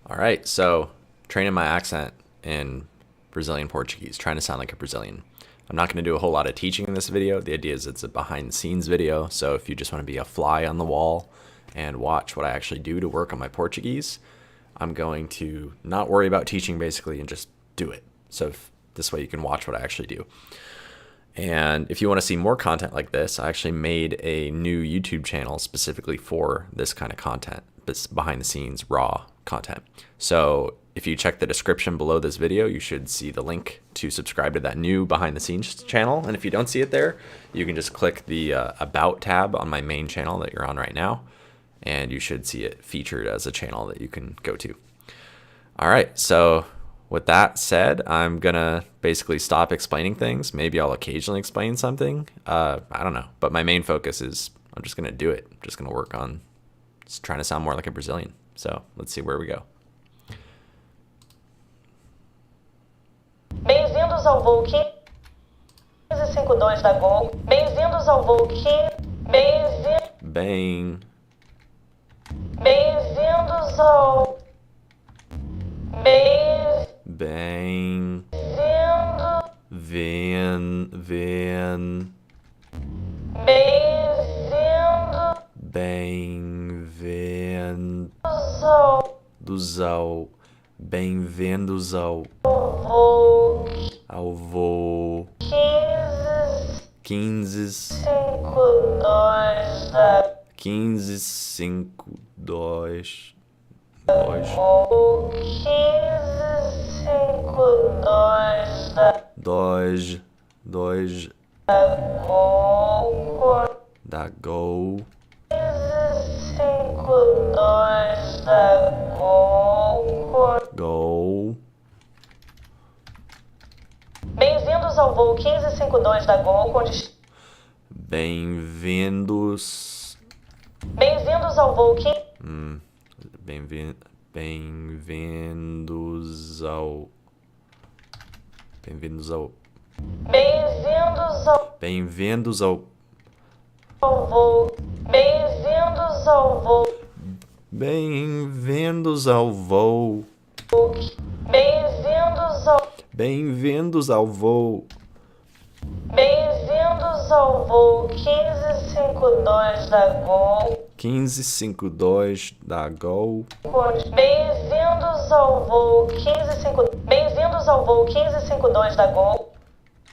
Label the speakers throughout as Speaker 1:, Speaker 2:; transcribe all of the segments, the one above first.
Speaker 1: All right, so training my accent in Brazilian Portuguese, trying to sound like a Brazilian. I'm not going to do a whole lot of teaching in this video. The idea is it's a behind the scenes video, so if you just want to be a fly on the wall and watch what I actually do to work on my Portuguese, I'm going to not worry about teaching basically and just do it. So this way you can watch what I actually do. And if you want to see more content like this, I actually made a new YouTube channel specifically for this kind of content, this behind the scenes raw content. So if you check the description below this video, you should see the link to subscribe to that new behind the scenes channel. And if you don't see it there, you can just click the about tab on my main channel that you're on right now, and you should see it featured as a channel that you can go to. All right, so with that said, I'm gonna basically stop explaining things. Maybe I'll occasionally explain something. I don't know, but my main focus is I'm just gonna do it. I'm just gonna work on just trying to sound more like a Brazilian. So let's see where we go.
Speaker 2: Bem-vindos ao voo 1552 da Gol. Bem-vindos ao voo 15. Bem-vindos ao
Speaker 1: Bem-vindos ao voo 1552 da Gol.
Speaker 2: Bem-vindos ao voo 1552 da Gol com
Speaker 1: Bem-vindos
Speaker 2: ao voo 15.
Speaker 1: Bem-vindos ao
Speaker 2: Bem-vindos ao voo. Bem-vindos ao voo.
Speaker 1: Bem-vindos ao voo.
Speaker 2: Bem-vindos ao
Speaker 1: Bem-vindos ao voo.
Speaker 2: Bem-vindos ao voo 1552 da Gol.
Speaker 1: 1552 da Gol.
Speaker 2: Bem-vindos ao voo 1552. Bem-vindos ao voo 1552 da Gol.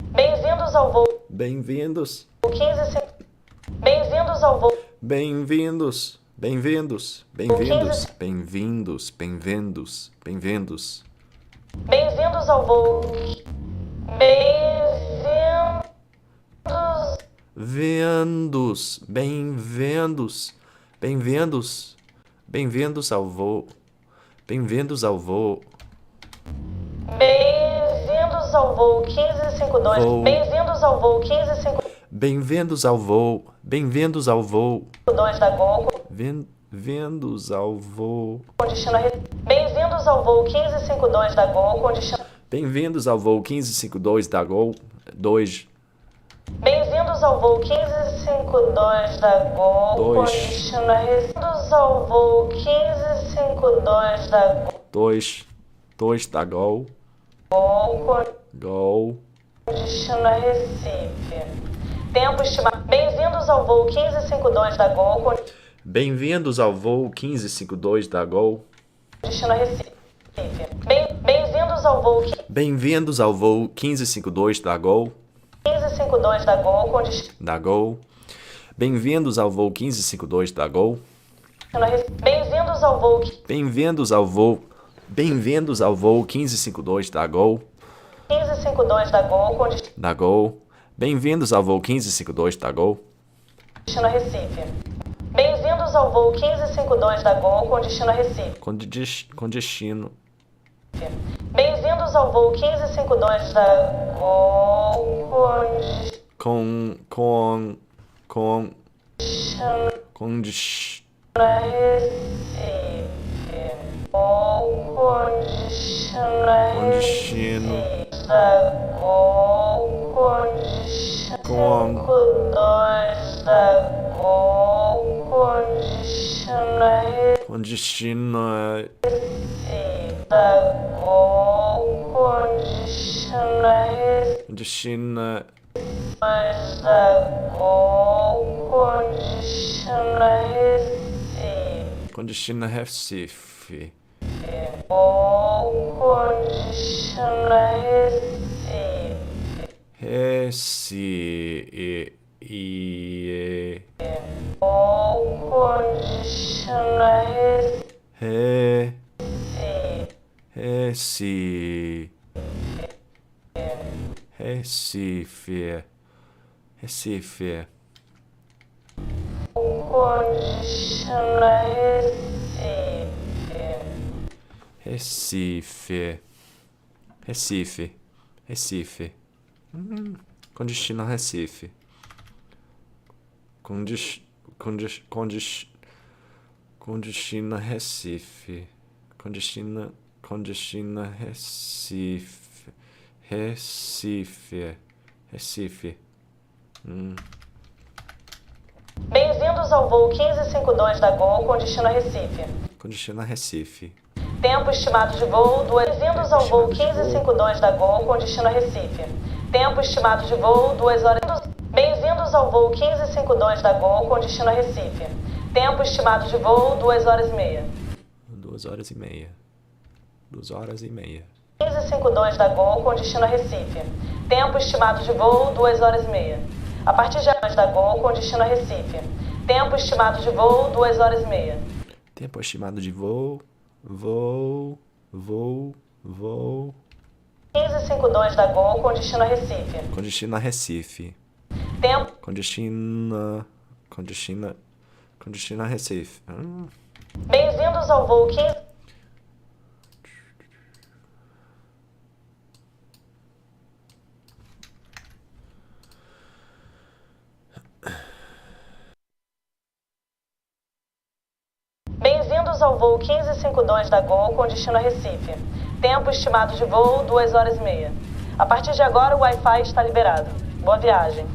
Speaker 2: Bem-vindos ao voo.
Speaker 1: Bem-vindos.
Speaker 2: 15. Bem-vindos ao voo.
Speaker 1: Bem-vindos. Bem-vindos. Bem-vindos. Bem-vindos. Bem-vindos. Bem-vindos.
Speaker 2: Bem-vindos ao voo.
Speaker 1: Bem-vindos. Bem-vindos. Bem-vindos. Bem-vindos ao voo. Bem-vindos ao voo.
Speaker 2: Bem-vindos ao voo 1552.
Speaker 1: Voo.
Speaker 2: Bem-vindos ao voo 1552
Speaker 1: Bem-vindos ao voo. Bem-vindos ao voo.
Speaker 2: da Gol.
Speaker 1: Bem-vindos ao voo.
Speaker 2: Bem-vindos ao voo 1552 da Gol com destino.
Speaker 1: Bem-vindos ao voo 1552 da Gol 2.
Speaker 2: Bem-vindos ao voo 1552 da Gol com
Speaker 1: Dois.
Speaker 2: destino a Bem-vindos ao voo 1552 da Gol
Speaker 1: 2 da Gol.
Speaker 2: com
Speaker 1: Gol.
Speaker 2: destino a Recife. Tempo estimado. Bem-vindos ao voo 1552 da Gol com
Speaker 1: Bem-vindos ao voo 1552 da Gol.
Speaker 2: destino a Recife. Bem-vindos ao voo
Speaker 1: Bem-vindos ao voo 1552 da Gol.
Speaker 2: 1552 da Gol com destino
Speaker 1: Da Gol. Bem-vindos ao voo 1552 da Gol.
Speaker 2: a Recife. Bem-vindos ao voo
Speaker 1: Bem-vindos ao voo. Bem-vindos ao voo 1552 da Gol.
Speaker 2: 1552 da Gol com
Speaker 1: Da Gol. Bem-vindos ao voo 1552 da Gol.
Speaker 2: destino a Recife. Bem-vindos ao voo 1552 da Gol com destino a Recife.
Speaker 1: Com destino.
Speaker 2: Bem-vindos ao voo 1552 da Gol
Speaker 1: Com destino.
Speaker 2: a Recife. Com destino a
Speaker 1: Com destino.
Speaker 2: da Gol com destino 52 da Gol com destino a Recife.
Speaker 1: Com Condestina.
Speaker 2: Da Gol, condiciona
Speaker 1: Condestina.
Speaker 2: Mas da Gol, condiciona Recife.
Speaker 1: Condestina Recife.
Speaker 2: Gol, condiciona Recife.
Speaker 1: Recife.
Speaker 2: Gol, condiciona
Speaker 1: Recife.
Speaker 2: Recife.
Speaker 1: Recife. Recife.
Speaker 2: Condiciona
Speaker 1: Recife.
Speaker 2: Recife.
Speaker 1: Recife. Recife. Condestina Recife. Condestina Recife. Condestina Recife. Recife. Recife.
Speaker 2: Bem-vindos ao voo 1552 da Gol com destino a Recife.
Speaker 1: Condestina Recife.
Speaker 2: Tempo estimado de voo, Bem-vindos ao voo 1552 da Gol com destino a Recife. Tempo estimado de voo, 2 horas... Bem-vindos ao voo 1552 da Gol com destino a Recife. Tempo estimado de voo, 2 horas e meia.
Speaker 1: 2 horas e meia. 2 horas e meia.
Speaker 2: 1552 da Gol com destino a Recife. Tempo estimado de voo, 2 horas e meia. A partir de horas da Gol com destino a Recife. Tempo estimado de voo, 2 horas e meia.
Speaker 1: Tempo estimado de voo.
Speaker 2: 1552 da Gol com destino a Recife.
Speaker 1: Com destino a Recife.
Speaker 2: Tempo.
Speaker 1: Condestina a Recife.
Speaker 2: Bem-vindos ao voo 15... Bem-vindos ao voo 1552 da Gol com destino a Recife. Tempo estimado de voo, 2 horas e meia. A partir de agora, o Wi-Fi está liberado. Boa viagem.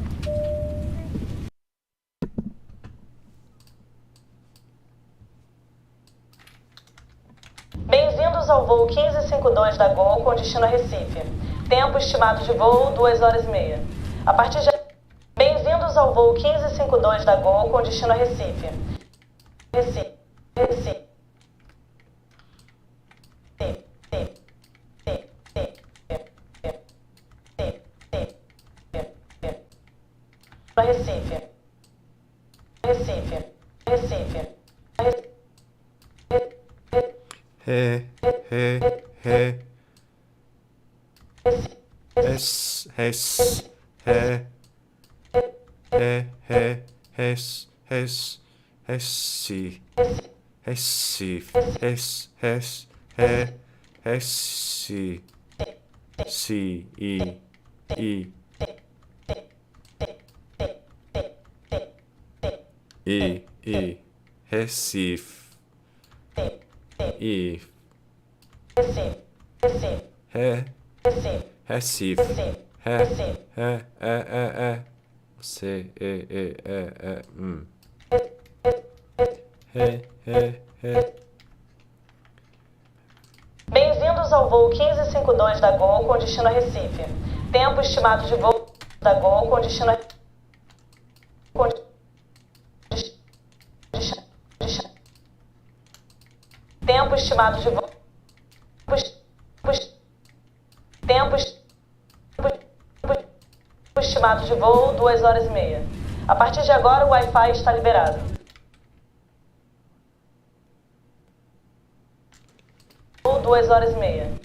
Speaker 2: Bem-vindos ao voo 1552 da Gol com destino a Recife. Tempo estimado de voo, 2 horas e meia. A partir de... Bem-vindos ao voo 1552 da Gol com destino a Recife. Recife. Recife. Recife. Recife. Recife.
Speaker 1: Re. Recife. Recife. C,
Speaker 2: Bem-vindos ao voo 1552 da Gol com destino a Recife. Tempo estimado de voo da Gol com destino a... Tempo estimado de voo... Tempo estimado de voo, 2 horas e meia. A partir de agora, o Wi-Fi está liberado. Voo, 2 horas e meia.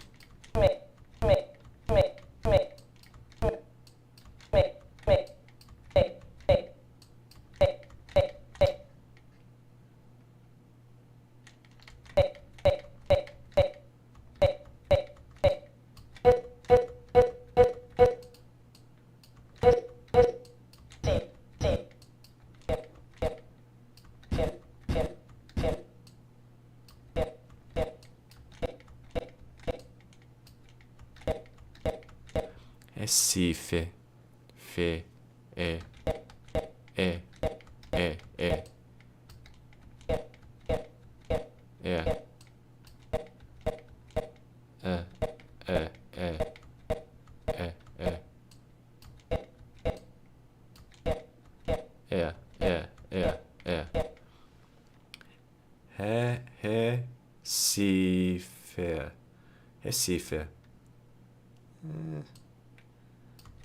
Speaker 1: Recife. Fe. E. Recife. Recife.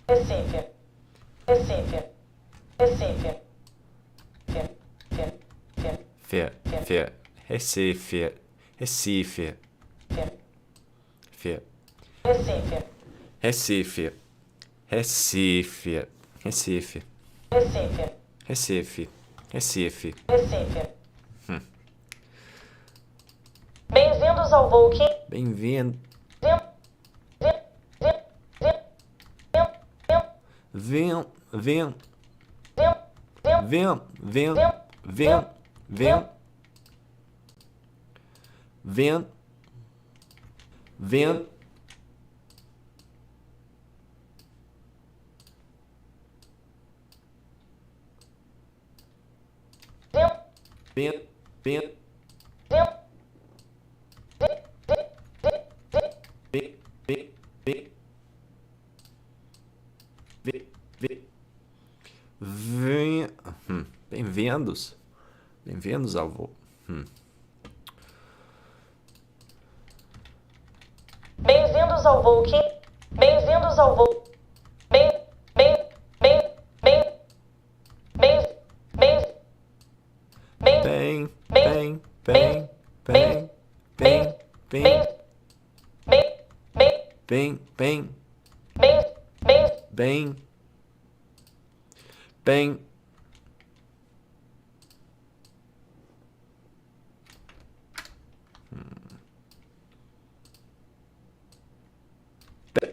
Speaker 2: Recife. Recife. Recife.
Speaker 1: Fé. Fé. Recife. Recife. Fé.
Speaker 2: Recife.
Speaker 1: Recife. Recife. Recife.
Speaker 2: Recife.
Speaker 1: Recife. Recife.
Speaker 2: Recife. Bem-vindos ao voo 15.
Speaker 1: Bem-vindo. Vem, vem, vem, vem, vem, vem, vem, vem, vem, vem, vem, bem-vindos. Bem-vindos ao voo.
Speaker 2: Bem-vindos ao voo 15. Bem-vindos ao voo. Bem, bem, bem, bem, bem, bem, bem,
Speaker 1: Bem, bem, bem, bem, bem, bem, bem, bem, bem, bem. Be,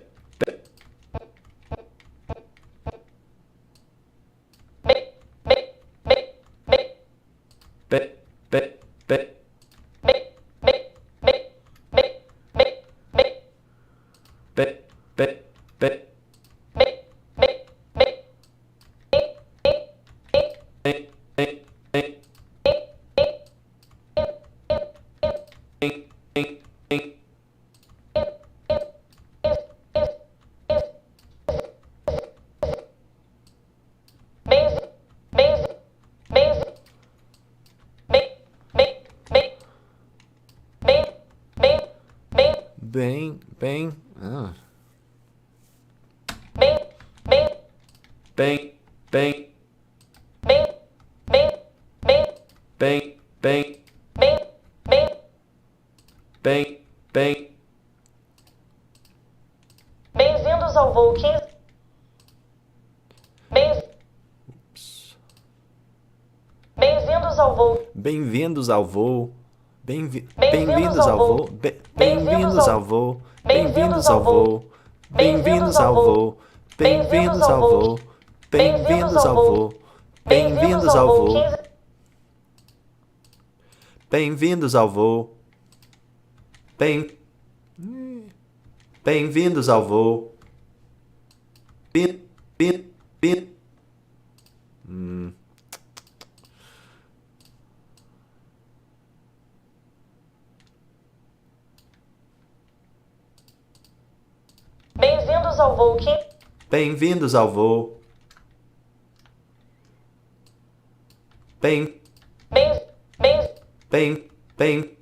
Speaker 1: be, be, be, be, be. Bem, bem, bem, bem, bem, bem, bem, bem.
Speaker 2: Bem-vindos ao voo 15. Bem-vindos ao voo.
Speaker 1: Bem-vindos ao voo. Bem-vindos
Speaker 2: Bem-vindos
Speaker 1: ao
Speaker 2: ao
Speaker 1: voo.
Speaker 2: voo.
Speaker 1: Bem-vindos ao voo. Bem-vindos ao voo. Bem-vindos ao voo. Bem-vindos ao voo. Bem-vindos ao voo. Bem-vindos ao voo. Bem-vindos ao voo. Bem-vindos ao voo. Bin, bin, bin.
Speaker 2: Bem-vindos ao voo 15.
Speaker 1: Bem-vindos ao voo. Bem,
Speaker 2: Bem, bem,
Speaker 1: bem, bem.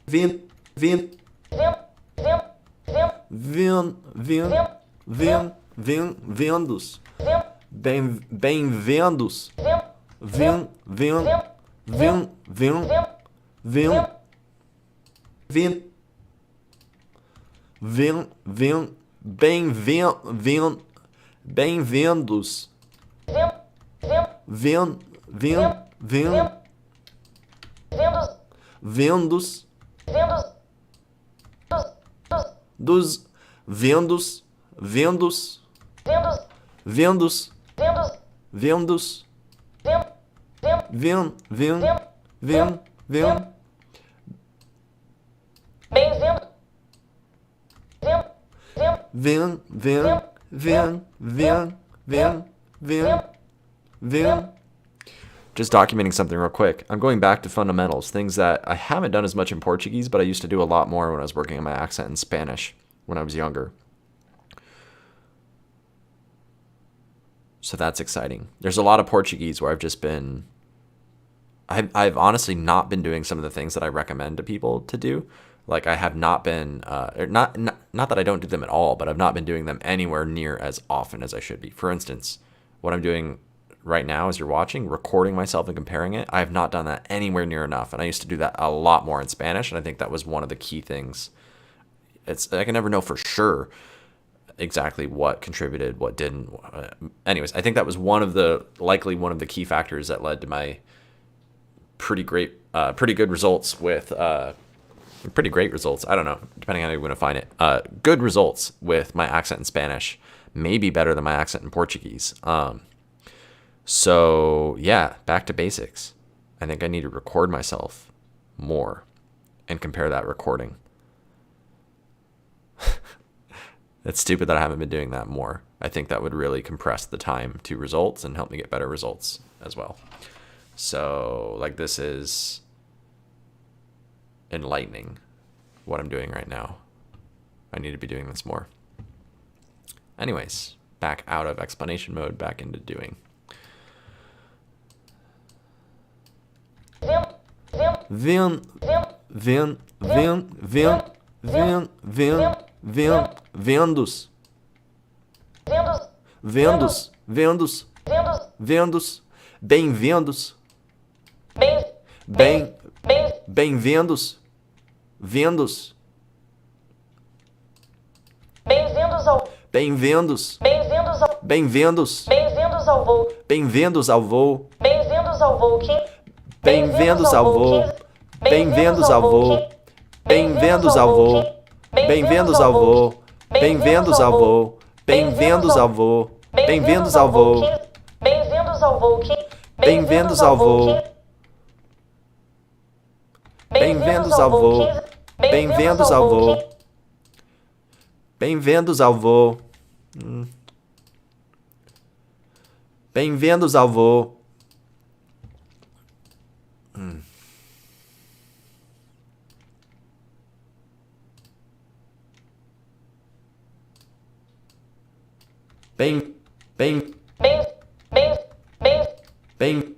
Speaker 1: Vin, vin, vindos. Bem-vindos. Vin, bem-vindos. Vendos. Dos. Vendos. Vendos. Vendos. Vendos.
Speaker 2: Bem-vindo.
Speaker 1: Just documenting something real quick. I'm going back to fundamentals, things that I haven't done as much in Portuguese, but I used to do a lot more when I was working on my accent in Spanish when I was younger. So that's exciting. There's a lot of Portuguese where I've just been, I've honestly not been doing some of the things that I recommend to people to do. Like I have not been, not that I don't do them at all, but I've not been doing them anywhere near as often as I should be. For instance, what I'm doing right now as you're watching, recording myself and comparing it, I have not done that anywhere near enough. And I used to do that a lot more in Spanish. And I think that was one of the key things. I can never know for sure exactly what contributed, what didn't. Anyways, I think that was likely one of the key factors that led to my pretty good results with, pretty great results. I don't know, depending on how you're going to find it. Good results with my accent in Spanish, maybe better than my accent in Portuguese. So yeah, back to basics. I think I need to record myself more and compare that recording. It's stupid that I haven't been doing that more. I think that would really compress the time to results and help me get better results as well. So like this is enlightening what I'm doing right now. I need to be doing this more. Anyways, back out of explanation mode, back into doing. Vendos. Bem-vindos. Bem-vindos. Vindos.
Speaker 2: Bem-vindos ao
Speaker 1: Bem-vindos.
Speaker 2: Bem-vindos ao
Speaker 1: Bem-vindos.
Speaker 2: Bem-vindos ao voo.
Speaker 1: Bem-vindos ao voo.
Speaker 2: Bem-vindos ao voo 15.
Speaker 1: Bem-vindos ao voo. Bem-vindos ao voo. Bem-vindos ao voo. Bem-vindos ao voo. Bem-vindos ao voo. Bem-vindos ao voo. Bem-vindos ao voo.
Speaker 2: Bem-vindos ao voo 15.
Speaker 1: Bem-vindos ao voo. Bem-vindos ao voo. Bem-vindos ao voo. Bem-vindos ao voo. Bem-vindos ao voo. Bem, bem,
Speaker 2: Bem,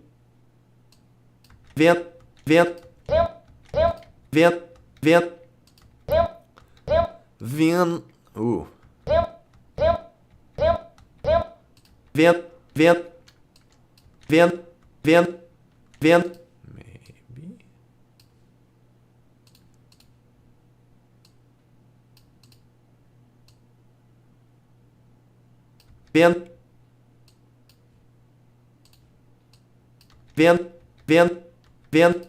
Speaker 1: vento, vento, vento, vento, vento, vento, vento, vento, vento, vento, maybe. Vento, vento, vento, vento,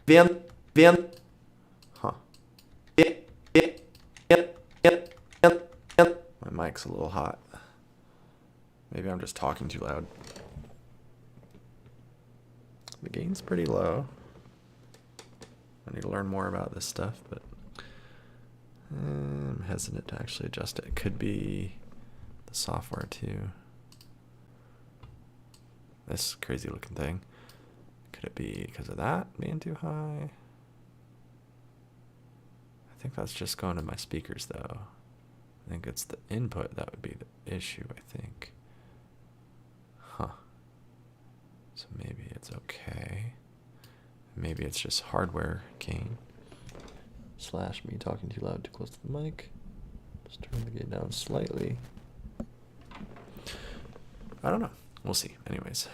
Speaker 1: vento, vento. Huh. My mic's a little hot. Maybe I'm just talking too loud. The gain's pretty low. I need to learn more about this stuff, but I'm hesitant to actually adjust it. It could be the software too. This crazy looking thing. Could it be because of that being too high? I think that's just going to my speakers though. I think it's the input that would be the issue, I think. Huh. So maybe it's okay. Maybe it's just hardware gain. / me talking too loud, too close to the mic. Just turn the gain down slightly. I don't know. We'll see. Anyways.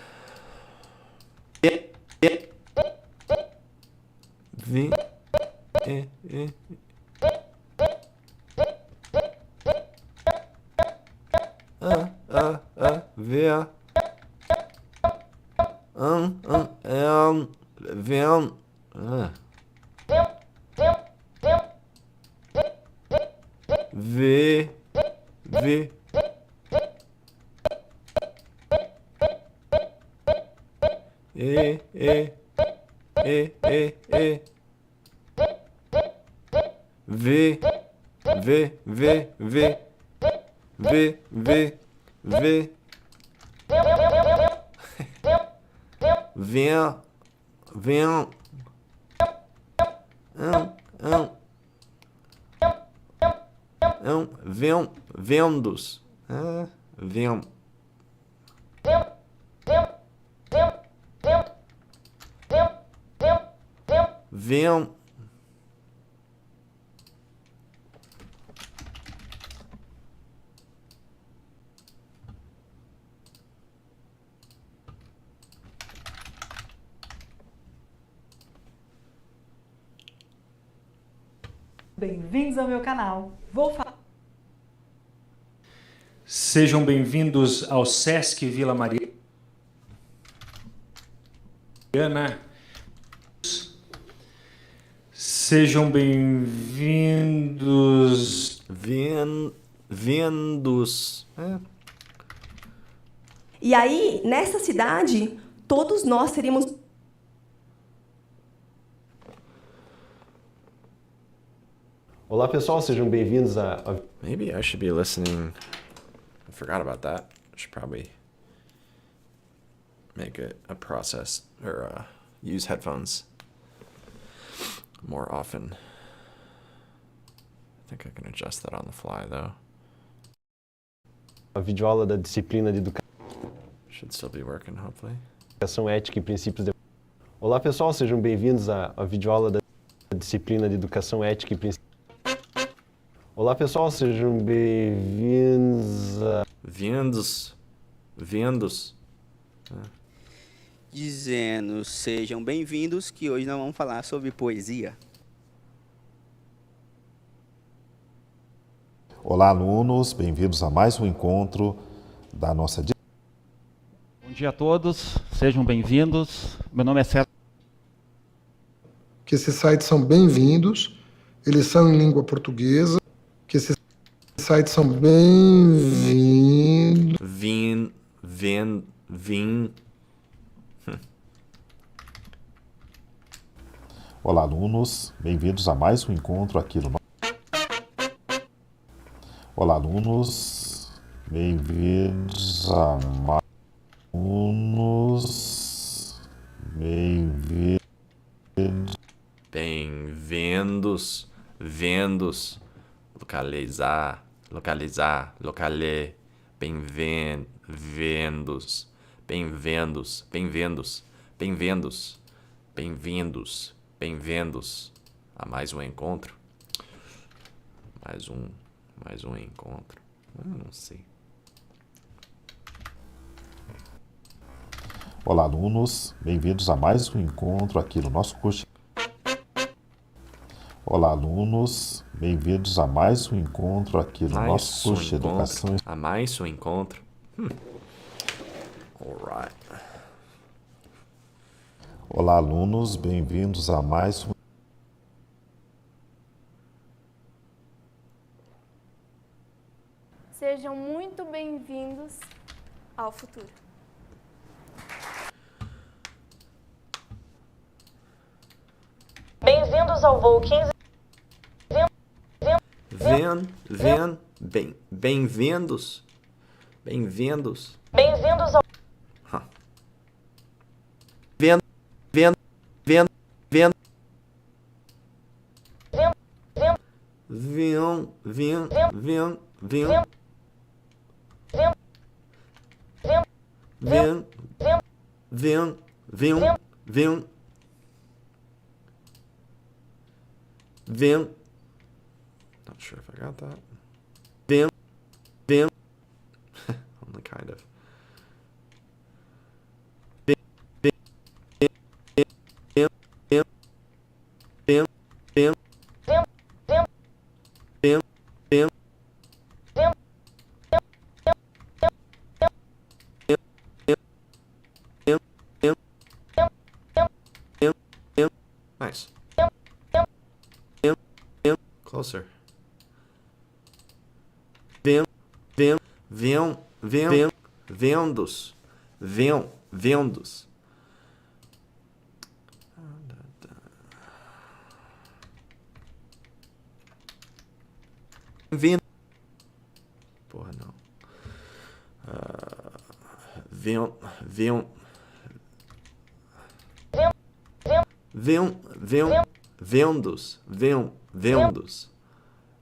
Speaker 1: Vendos. Vem. Vem.
Speaker 3: Bem-vindos ao meu canal. Vou falar.
Speaker 4: Sejam bem-vindos ao Sesc Vila Mariana. Sejam bem-vindos.
Speaker 1: Vendos.
Speaker 5: E aí, nessa cidade, todos nós seríamos...
Speaker 6: Olá pessoal, sejam bem-vindos a...
Speaker 1: Maybe I should be listening. I forgot about that. I should probably make it a process or use headphones more often. I think I can adjust that on the fly though.
Speaker 6: a videoaula da disciplina de
Speaker 1: Should still be working, hopefully.
Speaker 6: Educação Ética e Princípios de... Olá pessoal, sejam bem-vindos à videoaula da disciplina de Educação Ética e Princípios... Olá pessoal, sejam bem-vindos a...
Speaker 1: Vindos.
Speaker 7: Dizendo, sejam bem-vindos, que hoje nós vamos falar sobre poesia.
Speaker 8: Olá, alunos, bem-vindos a mais um encontro da nossa...
Speaker 9: Bom dia a todos, sejam bem-vindos. Meu nome é César.
Speaker 10: Que esses sites são bem-vindos, eles são em língua portuguesa, que esses sites são bem-vindos.
Speaker 1: Vim.
Speaker 8: Olá, alunos, bem-vindos a mais um encontro aqui no... Olá, alunos, bem-vindos a mais...
Speaker 1: Bem-vindos. Vendos. Localizar. Bem-vindos. Bem-vindos a mais um encontro. Mais um encontro. Eu não sei.
Speaker 8: Olá, alunos, bem-vindos a mais um encontro aqui no nosso curso. Olá, alunos, bem-vindos a mais um encontro aqui no nosso curso de Educação.
Speaker 1: A mais um encontro. Alright.
Speaker 8: Olá, alunos, bem-vindos a mais um...
Speaker 11: Sejam muito bem-vindos ao futuro.
Speaker 2: Bem-vindos ao voo 15.
Speaker 1: Bem-vindos. Bem-vindos.
Speaker 2: Bem-vindos ao
Speaker 1: Not sure if I got that. Only kind of. Nice. Closer. Vendos. Porra, não. Vendos.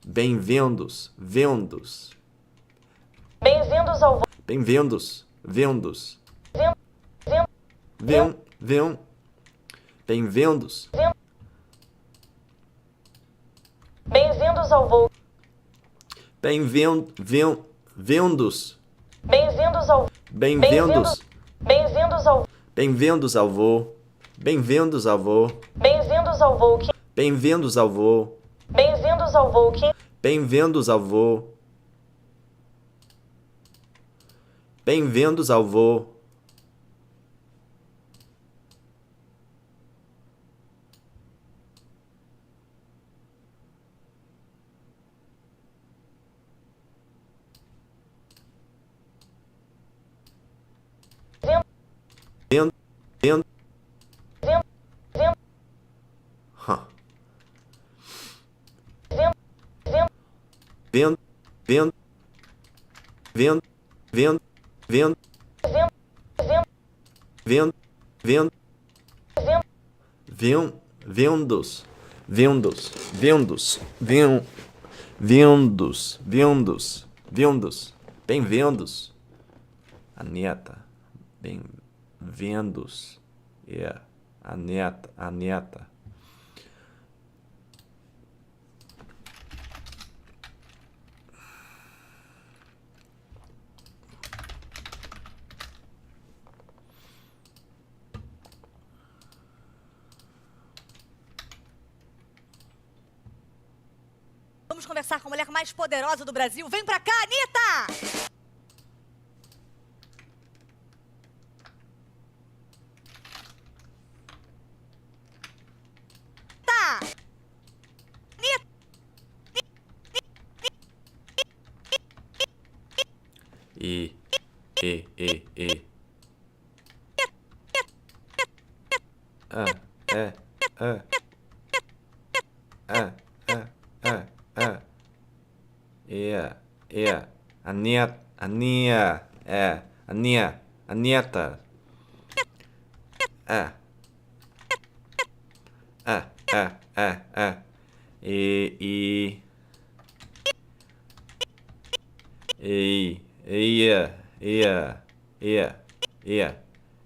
Speaker 1: Bem-vindos.
Speaker 2: Bem-vindos ao voo.
Speaker 1: Bem-vindos. Vindos. Bem-vindos.
Speaker 2: Bem-vindos ao voo.
Speaker 1: Bem-vindos.
Speaker 2: Bem-vindos ao.
Speaker 1: Bem-vindos.
Speaker 2: Bem-vindos ao.
Speaker 1: Bem-vindos ao voo. Bem-vindos ao voo.
Speaker 2: Bem-vindos ao voo.
Speaker 1: Bem-vindos ao voo.
Speaker 2: Bem-vindos ao voo.
Speaker 1: Bem-vindos ao voo. Bem-vindos ao voo. Vendo, vendo, vendo, vendo, vendo, vendo, vendo, vendos, vendos, vendos, vendos, vendos, vendos, bem-vindos, a neta, bem-vindos, yeah, a neta.
Speaker 12: Vamos conversar com a mulher mais poderosa do Brasil. Vem pra cá, Anitta!
Speaker 1: E.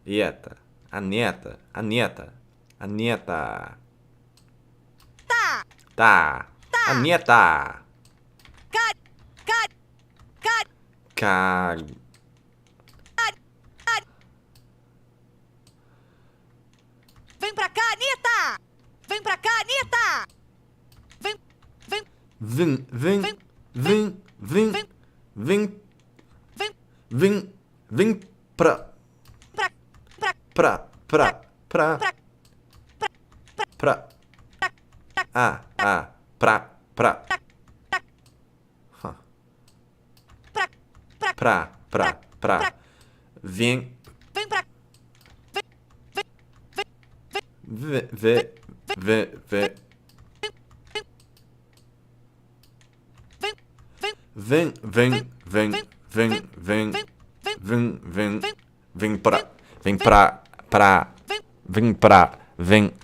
Speaker 1: Yeah. A neta. A neta. Tá. A neta.
Speaker 12: Vem pra cá, Anitta! Vem pra cá, Anitta!
Speaker 1: Vem pra. Vem.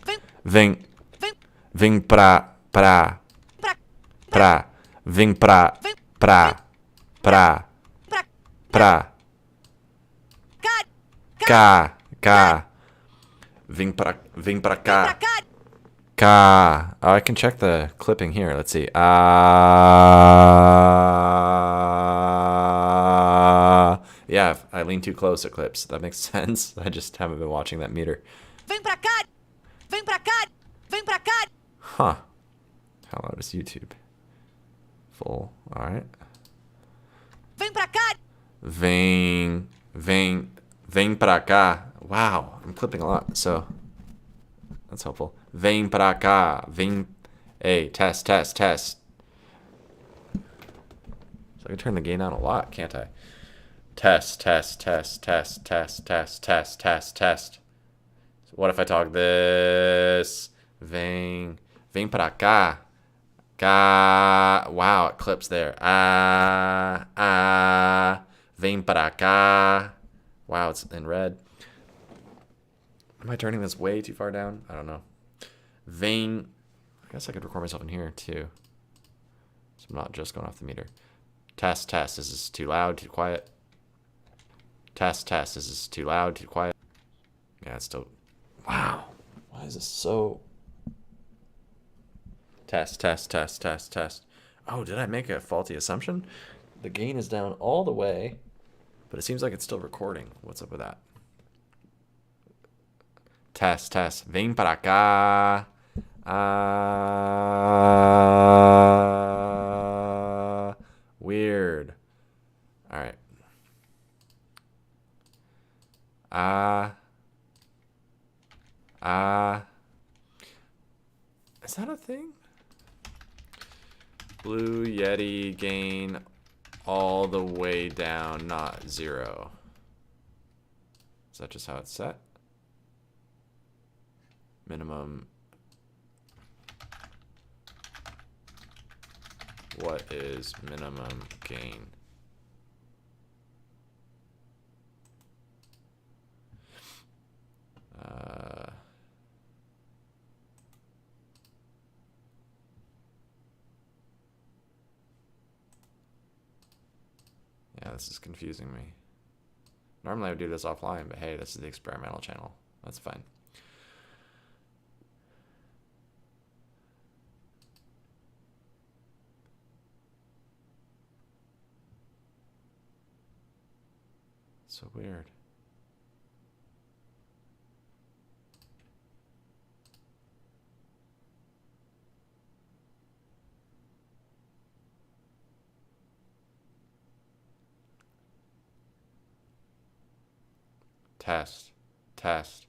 Speaker 1: Vem pra cá. Oh, I can check the clipping here. Let's see. Yeah, I lean too close, it clips. That makes sense. I just haven't been watching that meter.
Speaker 12: Vem pra cá! Vem pra cá! Vem pra cá!
Speaker 1: Huh. How loud is YouTube? Full. Alright.
Speaker 12: Vem pra cá!
Speaker 1: Vem pra cá. Wow, I'm clipping a lot, so that's helpful. Vem pra cá. Hey, test. So I can turn the gain down a lot, can't I? Test. So what if I talk this? Vem pra cá. Wow, it clips there. Vem pra cá. Wow, it's in red. Am I turning this way too far down? I don't know. I guess I could record myself in here too. So I'm not just going off the meter. Test. Is this too loud, too quiet? Test, test. Is this too loud, too quiet? Yeah, it's still... Wow. Why is this so... Test, test, test, test, test. Oh, did I make a faulty assumption? The gain is down all the way, but it seems like it's still recording. What's up with that? Test, test. Vem para cá. Weird. All right. Is that a thing? Blue Yeti gain all the way down, not 0. Is that just how it's set? Minimum. What is minimum gain? Yeah, this is confusing me. Normally I would do this offline, but hey, this is the experimental channel. That's fine. So weird. Test, test.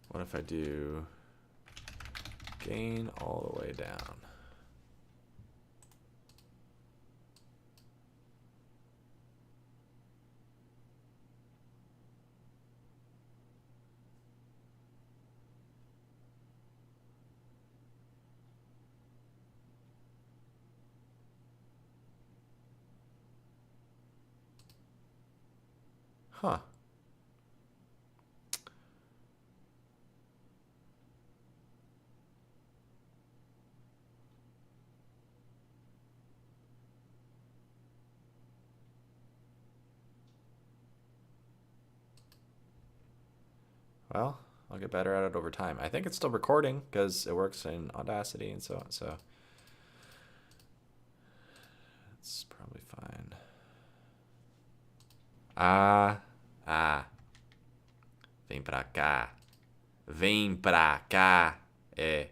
Speaker 1: What if I do gain all the way down? Huh. Well, I'll get better at it over time. I think it's still recording because it works in Audacity and so on. So it's probably fine. Vem pra cá. Vem pra cá. Yeah.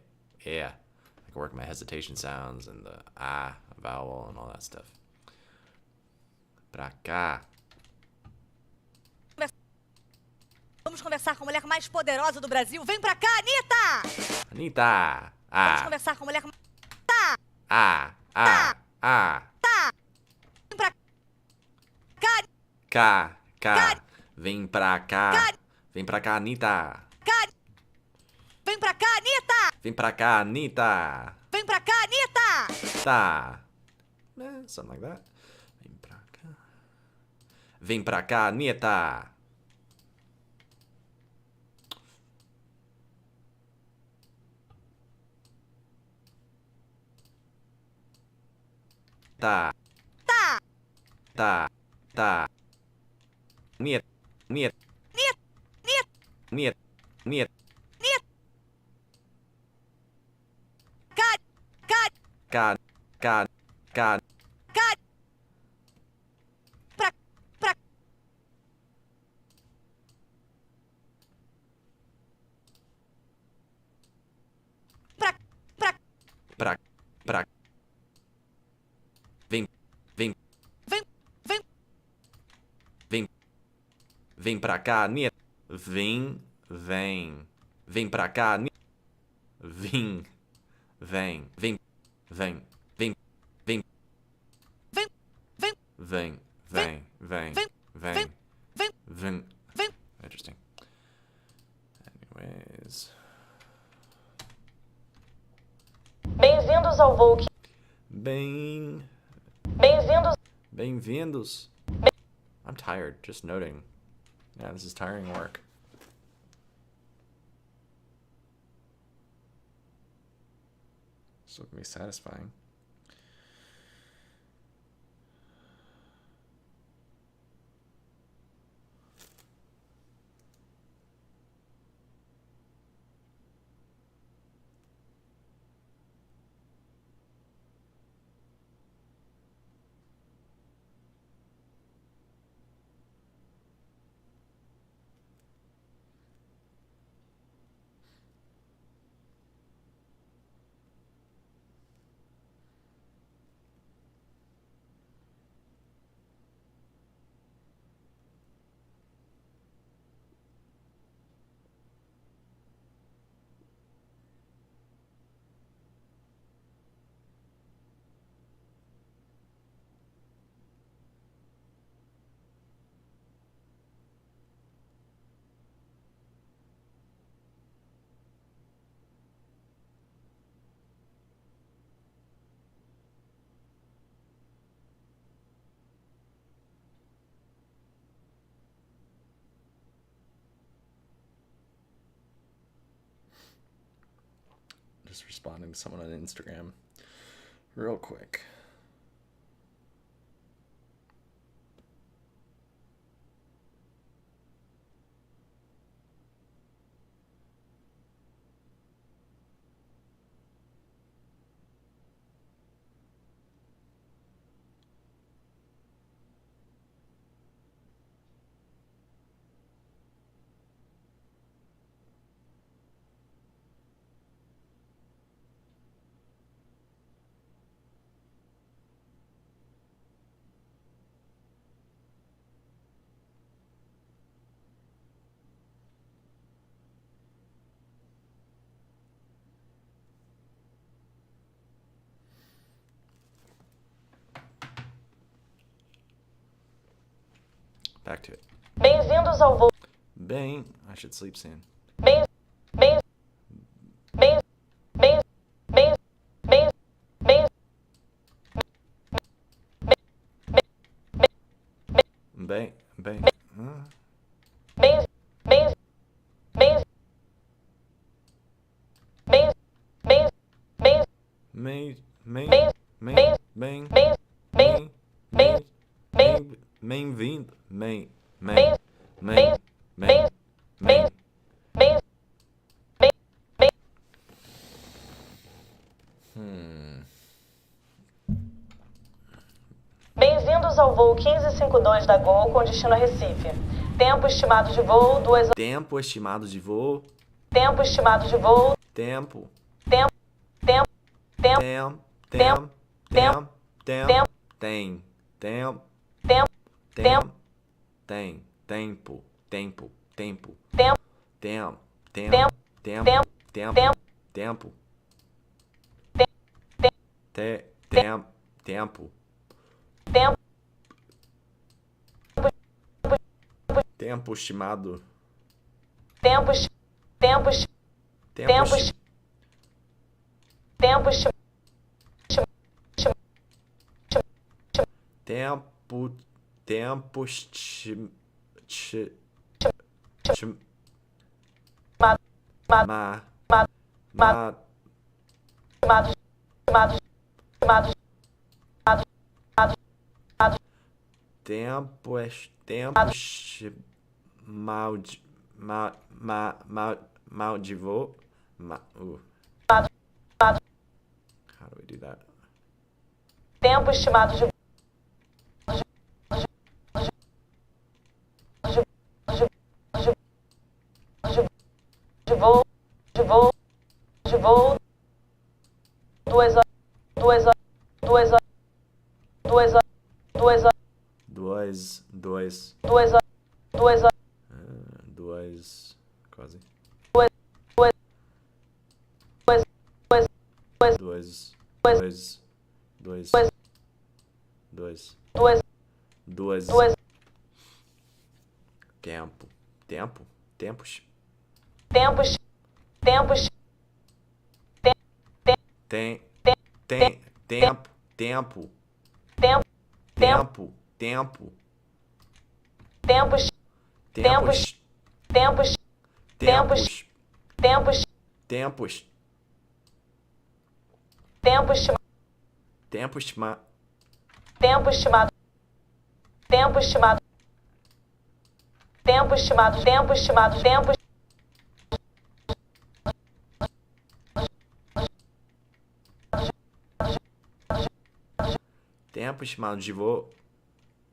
Speaker 1: I can work my hesitation sounds and the vowel and all that stuff. Pra cá.
Speaker 12: Vamos conversar com a mulher mais poderosa do Brasil. Vem pra cá, Anitta!
Speaker 1: Anitta!
Speaker 12: Vamos conversar com a mulher... Vem pra cá.
Speaker 1: Cá. Vem pra cá. Vem pra cá, Anitta.
Speaker 12: Vem pra cá, Anitta!
Speaker 1: Vem pra cá, Anitta.
Speaker 12: Vem pra cá, Anitta!
Speaker 1: Tá. Something like that. Vem pra cá. Vem pra cá, Anitta. Tá. Niet. Cá. Pra. Vem pra cá, Anitta. Vem pra cá, Anitta. Vem Vem. Interesting. Anyways.
Speaker 2: Bem-vindos ao voo.
Speaker 1: Bem-vindos. I'm tired, just noting. Yeah, this is tiring work. Still gonna be satisfying. Just responding to someone on Instagram real quick. Back to it.
Speaker 2: Bem-vindos ao voo.
Speaker 1: I should sleep soon. Bem-vindos ao voo 1552 da Gol com destino a Recife. Tempo estimado de voo 2 horas. Tempo estimado de voo.
Speaker 2: Tempo estimado de voo.
Speaker 1: Tempo.
Speaker 2: Tempo. Tempo.
Speaker 1: Tempo.
Speaker 2: Tempo.
Speaker 1: Tempo.
Speaker 2: Tempo.
Speaker 1: Tem. Tempo.
Speaker 2: Tempo.
Speaker 1: Tempo. Tem. Tempo. Tempo. Tempo.
Speaker 2: Tempo.
Speaker 1: Tempo.
Speaker 2: Tempo.
Speaker 1: Tempo.
Speaker 2: Tempo.
Speaker 1: Tempo. Tempo. Tempo. Tempo.
Speaker 2: Tempo.
Speaker 1: Tempo estimado.
Speaker 2: Tempo. Tempo.
Speaker 1: Tempo.
Speaker 2: Tempo.
Speaker 1: Tempo. Tempo. Mal de voo. How do we do that?
Speaker 2: Tempo estimado de voo. De voo. 2 horas. 2 horas. 2 horas. 2 horas. 2 horas.
Speaker 1: 2
Speaker 2: 2 horas. 2 horas.
Speaker 1: 2 quase.
Speaker 2: 2 2
Speaker 1: 2 2 2 2 2
Speaker 2: 2
Speaker 1: Duas. Tempo. Tempo. Tempos.
Speaker 2: Tempos. Tempos.
Speaker 1: Tem. Tempo. Tempo.
Speaker 2: Tempo.
Speaker 1: Tempo. Tempo.
Speaker 2: Tempos.
Speaker 1: Tempos.
Speaker 2: Tempos.
Speaker 1: Tempos.
Speaker 2: Tempos.
Speaker 1: Tempos.
Speaker 2: Tempo estimado.
Speaker 1: Tempo estimado.
Speaker 2: Tempo estimado. Tempo estimado. Tempo estimado. Tempo estimado. Tempo.
Speaker 1: Tempo estimado de voo.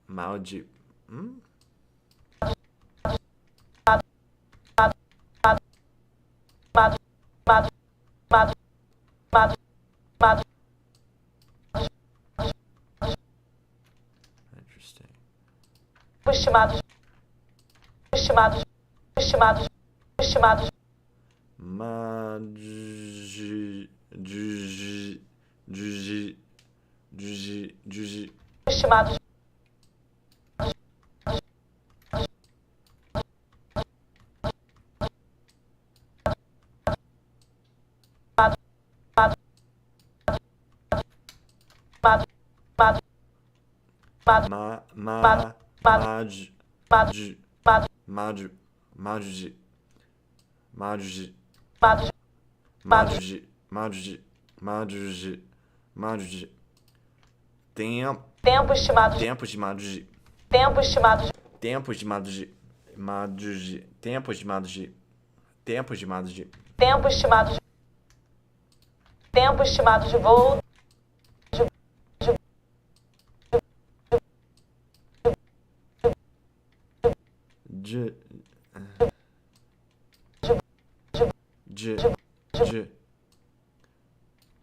Speaker 1: Mal de. Interesting.
Speaker 2: Estimados. Estimados. Estimados. Estimados. Estimados. Tempo estimado.
Speaker 1: Tempo estimado de.
Speaker 2: Tempo estimado.
Speaker 1: Tempo estimado de. Tempo estimado de. Tempo estimado de.
Speaker 2: Tempo estimado de. Tempo estimado de voo.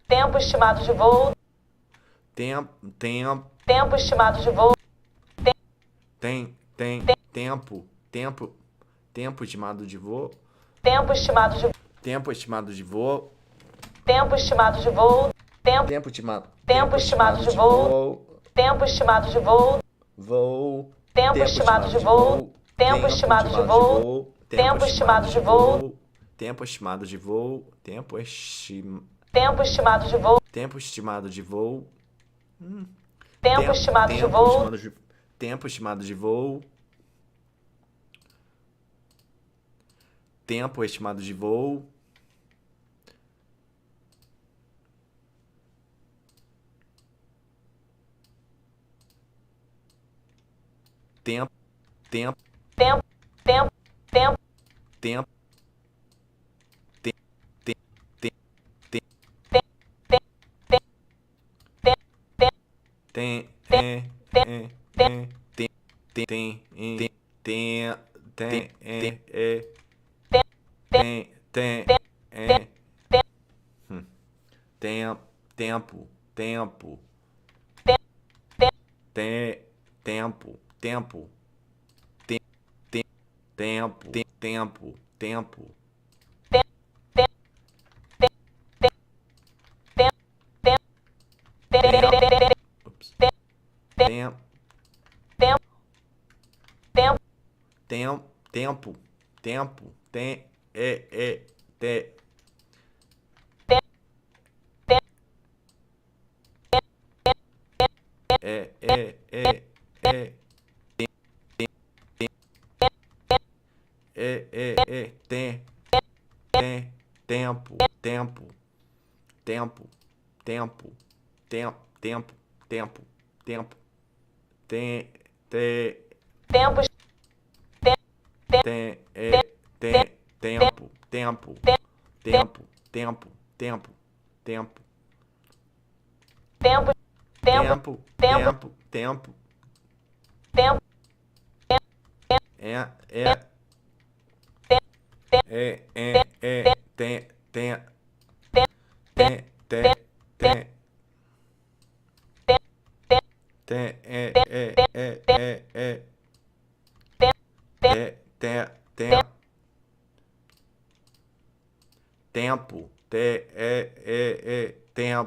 Speaker 2: Tempo estimado de voo. Tempo estimado de voo.
Speaker 1: Tempo estimado de voo.
Speaker 2: Tempo estimado de.
Speaker 1: Tempo estimado de voo.
Speaker 2: Tempo estimado de voo.
Speaker 1: Tempo estimado.
Speaker 2: Tempo estimado de voo. Tempo estimado de voo.
Speaker 1: Voo.
Speaker 2: Tempo estimado de voo. Tempo estimado de voo. Tempo estimado de voo.
Speaker 1: Tempo estimado de voo. Tempo
Speaker 2: estimado de voo.
Speaker 1: Tempo estimado de voo.
Speaker 2: Tempo estimado de voo.
Speaker 1: Tempo estimado de voo. Tempo estimado de voo.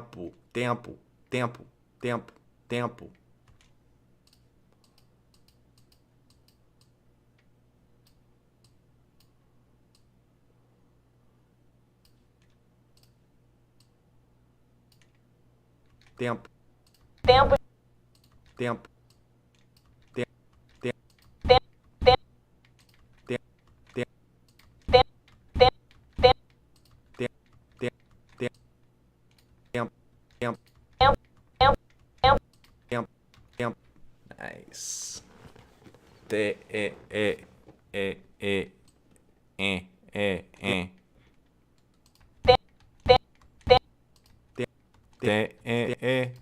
Speaker 1: Tempo.
Speaker 2: Tempo. Tempo. Tempo.
Speaker 1: Tempo. tempo,
Speaker 2: tempo,
Speaker 1: tempo, tempo. Nice. T, E, E, E, E, E, E, E. T, E, E,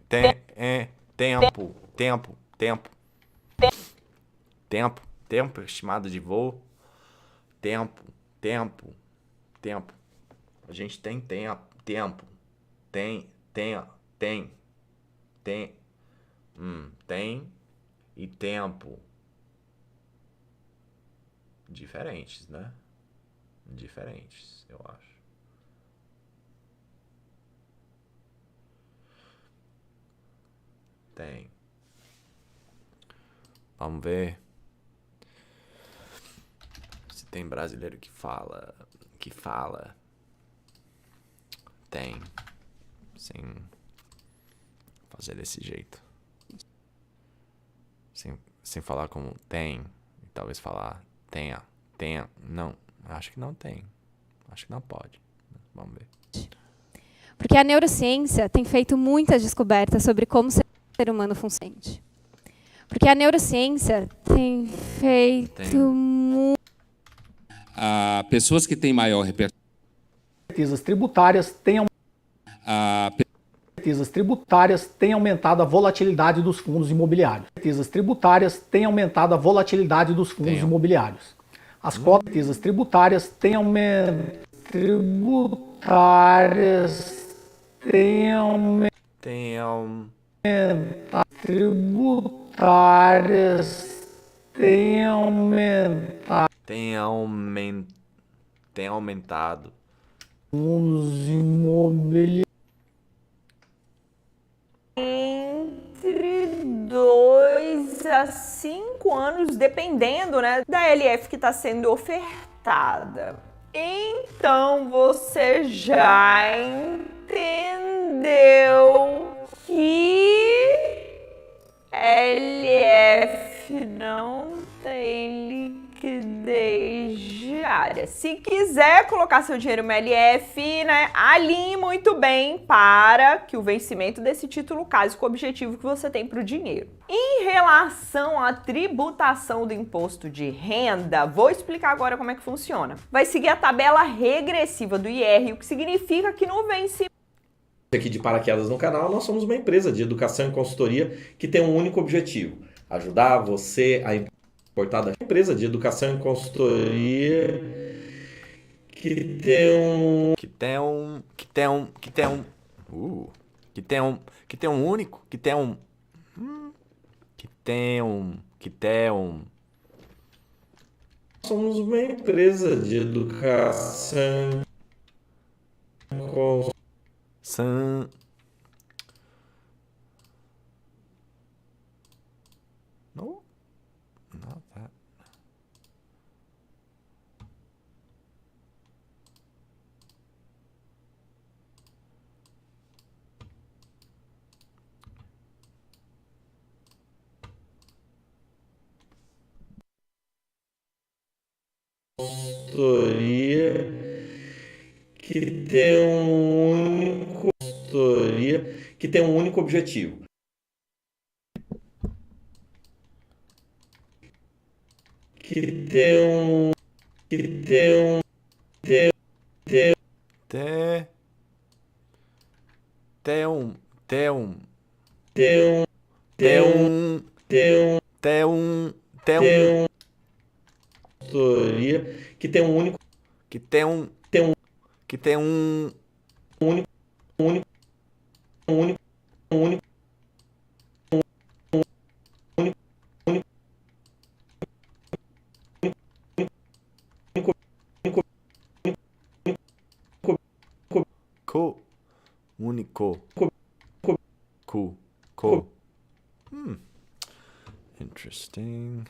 Speaker 1: T, E, tempo, tempo, tempo. Tempo, tempo, estimado de voo. Tempo, tempo, tempo. A gente tem tempo, tempo. Tem, tem, tem. Tem, tem e tempo. Diferentes, né? Diferentes, eu acho. Tem. Vamos ver se tem brasileiro que fala. Tem. Sem fazer desse jeito. Sem falar como tem. E talvez falar tenha. Não, acho que não tem. Acho que não pode. Vamos ver.
Speaker 13: Porque a neurociência tem feito muitas descobertas sobre como o ser humano funciona. Porque a neurociência tem feito
Speaker 14: pessoas que têm maior repertório.
Speaker 15: Certezas tributárias têm aumentado a volatilidade dos fundos imobiliários. Certezas tributárias têm aumentado a volatilidade dos fundos imobiliários. As cotas tributárias têm aumentado.
Speaker 1: Tem aumentado.
Speaker 15: Fundos imobiliários.
Speaker 16: Entre 2 a 5 anos, dependendo, né, da LF que está sendo ofertada. Então você já entendeu que LF não tem liquidez diária. Se quiser colocar seu dinheiro no LF, né, alinhe muito bem para que o vencimento desse título case com o objetivo que você tem para o dinheiro. Em relação à tributação do imposto de renda, vou explicar agora como é que funciona. Vai seguir a tabela regressiva do IR, o que significa que no vencimento
Speaker 17: aqui de paraquedas no canal, nós somos uma empresa de educação e consultoria que tem um único objetivo: ajudar você a importar da empresa de educação e consultoria que tem um somos uma empresa de educação
Speaker 1: No, not that.
Speaker 17: consultoria que tem um único objetivo:
Speaker 1: Interesting.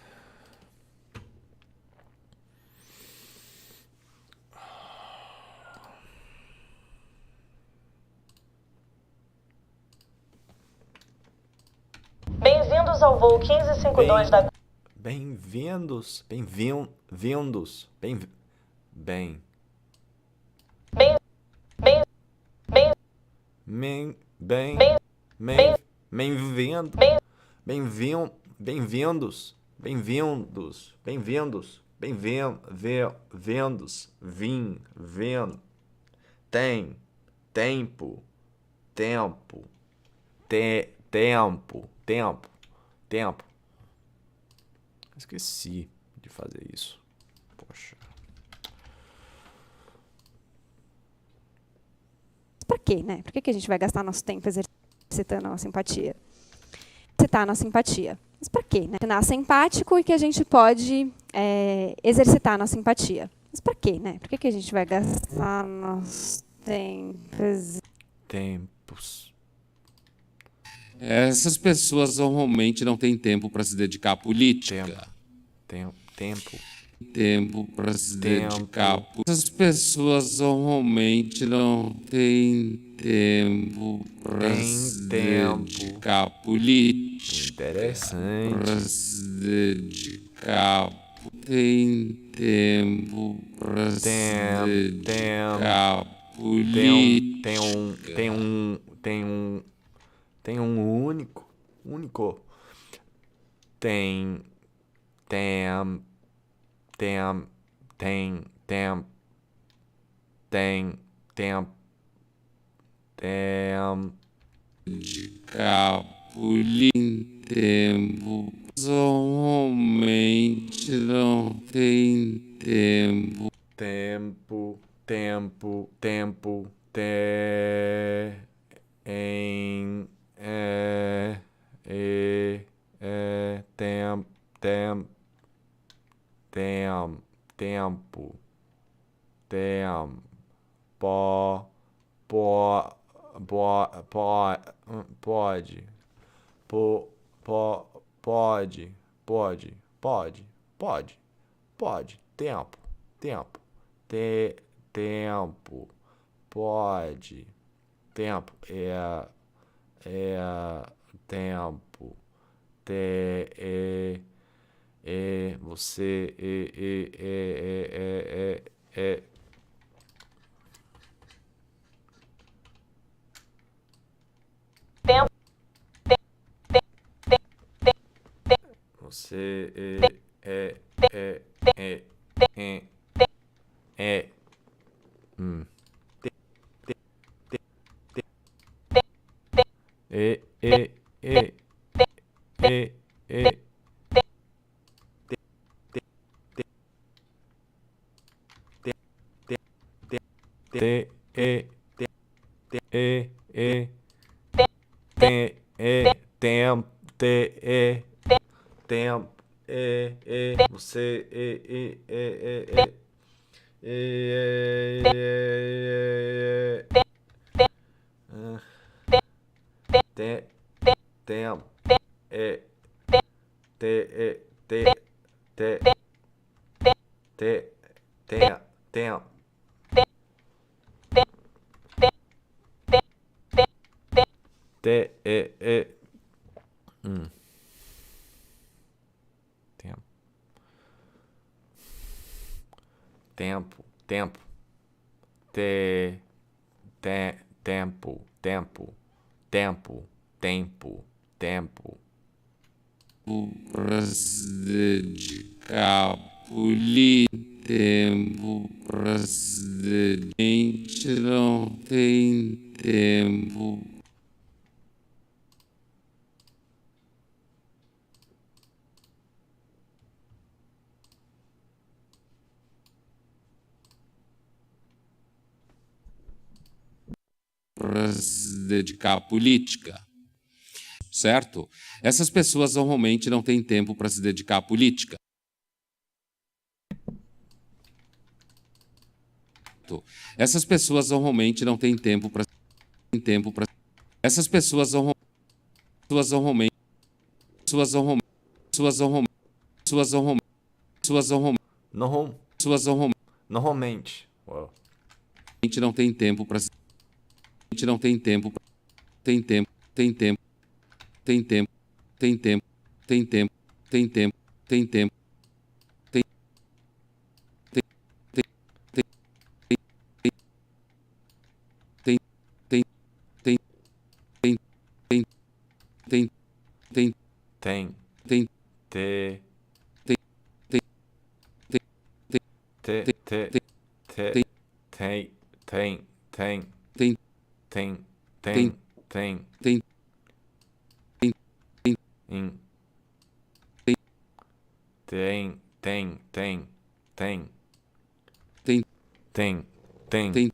Speaker 2: voo 1552 da...
Speaker 1: Bem-vindos, bem-vindos, bem, bem,
Speaker 2: Bem... Bem... Bem...
Speaker 1: bem, bem,
Speaker 2: Bem...
Speaker 1: bem-vindo, bem-vindos, bem-vindos, bem-vindos, bem-vindos, vendo, tem, tempo, tempo, tempo. Esqueci de fazer isso. Poxa.
Speaker 13: Pra quê, né? Por que a gente vai gastar nosso tempo exercitando a nossa empatia? Exercitar a nossa empatia. Mas pra quê, né? Nasce empático e que a gente pode exercitar a nossa empatia. Mas pra quê, né? Por que a gente vai gastar nosso
Speaker 1: tempos?
Speaker 14: Essas pessoas normalmente não têm tempo para se dedicar à política. Tempo para se dedicar. Essas pessoas normalmente não têm tempo para se dedicar à política.
Speaker 1: Interessante.
Speaker 14: Para se dedicar. Tem tempo para se dedicar à política.
Speaker 1: Tem um único. Tem tempo.
Speaker 14: Normalmente não tem tempo.
Speaker 1: Tempo. Pode, tempo, tempo, pode, tempo, tempo, você,
Speaker 2: Tempo.
Speaker 1: Você
Speaker 14: Para se dedicar à política. Tempo para se dedicar. A gente não tem tempo. Para se dedicar à política. Certo? Essas pessoas normalmente não têm tempo para se dedicar à política. Essas pessoas normalmente não têm tempo para essas pessoas normalmente
Speaker 1: normalmente. Uau.
Speaker 14: A gente não tem tempo para tem tempo tem tempo, tem tempo, tem tempo, tem tem tem tem tem tem tem tem
Speaker 1: Tem.
Speaker 14: tem
Speaker 1: Te.
Speaker 14: tem tem
Speaker 1: Te. Te. Te. Tem. Tem. Tem.
Speaker 14: tem
Speaker 1: Tem.
Speaker 14: tem
Speaker 1: Tem.
Speaker 14: tem
Speaker 1: In.
Speaker 14: tem
Speaker 1: Tem. Tem. Tem. Tem.
Speaker 14: tem
Speaker 1: Tem. Tem.
Speaker 14: tem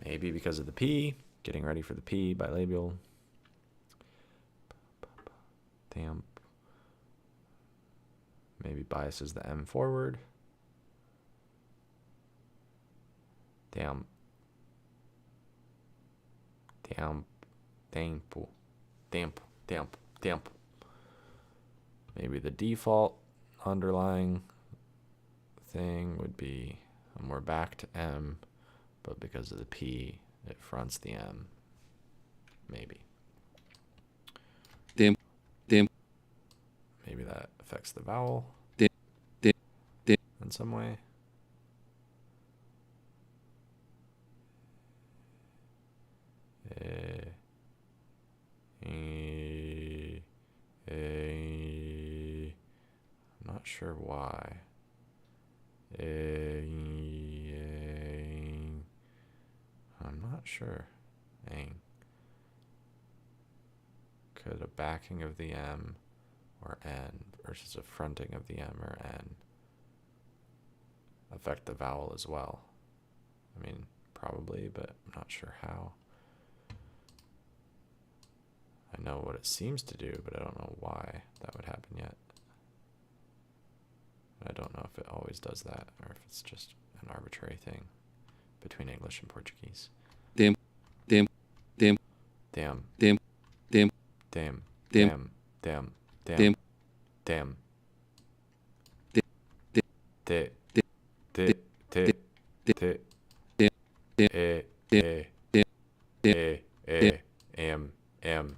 Speaker 1: Maybe because of the P. Getting ready for the P bilabial. Damn. Maybe biases the M forward. Damn. Damn. Tempo. Tempo. Tempo. Tempo. Maybe the default underlying thing would be we're back to M, but because of the P, it fronts the M. Maybe.
Speaker 14: tempo, tempo,
Speaker 1: Maybe that affects the vowel in some way. I'm not sure why. I'm not sure. Could a backing of the M or N versus a fronting of the M or N affect the vowel as well? I mean, probably, but I'm not sure how. I know what it seems to do, but I don't know why that would happen yet. I don't know if it always does that or if it's just an arbitrary thing between English and Portuguese.
Speaker 14: Damn.
Speaker 1: Damn.
Speaker 14: Damn.
Speaker 1: Damn.
Speaker 14: Damn. Damn.
Speaker 1: Damn.
Speaker 14: Damn.
Speaker 1: Damn.
Speaker 14: Damn.
Speaker 1: Damn.
Speaker 14: Damn.
Speaker 1: Te. Te. Te. Te. Am. Am.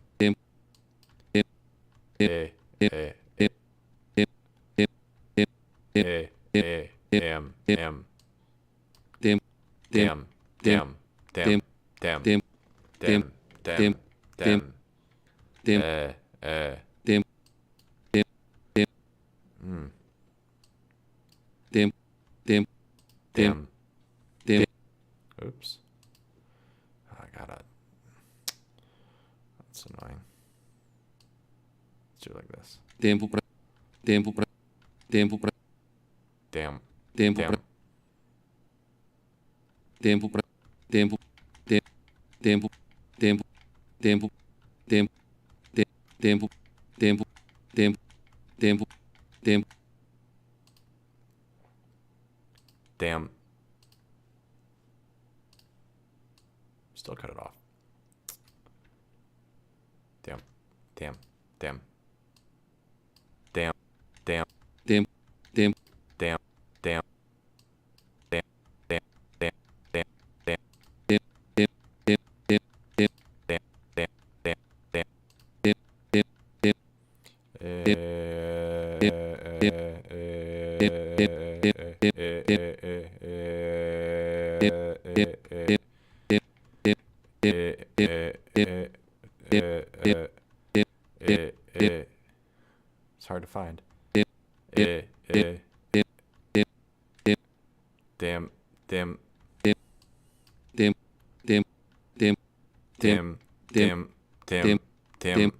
Speaker 1: Oops. I gotta. That's annoying. Let's do it like this.
Speaker 14: Tempo pra. Tempo pra. Tempo pra.
Speaker 1: Damn.
Speaker 14: Tempo pra. Tempo pra. Tempo. Tempo. Tempo. Tempo. Tempo. Tempo. Tempo. Tempo. Tempo. Tempo.
Speaker 1: Damn. Still cut it off. Damn. Damn. Damn. Damn. Damn.
Speaker 14: Damn. Damn.
Speaker 1: Damn. Damn. Damn. Damn. Damn. Damn. Damn. It's hard to find. Damn. Damn.
Speaker 14: Damn. Damn. Damn.
Speaker 1: Damn. Damn. Damn. Damn.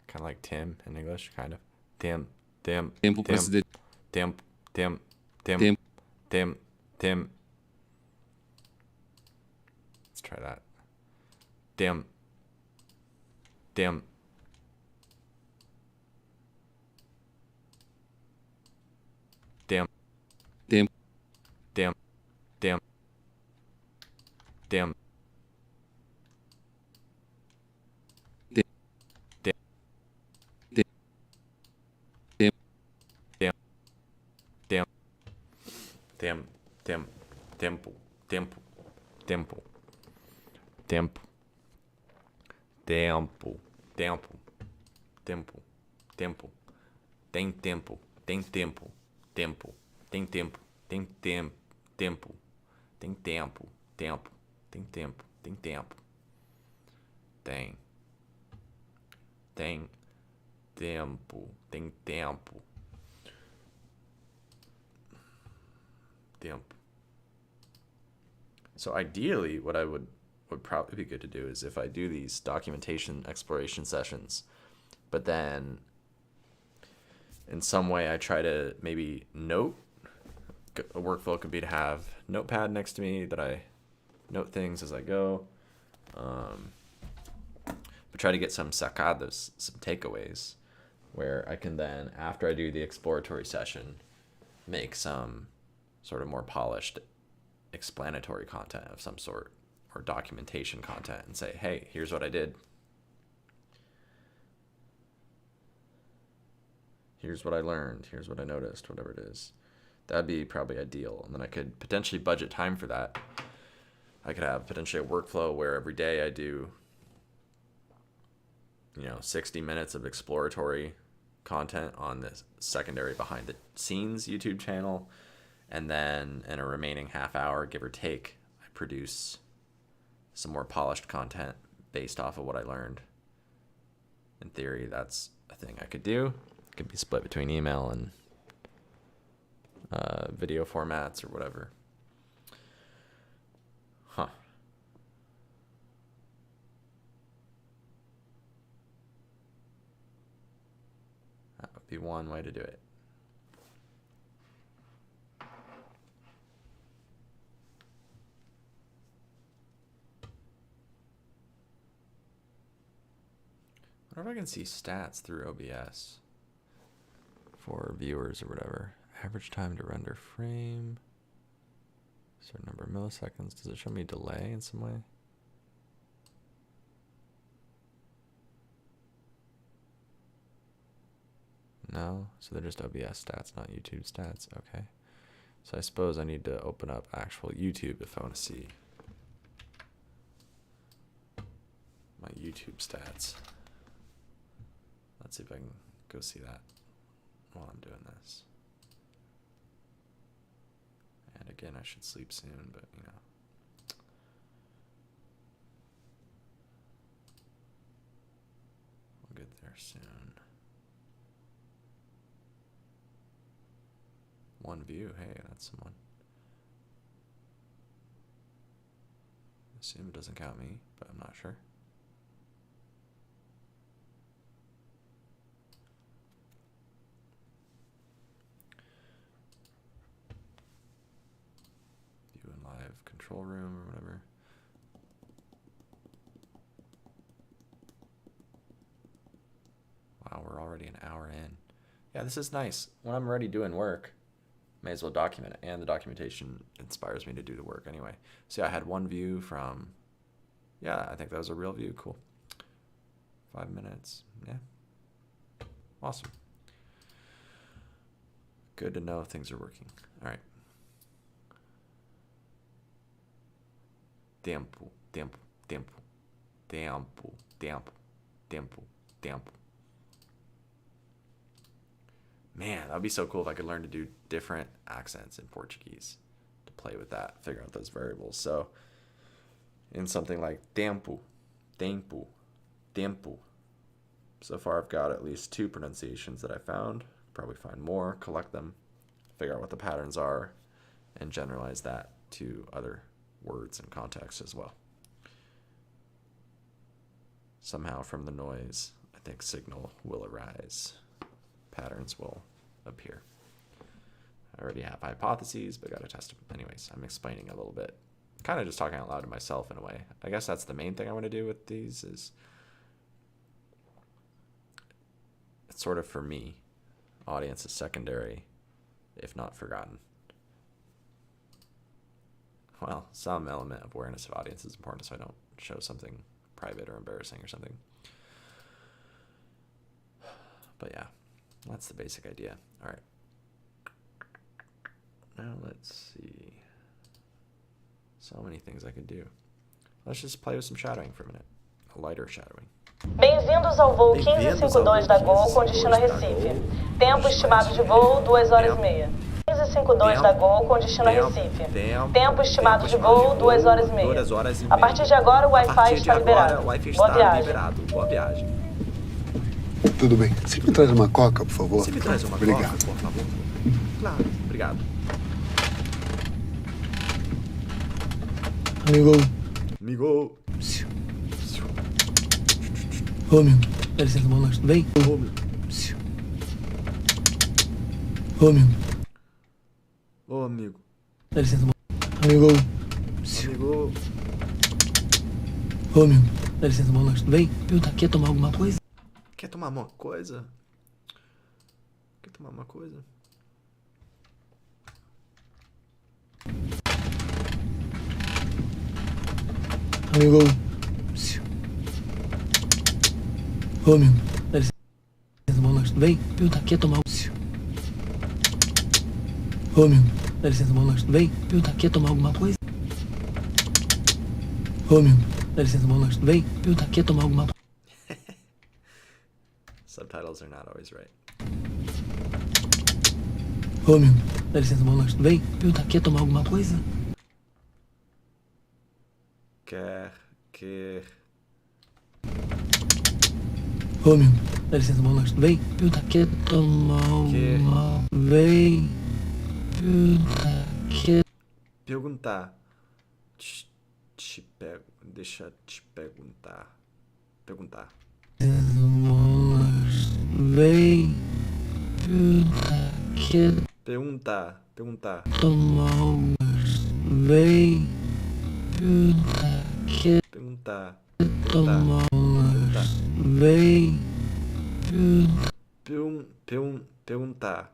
Speaker 1: Kind of like Tim in English, kind of. Damn. Damn.
Speaker 14: Tempo pra se de...
Speaker 1: Damn. Damn. Damn.
Speaker 14: Damn.
Speaker 1: Damn. Damn. Let's try that. Damn. Damn. Damn.
Speaker 14: Damn.
Speaker 1: Damn. Damn. Damn. tempo, tempo, tempo, tempo, tempo, tempo, tempo, tempo, tempo, tem tempo, tem tempo, tempo, tem tempo, tem tempo, tempo, tem tempo, tempo, tem tempo, tem tempo, tem tempo, tem tempo, tempo. So ideally, what I would probably be good to do is if I do these documentation exploration sessions, but then in some way I try to maybe note, a workflow could be to have notepad next to me that I note things as I go, but try to get some sacadas, some takeaways, where I can then, after I do the exploratory session, make some sort of more polished explanatory content of some sort, or documentation content, and say, hey, here's what I did. Here's what I learned. Here's what I noticed, whatever it is. That'd be probably ideal. And then I could potentially budget time for that. I could have potentially a workflow where every day I do, 60 minutes of exploratory content on the secondary behind the scenes YouTube channel. And then in a remaining half hour, give or take, I produce some more polished content based off of what I learned. In theory, that's a thing I could do. It could be split between email and video formats or whatever. Huh. That would be one way to do it. I wonder if I can see stats through OBS for viewers or whatever. Average time to render frame. Certain number of milliseconds. Does it show me delay in some way? No, so they're just OBS stats, not YouTube stats. Okay. So I suppose I need to open up actual YouTube if I want to see my YouTube stats. Let's see if I can go see that while I'm doing this. And again, I should sleep soon, but we'll get there soon. One view, hey, that's someone. Assume it doesn't count me, but I'm not sure. View in live control room or whatever. Wow, we're already an hour in. Yeah, this is nice. When I'm already doing work, may as well document it, and the documentation inspires me to do the work anyway. So yeah, I had one view from, yeah, I think that was a real view. Cool. 5 minutes. Yeah. Awesome. Good to know things are working. All right. Tempo, tempo, tempo, tempo, tempo, tempo, tempo. Man, that would be so cool if I could learn to do different accents in Portuguese, to play with that, figure out those variables. So in something like tempo, tempo, tempo. So far I've got at least 2 pronunciations that I found. Probably find more, collect them, figure out what the patterns are, and generalize that to other words and contexts as well. Somehow from the noise, I think signal will arise. Patterns will appear. I already have hypotheses, but gotta test them. Anyways, I'm explaining a little bit. Kind of just talking out loud to myself in a way. I guess that's the main thing I want to do with these is it's sort of for me. Audience is secondary, if not forgotten. Well, some element of awareness of audience is important so I don't show something private or embarrassing or something. But yeah. That's the basic idea. All right. let's see. So many things I could do. Let's just play with some shadowing for a minute. A lighter shadowing.
Speaker 2: Bem-vindos ao voo 1552 da Gol com destino a Recife. Tempo estimado de voo 2 horas e meia. 1552 da Gol com destino a Recife. Tempo estimado de voo 2 horas e meia. A partir de agora o Wi-Fi está liberado. Boa viagem.
Speaker 1: Boa viagem.
Speaker 10: Tudo bem. Você me traz uma coca, por favor?
Speaker 1: Você me traz uma
Speaker 10: Obrigado.
Speaker 1: coca, por favor? Claro, obrigado.
Speaker 10: Amigo.
Speaker 1: Amigo.
Speaker 10: Ô, amigo. Dá licença, bom lanche. Tudo bem?
Speaker 1: Ô, amigo.
Speaker 10: Ô, amigo.
Speaker 1: Ô, amigo.
Speaker 10: Dá licença, bom. Amigo.
Speaker 1: Amigo.
Speaker 10: Ô, amigo. Dá licença, bom lanche. Tudo bem? Eu tá quer tomar alguma coisa?
Speaker 1: Quer tomar uma coisa? Quer tomar uma coisa?
Speaker 10: Amigo. Ô, amigo. Dá licença, bom lanche. Tudo bem? Eu tá quer tomar Ô, amigo. Dá licença, bom lanche. Tudo bem? Eu tá quer tomar alguma coisa? Ô, amigo. Dá licença, bom lanche. Tudo bem? Eu tá quer tomar alguma coisa?
Speaker 1: Subtitles are not always right.
Speaker 10: Ô, amigo. Dá licença, bom lanche. Tudo bem? Eu tá quer tomar alguma coisa?
Speaker 1: Quer.
Speaker 10: Ô, amigo. Dá licença, bom lanche. Tudo bem? Eu tá quer tomar alguma vem. Eu tá quer
Speaker 1: Perguntar. Deixa te perguntar. Perguntar.
Speaker 10: Vem. Eu tá quer
Speaker 1: Perguntar.
Speaker 10: tomar vem. Eu tá quer
Speaker 1: Perguntar.
Speaker 10: tomar vem.
Speaker 1: Perguntar.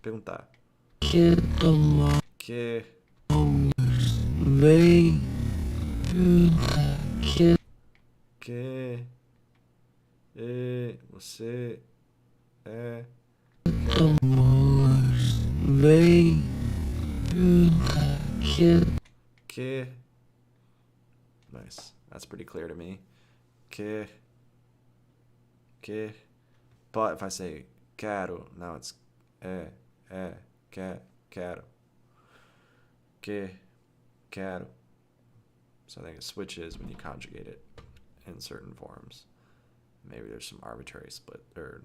Speaker 1: Perguntar.
Speaker 10: Quer tomar
Speaker 1: Quer.
Speaker 10: vem. Eu tá quer
Speaker 1: Você é.
Speaker 10: tomar vem. Eu tá quer
Speaker 1: Nice. That's pretty clear to me. But if I say quero, now it's quero. Quero. So I think it switches when you conjugate it in certain forms. Maybe there's some arbitrary split, or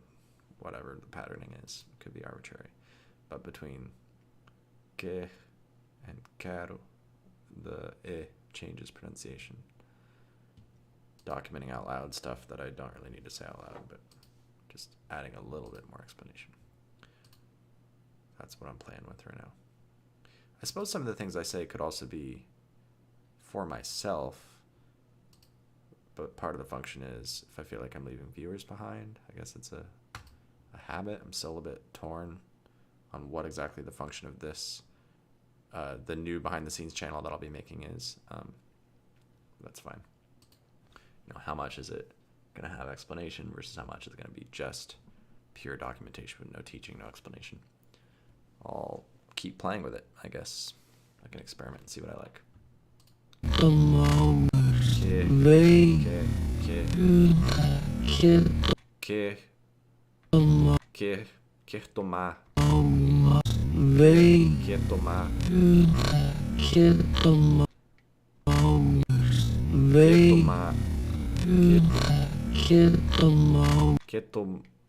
Speaker 1: whatever the patterning is. It could be arbitrary. But between que and quero, the changes pronunciation. Documenting out loud stuff that I don't really need to say out loud, but just adding a little bit more explanation. That's what I'm playing with right now. I suppose some of the things I say could also be for myself, but part of the function is if I feel like I'm leaving viewers behind. I guess it's a habit. I'm still a bit torn on what exactly the function of this, the new behind the scenes channel that I'll be making is. That's fine. You know, how much is it going to have explanation versus how much is going to be just pure documentation with no teaching, no explanation. I'll keep playing with it, I guess. I can experiment and see what I like. Quer tomar. Quer tomar. Quer tomar.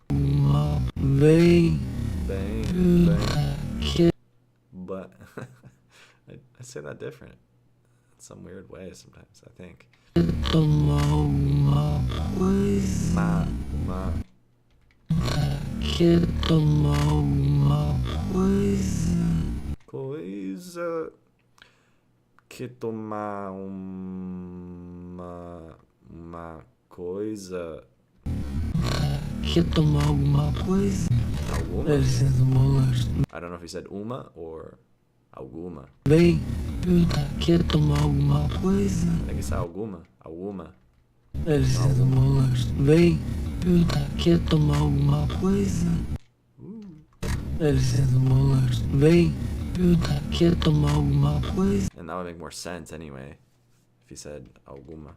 Speaker 1: But I say that different in some weird way sometimes, I think. Coisa que tomar uma coisa.
Speaker 10: Quer tomar alguma coisa?
Speaker 1: Alguma?
Speaker 10: Dá licença, bom lanche.
Speaker 1: I don't know if he said uma or alguma.
Speaker 10: Vem, quer tomar alguma coisa?
Speaker 1: I think he said alguma.
Speaker 10: Dá licença, bom lanche. Vem, quer tomar alguma coisa? Dá licença, bom lanche. Vem, Quer tomar alguma coisa?
Speaker 1: And that would make more sense anyway, if he said alguma.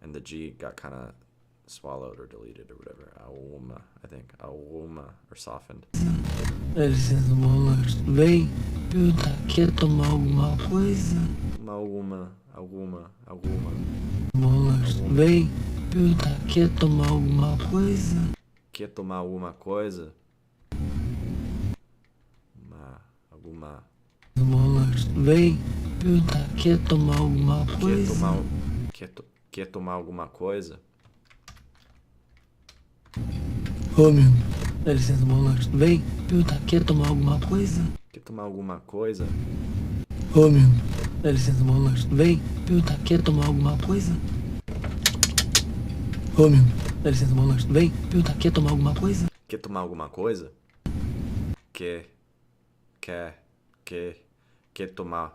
Speaker 1: And the G got kind of swallowed or deleted or whatever. Alguma, I think. Alguma, or softened.
Speaker 10: Dá licença, Molas, tudo bem? Quer tomar alguma coisa?
Speaker 1: Alguma, alguma.
Speaker 10: Molas, tudo bem? Quer tomar alguma coisa?
Speaker 1: Quer tomar alguma coisa? Alguma.
Speaker 10: Molas, tudo bem? Quer tomar alguma coisa?
Speaker 1: Quer tomar alguma coisa?
Speaker 10: Ô, meu, dá licença, Molas, tudo bem? Quer tomar alguma coisa?
Speaker 1: Quer tomar alguma coisa?
Speaker 10: Ô, meu, dá licença, Molas, tudo bem? Quer tomar alguma coisa? Ô, meu, dá licença, Molas, tudo bem? Quer tomar alguma coisa?
Speaker 1: Quer tomar alguma coisa? Quer tomar alguma coisa?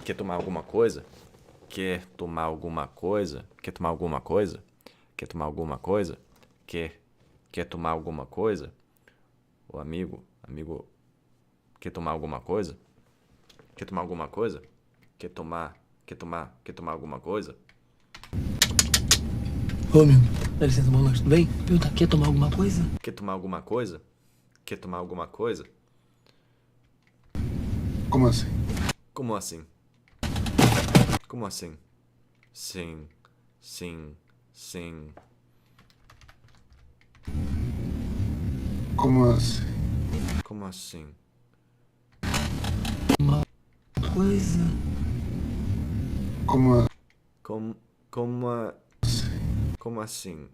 Speaker 1: Quer tomar alguma coisa? Quer tomar alguma coisa? Quer tomar alguma coisa? Quer tomar alguma coisa? O amigo, quer tomar alguma coisa? Quer tomar alguma coisa? Quer tomar alguma coisa?
Speaker 10: Ô, meu, dá licença, Molas, tudo bem? Quer tomar alguma coisa?
Speaker 1: Quer tomar alguma coisa? Quer tomar alguma coisa?
Speaker 10: Como assim?
Speaker 1: Como assim? Como assim? Sim.
Speaker 10: Como assim?
Speaker 1: Como assim?
Speaker 10: Uma coisa?
Speaker 1: Como assim?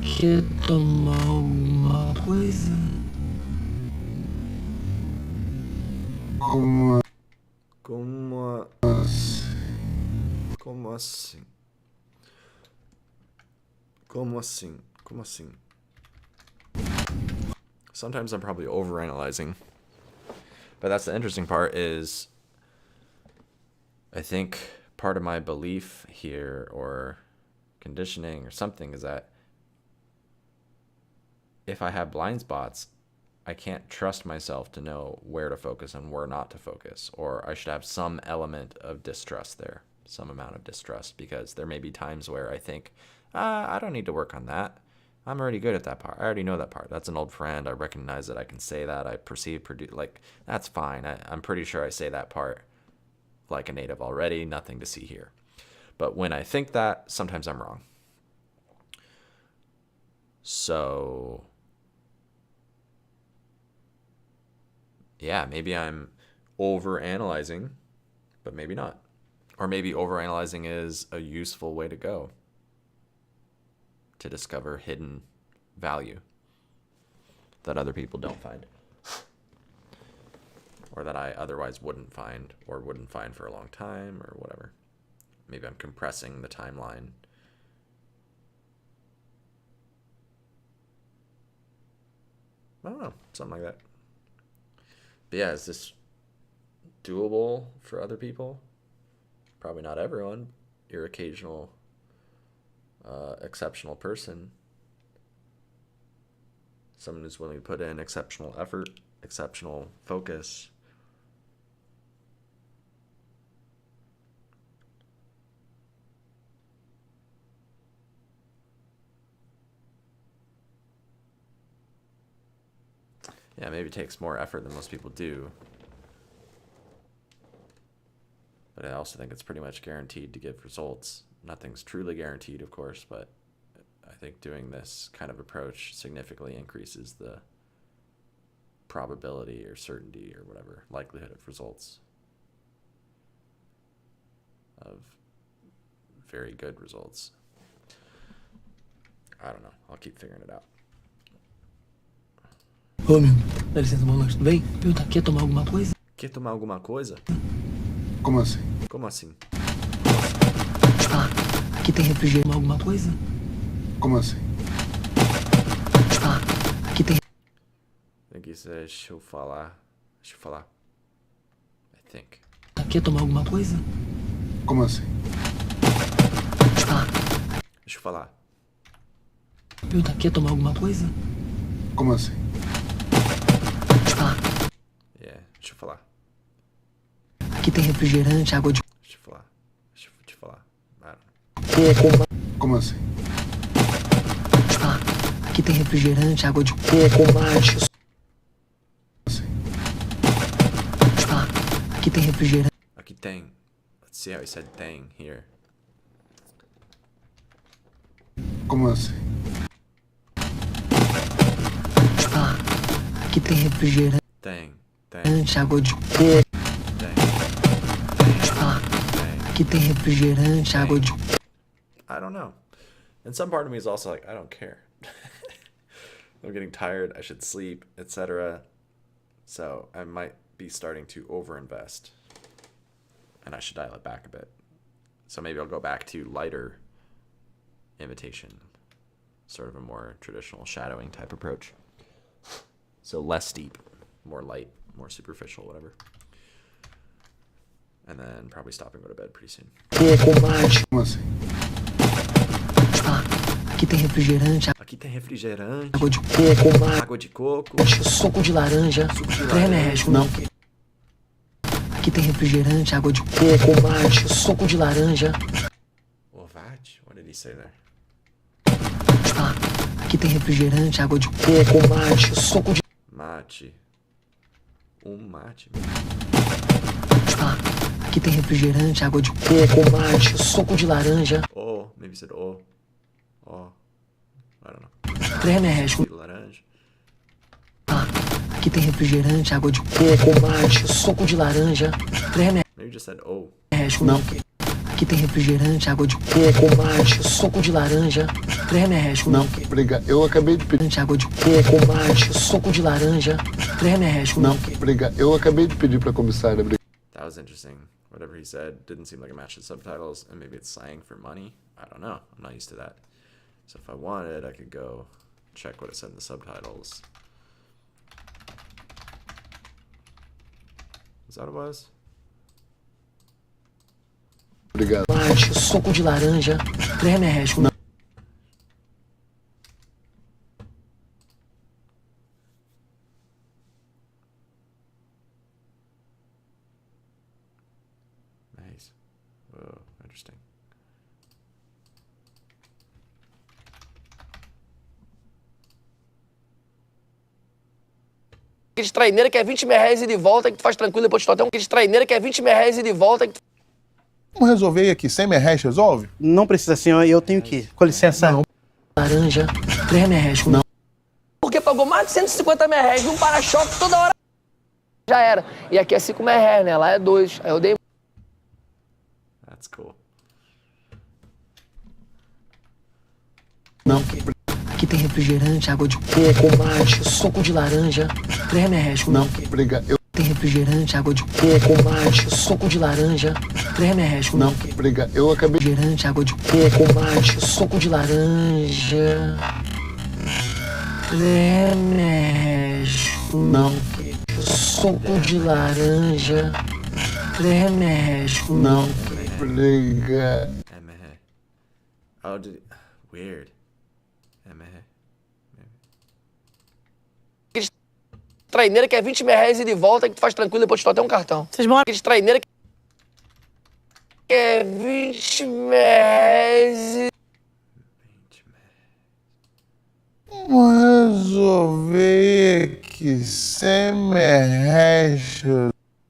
Speaker 10: Quer tomar alguma coisa? Como
Speaker 1: assim? Como assim? Sometimes I'm probably overanalyzing. But that's the interesting part is I think part of my belief here or conditioning or something is that if I have blind spots, I can't trust myself to know where to focus and where not to focus, or I should have some element of distrust there, some amount of distrust, because there may be times where I think, I don't need to work on that. I'm already good at that part. I already know that part. That's an old friend. I recognize it. I can say that. I like, that's fine. I'm pretty sure I say that part like a native already. Nothing to see here. But when I think that, sometimes I'm wrong. So yeah, maybe I'm over-analyzing, but maybe not. Or maybe over-analyzing is a useful way to go to discover hidden value that other people don't find. Or that I otherwise wouldn't find, or wouldn't find for a long time, or whatever. Maybe I'm compressing the timeline. I don't know, something like that. But yeah, is this doable for other people? Probably not everyone. Your occasional exceptional person. Someone who's willing to put in exceptional effort, exceptional focus. Yeah, maybe it takes more effort than most people do. But I also think it's pretty much guaranteed to give results. Nothing's truly guaranteed, of course, but I think doing this kind of approach significantly increases the probability or certainty or whatever, likelihood of results. Of very good results. I don't know. I'll keep figuring it out.
Speaker 10: Ô, meu, dá licença, Molas, tudo bem? Quer tomar alguma coisa?
Speaker 1: Quer tomar alguma coisa?
Speaker 10: Como assim?
Speaker 1: Como assim?
Speaker 10: Deixa eu falar. Aqui tem refrigerante, alguma coisa? Como assim? Deixa eu falar. Aqui tem...
Speaker 1: I think he said, deixa eu falar. Deixa eu falar. I think.
Speaker 10: Quer tomar alguma coisa? Como assim? Deixa eu falar.
Speaker 1: Deixa eu falar.
Speaker 10: Quer tomar alguma coisa?
Speaker 18: Como assim?
Speaker 1: Yeah, deixa eu falar.
Speaker 10: Aqui tem refrigerante, água de
Speaker 1: Deixa eu falar. Deixa eu te falar.
Speaker 10: coco.
Speaker 18: Como assim?
Speaker 10: Aqui tem refrigerante, água de coco, mate. Aqui tem refrigerante.
Speaker 1: Aqui tem. Let's see how he said thing here.
Speaker 18: Como assim?
Speaker 10: Aqui tem refrigerante,
Speaker 1: Thing.
Speaker 10: água de coco. Aqui tem refrigerante, água de
Speaker 1: I don't know. And some part of me is also like, I don't care. I'm getting tired, I should sleep, etc. So I might be starting to overinvest. And I should dial it back a bit. So maybe I'll go back to lighter invitation. Sort of a more traditional shadowing type approach. So less steep, more light, more superficial, whatever. And then probably stop and go to bed pretty soon.
Speaker 10: coco, mate.
Speaker 18: Como assim?
Speaker 10: Aqui tem refrigerante,
Speaker 1: Aqui tem refrigerante,
Speaker 10: água de coco, mate.
Speaker 1: água de coco,
Speaker 10: Suco de laranja. 3 reais, não. Aqui tem refrigerante, água de coco, mate. Suco de laranja.Ovat?
Speaker 1: What did he say there?
Speaker 10: Aqui tem refrigerante, água de coco, mate. Suco de
Speaker 1: Mate. Mate.
Speaker 10: Aqui tem refrigerante, água de coco, mate. Suco de laranja.
Speaker 1: Oh, maybe he said oh. Oh. I don't know.
Speaker 10: 3 reais.
Speaker 1: Laranja.
Speaker 10: Aqui tem refrigerante, água de coco, mate. Suco de laranja. 3 reais.
Speaker 1: Maybe you just said oh.
Speaker 10: Não. Aqui tem refrigerante, água de coco, mate. Suco de laranja. 3 reais.
Speaker 18: Não, obrigado. Eu acabei de pedir.
Speaker 10: Água de coco, mate. Suco de laranja. 3 reais.
Speaker 18: Não, obrigado. Eu acabei de pedir pra comissária.
Speaker 1: That was interesting. Whatever he said didn't seem like it matched the subtitles, and maybe it's slang for money. I don't know. I'm not used to that. So if I wanted, I could go check what it said in the subtitles. Is that what it was?
Speaker 18: Obrigado.
Speaker 10: Mate, suco de laranja. 3 reais. Não.
Speaker 1: Nice. Whoa, interesting.
Speaker 10: Aquele traineira que é 20 reais e de volta, que tu faz tranquilo, depois tu até um aquele traineira que é 20 reais e de volta. Que tu...
Speaker 18: Vamos resolver aqui, 100 reais resolve?
Speaker 19: Não precisa, senhor, eu tenho que ir. Com licença.
Speaker 10: Não. Laranja, 3 reais. Não. Porque pagou mais de 150 reais num para-choque toda hora. Já era. E aqui é 5 reais, né? Lá é 2. Aí eu dei.
Speaker 1: That's cool.
Speaker 10: Não. Aqui tem refrigerante, água de coco, mate, suco de laranja. 3 reais.
Speaker 18: Não, obrigado.
Speaker 10: Tem refrigerante, água de coco, mate, suco de laranja. 3 reais.
Speaker 18: Não, obrigado. Eu acabei.
Speaker 10: Refrigerante, água de coco, mate, suco de laranja. 3 reais.
Speaker 18: Não.
Speaker 10: Suco de laranja. 3 reais.
Speaker 18: Não, obrigado.
Speaker 1: Oh, did it... Weird.
Speaker 10: Traineira que é 20 reais e de volta, que tu faz tranquilo, depois tu até um cartão.
Speaker 19: Vocês moram...
Speaker 10: Aquele traineira que é 20 reais e...
Speaker 18: Vamos resolver aqui 100 reais.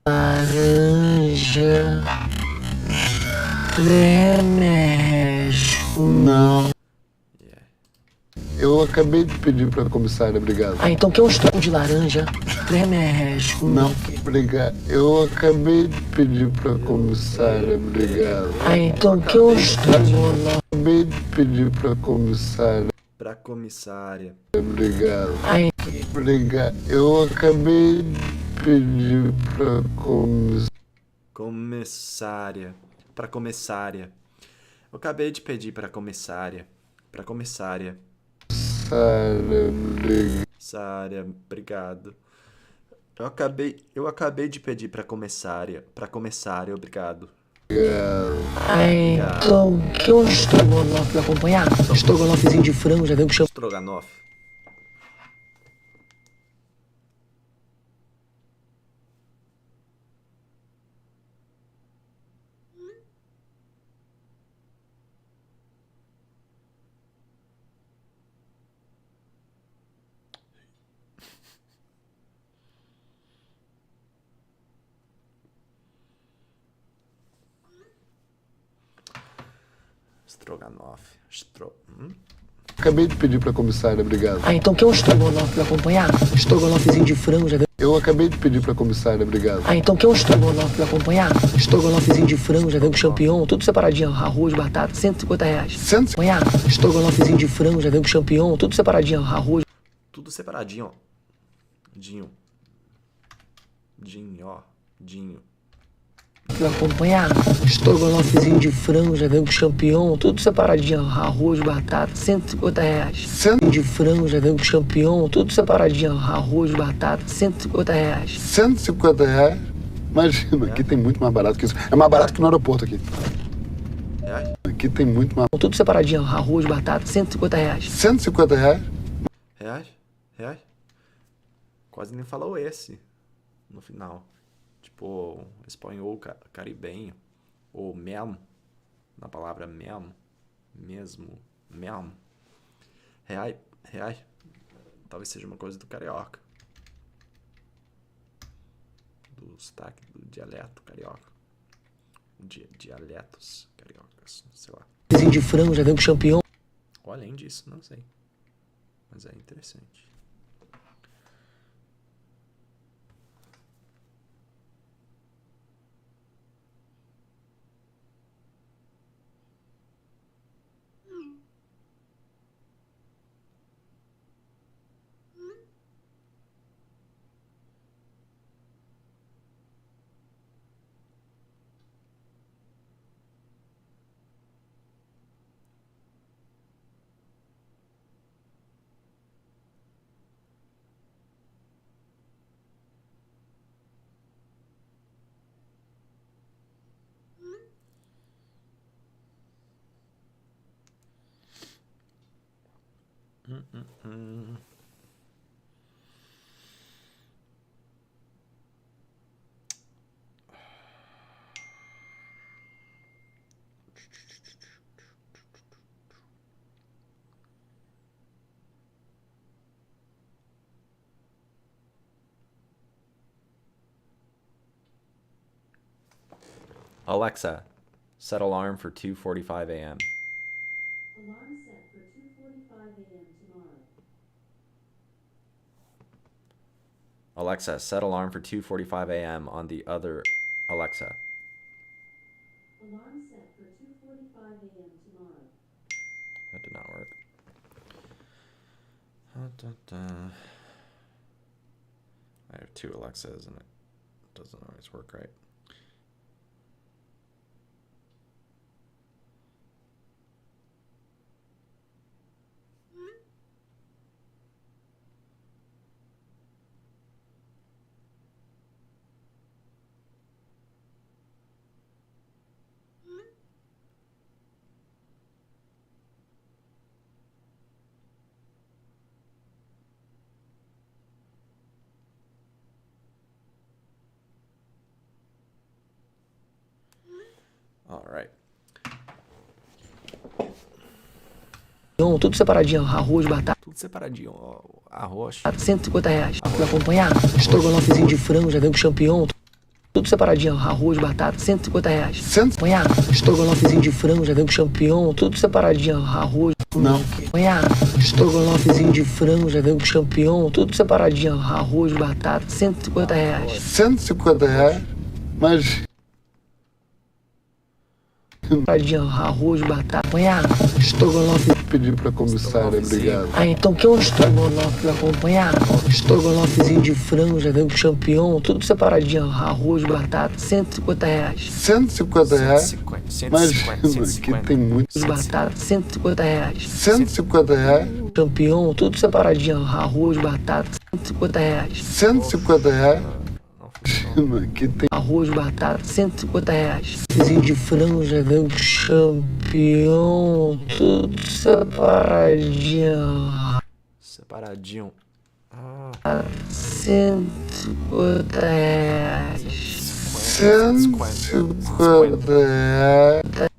Speaker 10: Laranja. 3 reais.
Speaker 18: Não. Eu acabei de pedir pra comissária, obrigado.
Speaker 10: Ah, então quer um suco de laranja? 3 reais.
Speaker 18: Não, obrigado. Eu acabei de pedir pra comissária, obrigado.
Speaker 10: Ah, então quer um suco.
Speaker 18: Acabei de pedir pra comissária.
Speaker 1: Pra comissária.
Speaker 18: Obrigado.
Speaker 10: Ai.
Speaker 18: Obrigado. Eu acabei de pedir pra
Speaker 1: comissária. Pra comissária. Eu acabei de pedir pra comissária. Pra comissária. Sária, obrigado. Eu acabei de pedir pra comissária. Pra comissária, obrigado.
Speaker 10: Ai, então, que um estrogonofe pra acompanhar? Estrogonofezinho de frango, já vem com champanhe.
Speaker 1: Stroganoff. Stroganoff.
Speaker 18: Acabei de pedir pra comissária, obrigado.
Speaker 10: Ah, então quer um estrogonofe pra acompanhar? Estrogonofezinho de frango, já vem.
Speaker 18: Eu acabei de pedir pra comissária, obrigado.
Speaker 10: Ah, então quer um estrogonofe pra acompanhar? Estrogonofezinho de frango, já vem com champignon, tudo separadinho. Arroz, batata, R$ 150. Acompanhar? Estrogonofezinho de frango, já vem com champignon, tudo separadinho. Arroz.
Speaker 1: Tudo separadinho, ó. Dinho.
Speaker 10: Pra acompanhar? Estrogonofezinho de frango, já vem com champignon, tudo separadinho. Arroz, batata, R$ 150. De frango, já vem com champignon, tudo separadinho. Arroz, batata, R$ 150.
Speaker 18: R$ 150? Imagina, aqui tem muito mais barato que isso. É mais barato que no aeroporto aqui. Aqui tem muito mais.
Speaker 10: Tudo separadinho. Arroz, batata, R$ 150.
Speaker 18: R$ 150?
Speaker 1: Reais? Quase nem falou esse no final. Tipo, espanhol caribenho. Ou mesmo. Na palavra mesmo. Reais. Talvez seja uma coisa do carioca. Do sotaque, do dialeto carioca. Dialetos cariocas, sei lá.
Speaker 10: De frango, já vem com champignon.
Speaker 1: Ou além disso, não sei. Mas é interessante. Alexa, set alarm for 2:45 a.m.
Speaker 20: Alarm set for 2:45 a.m. tomorrow.
Speaker 1: Alexa, set alarm for 2:45 a.m. on the other Alexa.
Speaker 20: Alarm set for 2:45 a.m. tomorrow.
Speaker 1: That did not work. I have two Alexas and it doesn't always work right. All right.
Speaker 10: Tudo separadinho. Arroz, batata.
Speaker 1: Tudo separadinho. Arroz.
Speaker 10: R$ 150. Pra acompanhar? Estrogonofezinho de frango, já vem com champignon. Tudo separadinho. Arroz, batata, R$ 150. Acompanhar? Estrogonofezinho de frango, já vem com champignon. Tudo separadinho. Arroz.
Speaker 18: Não.
Speaker 10: Acompanhar? Estrogonofezinho de frango, já vem com champignon. Tudo separadinho. Arroz, batata, R$ 150.
Speaker 18: R$ 150? Mas...
Speaker 10: Arroz, batata, acompanhar? Estrogonofe.
Speaker 18: Pedir pra comissária, obrigado.
Speaker 10: Ah, então quer um estrogonofe pra acompanhar? Estrogonofezinho de frango, já vem com champignon, tudo separadinho. Arroz, batata, R$ 150.
Speaker 18: R$ 150? Imagina, aqui tem muito.
Speaker 10: Batata, R$ 150.
Speaker 18: R$ 150?
Speaker 10: Champignon, tudo separadinho. Arroz, batata, R$ 150.
Speaker 18: R$ 150? Aqui tem
Speaker 10: arroz, batata, R$ 150. Cozinho de frango, já vem com champignon, tudo separadinho.
Speaker 1: Separadinho.
Speaker 10: R$ 150. R$
Speaker 18: 150.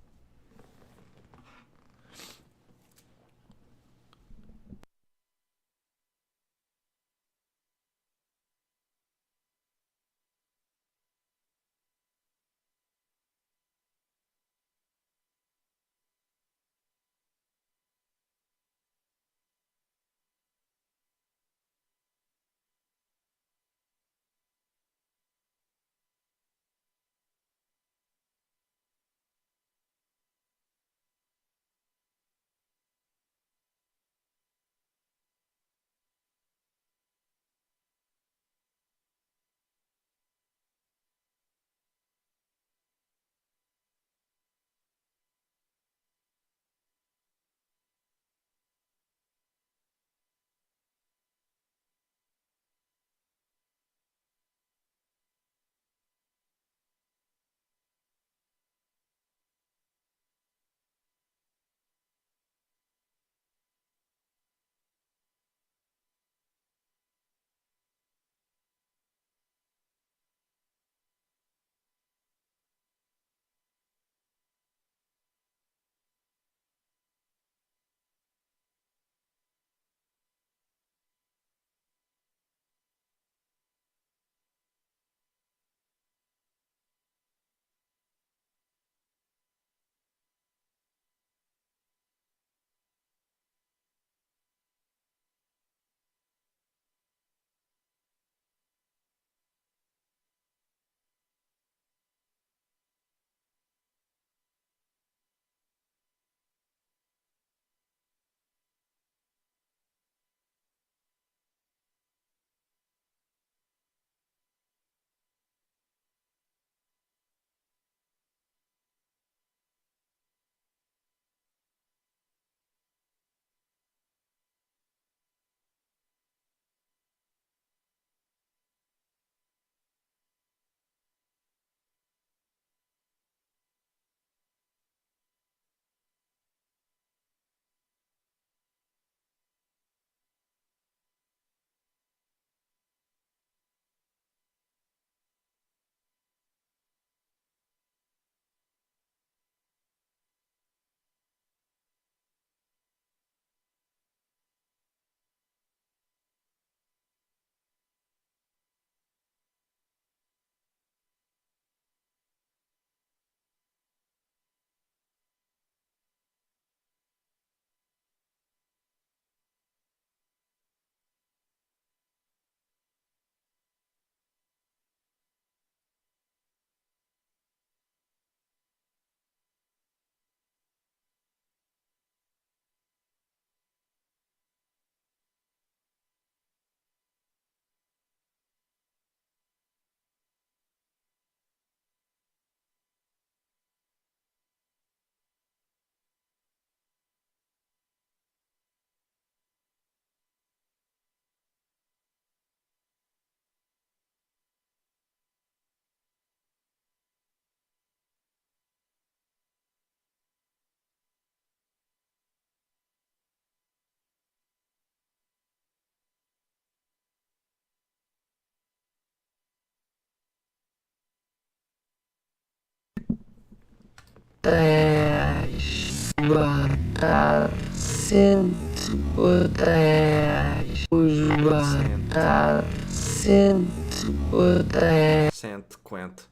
Speaker 10: reais. Batata, 150 reais. Os batata, 150 reais.
Speaker 1: 150.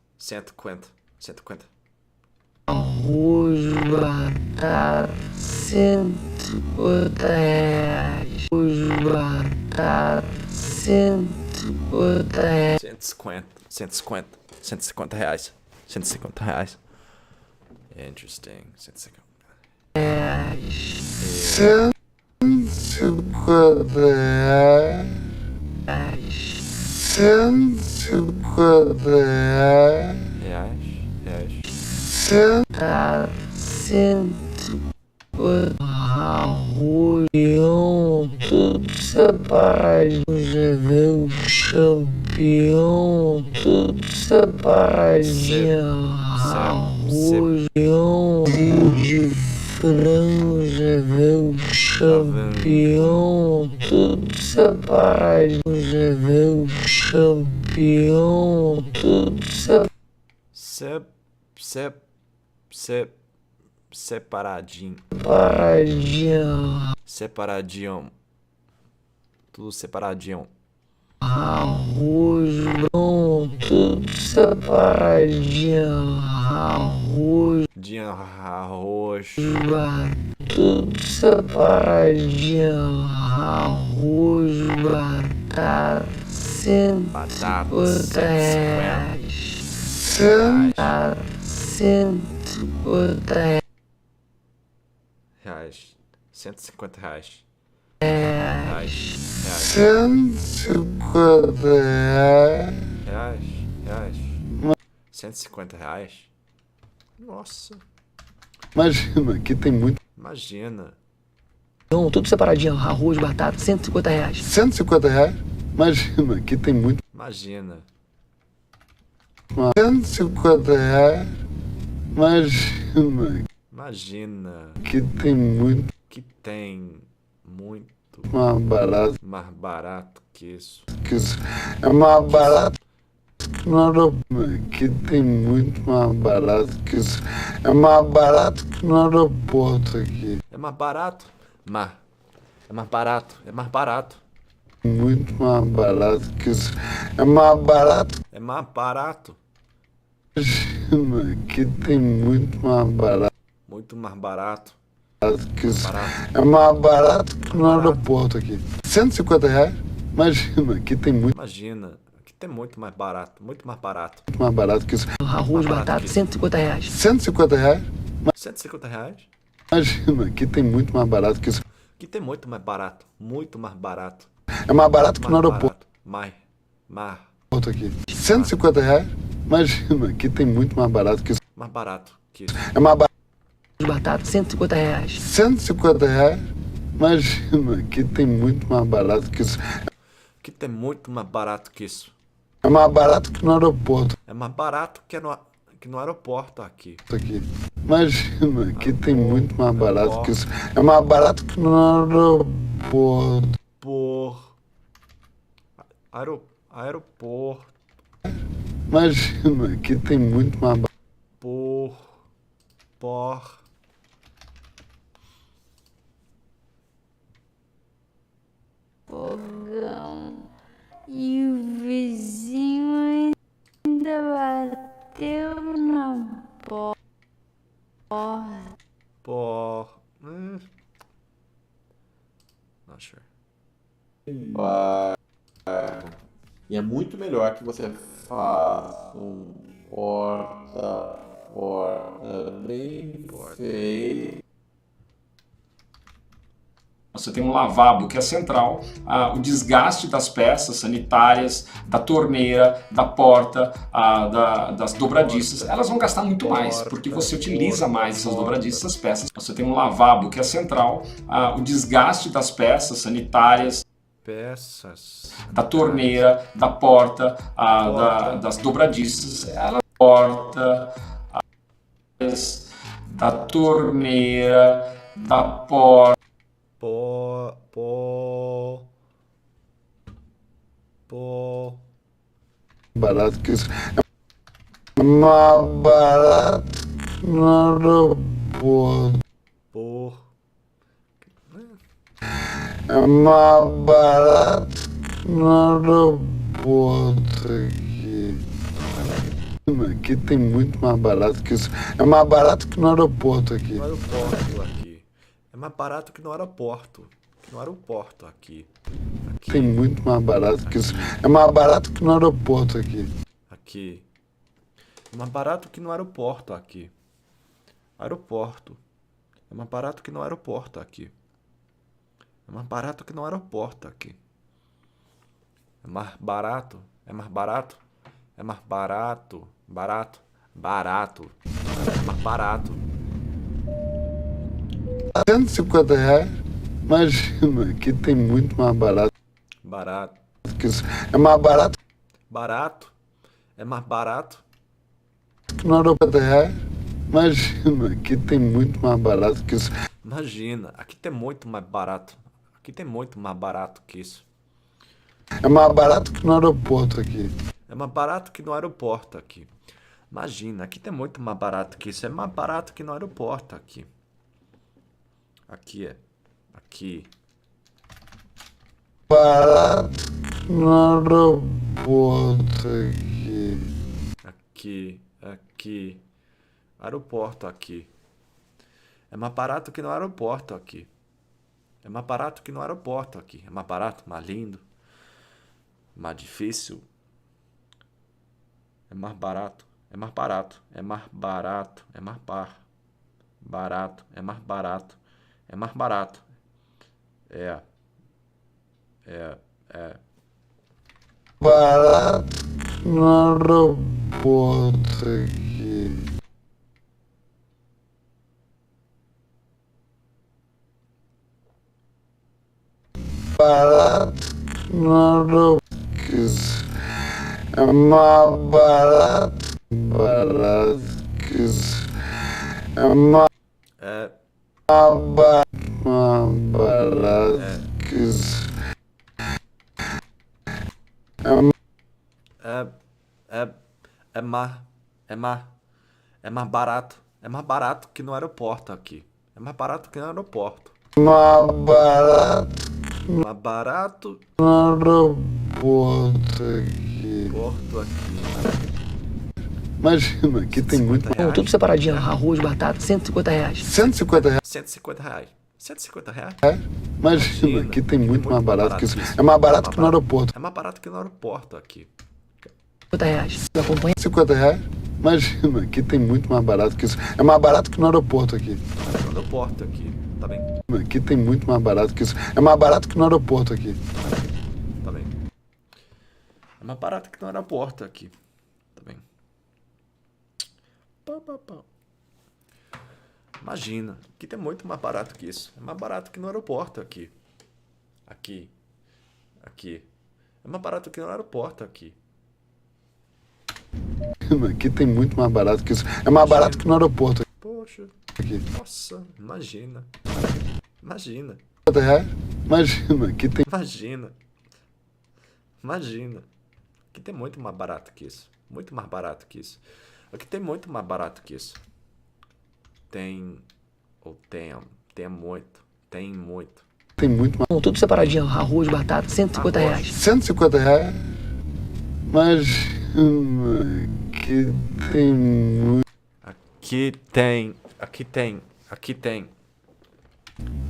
Speaker 10: Arroz, batata, 150 reais. Arroz, batata, 150 reais.
Speaker 1: 150 reais. 150 reais. Interesting. 150
Speaker 10: reais.
Speaker 18: 150 reais. 150 reais.
Speaker 10: Arroz, tudo separadinho. Já vem o champignon, tudo separadinho. Arroz, de frango, já vem o champignon, tudo separadinho. Já vem o champignon, tudo
Speaker 1: separadinho. Separadinho. Tudo separadinho.
Speaker 10: Arroz, tudo separadinho. Arroz, tudo separadinho. Arroz, batata, 150 reais. 150 reais.
Speaker 1: 150 reais.
Speaker 18: 150 reais.
Speaker 1: 150 reais. Nossa.
Speaker 18: Imagina, aqui tem muito.
Speaker 1: Imagina.
Speaker 10: Não, tudo separadinho. Arroz, batata, 150 reais.
Speaker 18: 150 reais? Imagina, aqui tem muito.
Speaker 1: Imagina.
Speaker 18: 150 reais? Imagina.
Speaker 1: Imagina.
Speaker 18: Que tem muito.
Speaker 1: Que tem muito.
Speaker 18: Mais barato.
Speaker 1: Mais barato que isso.
Speaker 18: Que isso. É mais barato que no aeroporto. Que tem muito mais barato que isso. É mais barato que no aeroporto aqui.
Speaker 1: É mais barato? É mais barato. É mais barato.
Speaker 18: Muito mais barato que isso. É mais barato.
Speaker 1: É mais barato.
Speaker 18: Imagina, que tem muito mais barato.
Speaker 1: Muito mais barato.
Speaker 18: Que isso. É mais barato que no aeroporto aqui. 150 reais? Imagina, aqui tem muito.
Speaker 1: Imagina, aqui tem muito mais barato. Muito mais barato.
Speaker 18: Muito mais barato que isso.
Speaker 10: Arroz, batata, 150 reais.
Speaker 18: 150 reais?
Speaker 1: 150 reais?
Speaker 18: Imagina, aqui tem muito mais barato que isso.
Speaker 1: Aqui tem muito mais barato. Muito mais barato.
Speaker 18: É mais barato que no aeroporto.
Speaker 1: Mais.
Speaker 18: Aqui. 150 reais? Imagina, aqui tem muito mais barato que isso.
Speaker 1: Mais barato que isso.
Speaker 18: É mais barato.
Speaker 10: Batata, 150 reais.
Speaker 18: 150 reais? Imagina, aqui tem muito mais barato que isso.
Speaker 1: Aqui tem muito mais barato que isso.
Speaker 18: É mais barato que no aeroporto.
Speaker 1: É mais barato que no aeroporto aqui.
Speaker 18: Imagina, aqui tem muito mais barato que isso. É mais barato que no aeroporto.
Speaker 1: Aeroporto.
Speaker 18: Imagina, aqui tem muito mais barato.
Speaker 21: Fogão. E o vizinho ainda bateu na porta.
Speaker 1: Not sure.
Speaker 17: E é muito melhor que você faça um porta bem feito.
Speaker 4: Você tem um lavabo que é central, o desgaste das peças sanitárias, da torneira, da porta, das dobradiças, elas vão gastar muito mais, porque você utiliza mais essas dobradiças, essas peças. Você tem um lavabo que é central, o desgaste das peças sanitárias, da torneira, da porta, das dobradiças, da torneira, da porta.
Speaker 18: Barato que isso. É mais barato no aeroporto. É mais barato no aeroporto aqui. Aqui tem muito mais barato que isso. É mais barato que no aeroporto aqui.
Speaker 1: No aeroporto aqui. É mais barato que no aeroporto. No aeroporto aqui.
Speaker 18: Tem muito mais barato que isso. É mais barato que no aeroporto aqui.
Speaker 1: Aqui. É mais barato que no aeroporto aqui. Aeroporto. É mais barato que no aeroporto aqui. É mais barato que no aeroporto aqui. É mais barato. É mais barato. É mais barato. Barato. Barato. É mais barato.
Speaker 18: R$ 150. Imagina, aqui tem muito mais barato.
Speaker 1: Barato.
Speaker 18: Que isso. É mais barato.
Speaker 1: Barato. É mais barato.
Speaker 18: No aeroporto. Imagina, aqui tem muito mais barato que isso.
Speaker 1: Imagina, aqui tem muito mais barato. Aqui tem muito mais barato que isso.
Speaker 18: É mais barato que no aeroporto aqui.
Speaker 1: É mais barato que no aeroporto aqui. Imagina, aqui tem muito mais barato que isso. É mais barato que no aeroporto aqui. Aqui é. Aqui.
Speaker 18: Barato no aeroporto aqui.
Speaker 1: Aqui. Aqui. Aeroporto aqui. É mais barato que no aeroporto aqui. É mais barato que no aeroporto aqui. É mais barato, mais lindo. Mais difícil. É mais barato. É mais barato. É mais barato. É mais barato. É mais barato. É mais barato. É.
Speaker 18: Barato no aeroporto aqui. Barato no aeroporto. É mais barato. Barato que isso. É mais barato que isso.
Speaker 1: É mais barato. É mais barato que no aeroporto aqui. É mais barato que no aeroporto.
Speaker 18: Mais barato
Speaker 1: Mais barato.
Speaker 18: no aeroporto aqui.
Speaker 1: Porto aqui.
Speaker 18: Imagina, aqui tem muito.
Speaker 10: Bom, tudo separadinho, arroz, batata, R$ 150.
Speaker 18: R$ 150.
Speaker 1: R$ 150 reais.
Speaker 18: Imagina, aqui tem muito mais barato que isso. É mais barato que no aeroporto.
Speaker 1: É mais barato que no aeroporto aqui.
Speaker 10: R$ 50.
Speaker 18: R$ 50. Imagina, aqui tem muito mais barato que isso. É mais barato que no aeroporto aqui.
Speaker 1: No aeroporto aqui. Tá bem.
Speaker 18: Aqui tem muito mais barato que isso. É mais barato que no aeroporto aqui.
Speaker 1: Tá bem. É mais barato que no aeroporto aqui. Tá bem. Imagina, aqui tem muito mais barato que isso. É mais barato que no aeroporto aqui. Aqui. Aqui. É mais barato que no aeroporto aqui.
Speaker 18: Aqui tem muito mais barato que isso. É mais barato que no aeroporto
Speaker 1: Poxa.
Speaker 18: aqui.
Speaker 1: Nossa, imagina. Imagina.
Speaker 18: R$ 50. Imagina, aqui tem.
Speaker 1: Imagina. Imagina. Aqui tem muito mais barato que isso. Muito mais barato que isso. Aqui tem muito mais barato que isso. Tem. Ou tem. Tem muito. Tem muito.
Speaker 18: Tem muito mais.
Speaker 10: Bom, tudo separadinho, arroz, batata, R$ 150.
Speaker 18: R$ 150. Imagina, aqui tem muito.
Speaker 1: Aqui tem. Aqui tem. Aqui tem.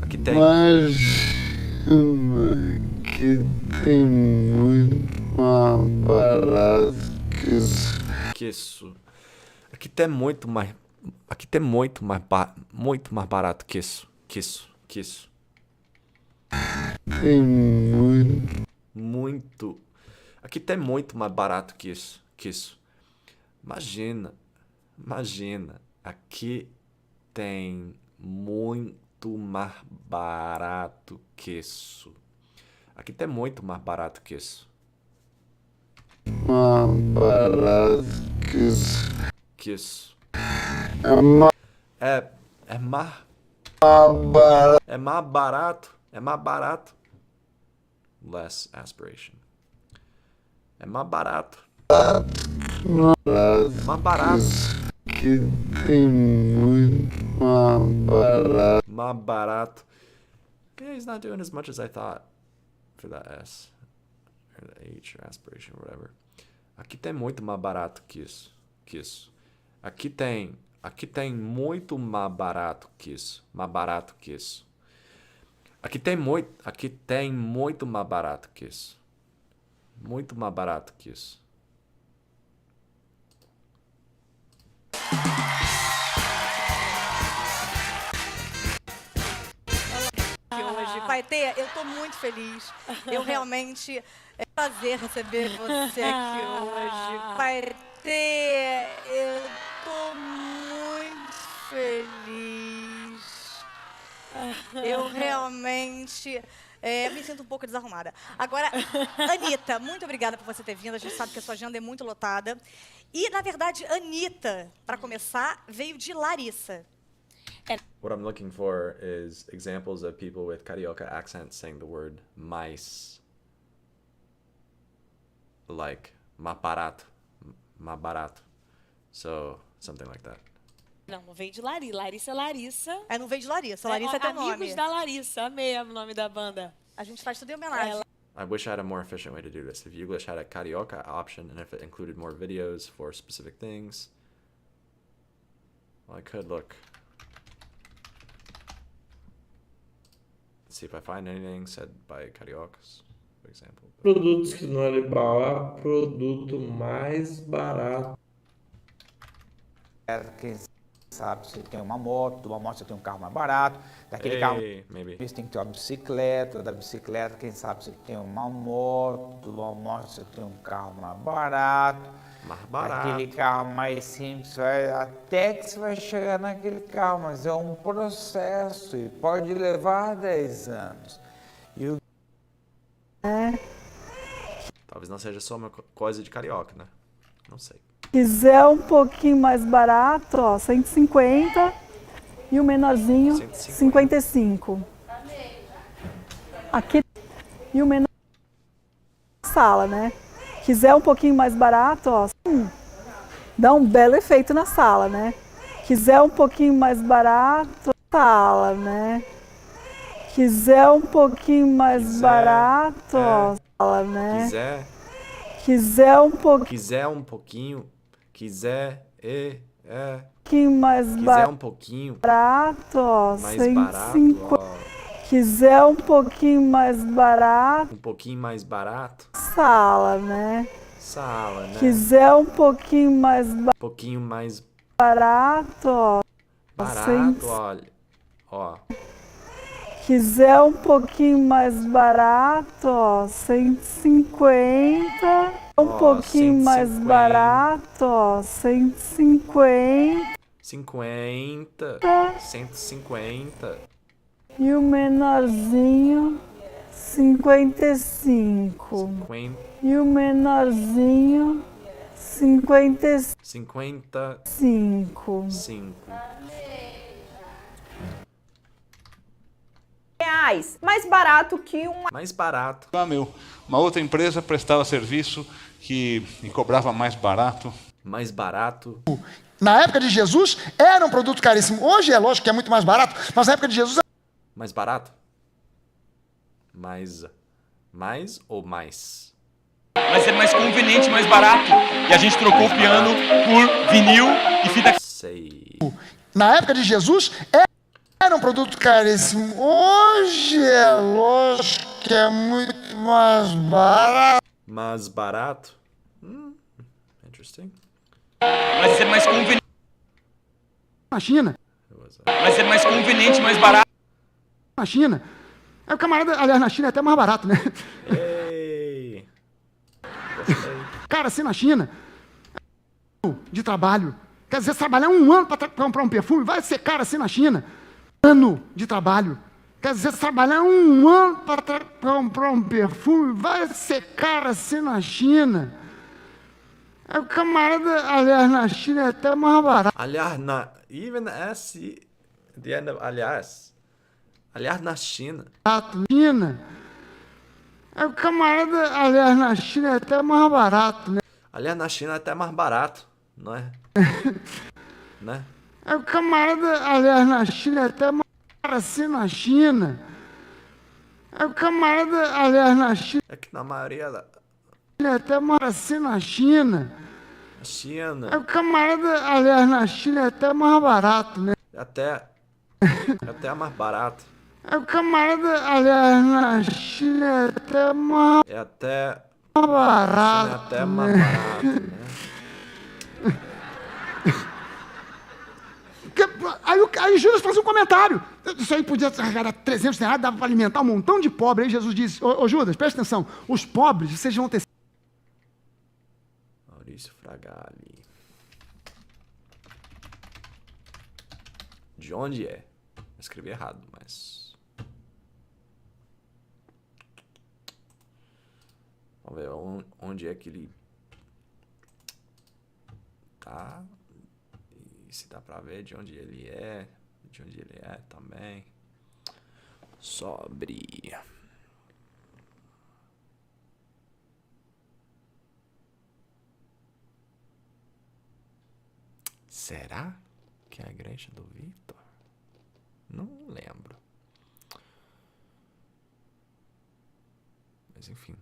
Speaker 1: Aqui tem.
Speaker 18: Imagina, aqui tem muito mais barato que isso.
Speaker 1: Que isso. Aqui tem muito mais. Aqui tem muito mais barato que isso. Que isso. Que isso.
Speaker 18: Tem muito.
Speaker 1: Muito. Aqui tem muito mais barato que isso. Que isso. Imagina. Imagina. Aqui tem muito mais barato que isso. Aqui tem muito mais barato que isso.
Speaker 18: Mais barato que isso.
Speaker 1: Que isso.
Speaker 18: É
Speaker 1: mais
Speaker 18: barato.
Speaker 1: É mais barato. É mais barato. Less aspiration. É mais barato. É mais barato.
Speaker 18: Aqui tem muito mais barato.
Speaker 1: Mais barato. Yeah, he's not doing as much as I thought for that S. Or the H, or aspiration, or whatever. Aqui tem muito mais barato que isso. Aqui tem muito mais barato que isso. Mais barato que isso. Aqui tem muito mais barato que isso. Muito mais barato que isso.
Speaker 12: Que hoje vai ter, eu tô muito feliz. Eu realmente é um prazer receber você aqui hoje. Vai ter, eu tô muito feliz. Eu realmente me sinto um pouco desarrumada. Agora, Anitta, muito obrigada por você ter vindo. A gente sabe que a sua agenda é muito lotada. E, na verdade, Anitta, para começar, veio de Larissa.
Speaker 1: What I'm looking for is examples of people with Carioca accents saying the word mais. Like, mais barato. Mais barato. So, something like that.
Speaker 3: Não veio de Larissa. Larissa é Larissa.
Speaker 12: Não veio de Larissa. Larissa é teu nome.
Speaker 3: Amigos da Larissa. Amei o nome da banda.
Speaker 12: A gente faz tudo em homenagem.
Speaker 1: I wish I had a more efficient way to do this. If English had a Carioca option and if it included more videos for specific things. Well, I could look. Let's see if I find anything said by Cariocas, for example.
Speaker 17: Produtos que não é liberal, produto mais barato.
Speaker 22: Quem sabe você tem uma moto, você tem um carro mais barato, daquele carro
Speaker 1: maybe.
Speaker 22: você tem que ter uma bicicleta, da bicicleta, quem sabe você tem uma moto, você tem um carro mais barato. Aquele carro mais simples, até que você vai chegar naquele carro, mas é um processo e pode levar 10 anos.
Speaker 1: Talvez não seja só uma coisa de carioca, né? Não sei.
Speaker 23: Quiser um pouquinho mais barato, ó, 150 e o menorzinho 55. Aqui e o menor sala, né? Quiser um pouquinho mais barato, ó, dá um belo efeito na sala, né? Quiser um pouquinho mais barato, sala, né? Quiser um pouquinho mais barato, ó, sala, né? Quiser um pouquinho mais barato, ó, 150. Quiser um pouquinho mais barato.
Speaker 1: Um pouquinho mais barato.
Speaker 23: Sala, né?
Speaker 1: Sala, né?
Speaker 23: Quiser um pouquinho mais barato, ó.
Speaker 1: Barato, olha. Ó.
Speaker 23: Quiser um pouquinho mais barato, ó, 150. Um pouquinho mais barato, ó, 150.
Speaker 1: 150.
Speaker 23: E o menorzinho, 55. E o menorzinho, 55.
Speaker 16: Reais, mais barato que um...
Speaker 1: Mais barato.
Speaker 24: Uma outra empresa prestava serviço e cobrava mais barato.
Speaker 1: Mais barato.
Speaker 25: Na época de Jesus, era um produto caríssimo. Hoje é lógico que é muito mais barato, mas na época de Jesus...
Speaker 1: Mais barato? Mais ou mais?
Speaker 26: Vai ser mais conveniente, mais barato. E a gente trocou o piano por vinil e fita...
Speaker 1: Sei.
Speaker 25: Na época de Jesus, era um produto caríssimo. Hoje é lógico que é muito mais barato.
Speaker 1: Mais barato? Interesting.
Speaker 26: Vai ser mais conveniente.
Speaker 25: Na China.
Speaker 26: Vai ser mais conveniente, mais barato.
Speaker 25: Na China. O camarada, aliás, na China é até mais barato, né?
Speaker 1: Ei.
Speaker 25: Cara, assim na China, de trabalho. Quer dizer, trabalhar um ano para comprar um perfume, vai ser caro assim na China. Ano de trabalho. Quer dizer, trabalhar um ano para comprar um perfume, vai ser caro assim na China. O camarada, aliás, na China é até mais barato.
Speaker 1: Aliás, even the S at the end of aliás. Aliás, na China.
Speaker 25: China. O camarada, aliás, na China é até mais barato, né?
Speaker 1: Aliás, na China é até mais barato, não é? né?
Speaker 25: Aí o camarada, aliás, na China, até mais assim na China. Aí o camarada, aliás, na China,
Speaker 1: É que na maioria da
Speaker 25: até mais assim na China. Aí
Speaker 1: China,
Speaker 25: o camarada, aliás, na China é até mais barato, né?
Speaker 1: até é mais barato.
Speaker 25: Aí o camarada, aliás, na China é até mais
Speaker 1: É até
Speaker 25: barato,
Speaker 1: China é até mais
Speaker 25: né?
Speaker 1: barato, né?
Speaker 25: Aí Jesus faz um comentário. Isso aí podia arrecadar 300 reais, dava para alimentar um montão de pobre. Aí Jesus disse, ô Judas, presta atenção, os pobres, vocês vão ter...
Speaker 1: Maurício Fragali. De onde é? Eu escrevi errado, mas... Vamos ver onde é que ele tá. E se dá pra ver de onde ele é. De onde ele é também. Sobre... Será que é a igreja do Vitor? Não lembro. Mas enfim.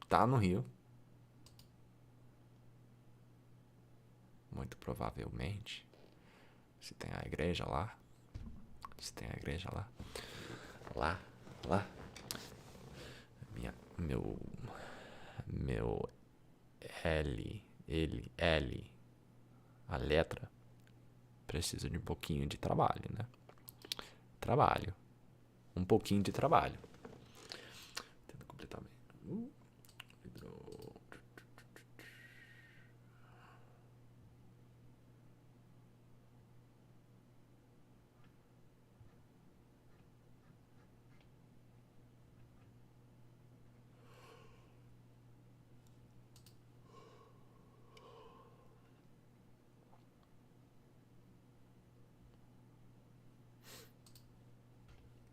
Speaker 1: Tá no Rio. Muito provavelmente. Se tem a igreja lá. Se tem a igreja lá. Lá. Meu L. A letra precisa de um pouquinho de trabalho, né? Um pouquinho de trabalho. Tenta completar bem.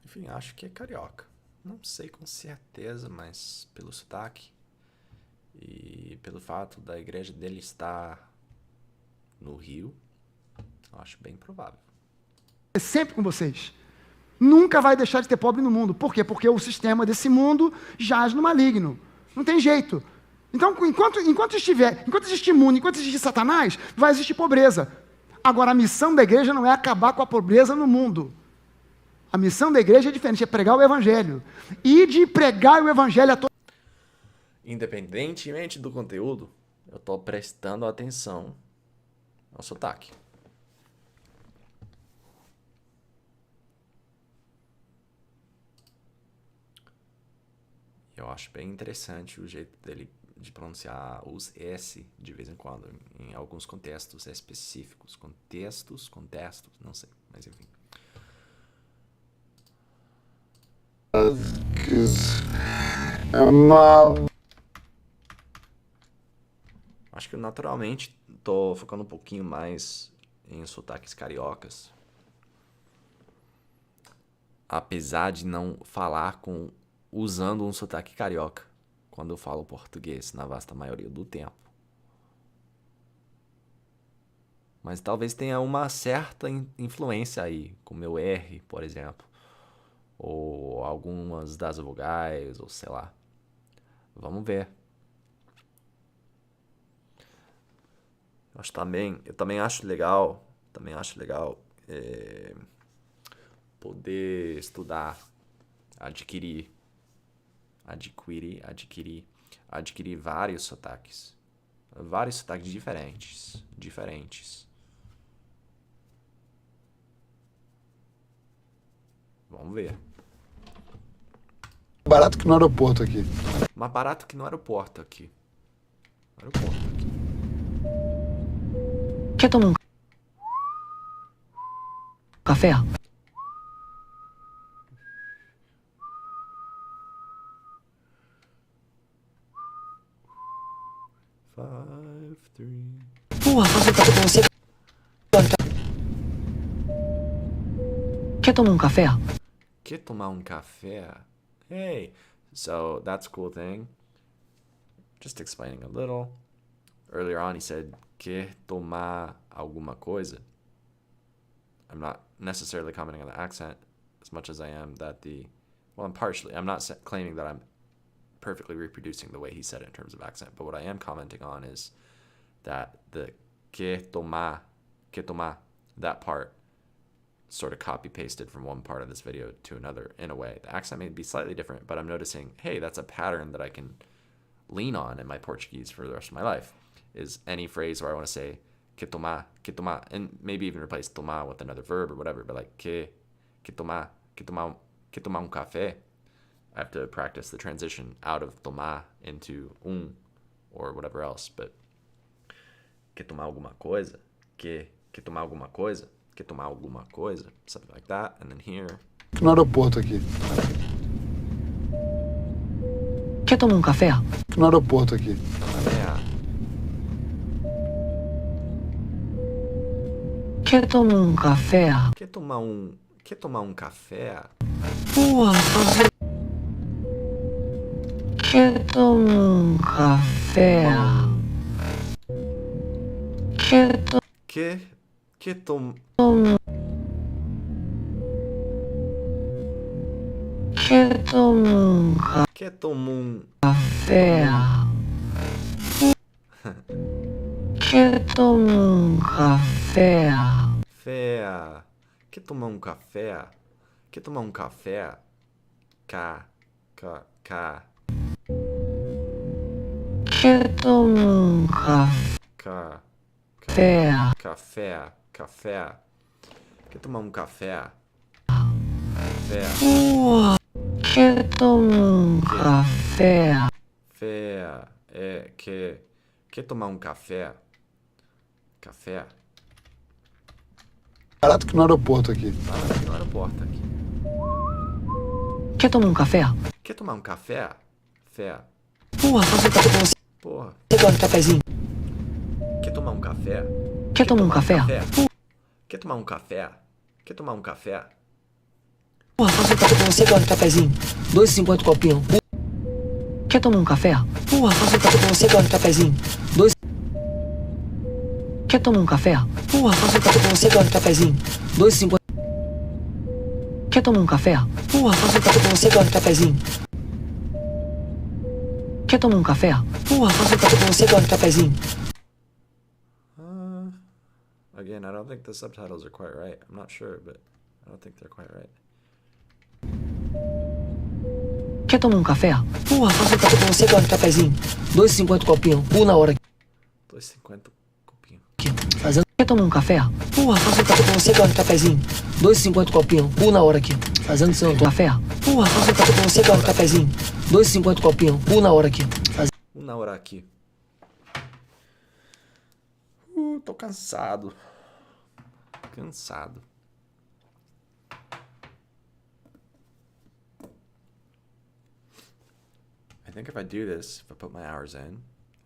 Speaker 1: Enfim, acho que é carioca. Não sei com certeza, mas pelo sotaque e pelo fato da igreja dele estar no Rio, acho bem provável.
Speaker 25: Sempre com vocês. Nunca vai deixar de ter pobre no mundo. Por quê? Porque o sistema desse mundo jaz no maligno. Não tem jeito. Então, enquanto existir mundo, enquanto existir Satanás, vai existir pobreza. Agora, a missão da igreja não é acabar com a pobreza no mundo. A missão da igreja é diferente, é pregar o evangelho. E de pregar o evangelho a todos.
Speaker 1: Independentemente do conteúdo, eu estou prestando atenção ao sotaque. Eu acho bem interessante o jeito dele de pronunciar os S de vez em quando, em alguns contextos específicos. Contextos, não sei, mas enfim. Acho que eu naturalmente tô focando um pouquinho mais em sotaques cariocas. Apesar de não falar usando um sotaque carioca quando eu falo português na vasta maioria do tempo. Mas talvez tenha uma certa influência aí, com o meu R, por exemplo. Ou algumas das vogais, ou sei lá. Vamos ver. Eu também acho legal poder estudar, adquirir vários sotaques diferentes. Vamos ver.
Speaker 18: Barato que no aeroporto aqui.
Speaker 1: Mais barato que no aeroporto aqui.
Speaker 10: Quer tomar um café? Porra, fazer café com você. Quer tomar um café?
Speaker 1: Quer tomar um café? Hey, so that's a cool thing. Just explaining a little. Earlier on he said, quer tomar alguma coisa? I'm not necessarily commenting on the accent as much as I am that I'm not claiming that I'm perfectly reproducing the way he said it in terms of accent, but what I am commenting on is that the que tomar, that part sort of copy pasted from one part of this video to another in a way. The accent may be slightly different, but I'm noticing, hey, that's a pattern that I can lean on in my Portuguese for the rest of my life, is any phrase where I want to say que tomar, and maybe even replace tomar with another verb or whatever, but like que tomar um café. I have to practice the transition out of tomar into or whatever else, but que tomar alguma coisa, que tomar alguma coisa, que tomar alguma coisa, something like that, and then here.
Speaker 18: No aeroporto aqui.
Speaker 10: Quer tomar um café?
Speaker 18: No aeroporto aqui.
Speaker 10: Quer tomar um café?
Speaker 1: Quer tomar um café?
Speaker 10: Porra, fazer... Quer tomar um café? Quer tomar...
Speaker 1: Que tomar...
Speaker 10: Quer tomar um café? Quer tomar um café?
Speaker 1: Quer tomar um café? Quer tomar um café? Cá.
Speaker 10: Quer tomar um café?
Speaker 1: Café. Quer tomar um café?
Speaker 10: Quer tomar um café?
Speaker 1: Quer tomar um café? Café?
Speaker 18: Barato que no aeroporto aqui.
Speaker 1: No aeroporto aqui.
Speaker 10: Quer tomar um café?
Speaker 1: Quer tomar um café?
Speaker 10: Porra, fazer café pra você.
Speaker 1: Porra.
Speaker 10: Você gosta de cafezinho?
Speaker 1: Quer tomar um café?
Speaker 10: Quer tomar um café?
Speaker 1: Quer tomar um café? Quer tomar um café?
Speaker 10: Porra, fazer café pra você. Gosta de cafezinho? 2,50 copinho. Quer tomar um café? Porra, fazer café pra você. Gosta de cafezinho? Quer tomar um café? Porra, fazer café pra você. Gosta de cafezinho? 2,50. Quer tomar um café? Porra, fazer café pra você. Gosta de cafezinho? Quer tomar um café? Porra, fazer café pra você. Gosta de cafezinho?
Speaker 1: Again, I don't think the subtitles are quite right. I'm not sure, but I don't think they're quite right.
Speaker 10: Quer tomar um café? Porra, fazer café pra você. Gosta de cafezinho? 2,50 copinho. Na hora.
Speaker 1: 2,50 copinho.
Speaker 10: Fazendo... Quer tomar um café? Porra, fazer café pra você. Gosta de cafezinho? 2,50 copinho. Na hora aqui. Fazendo seu café? Porra, fazer café pra você. Gosta de cafezinho? 2,50 copinho. Na hora aqui.
Speaker 1: Na hora aqui. Tô cansado. I think if I do this, if I put my hours in,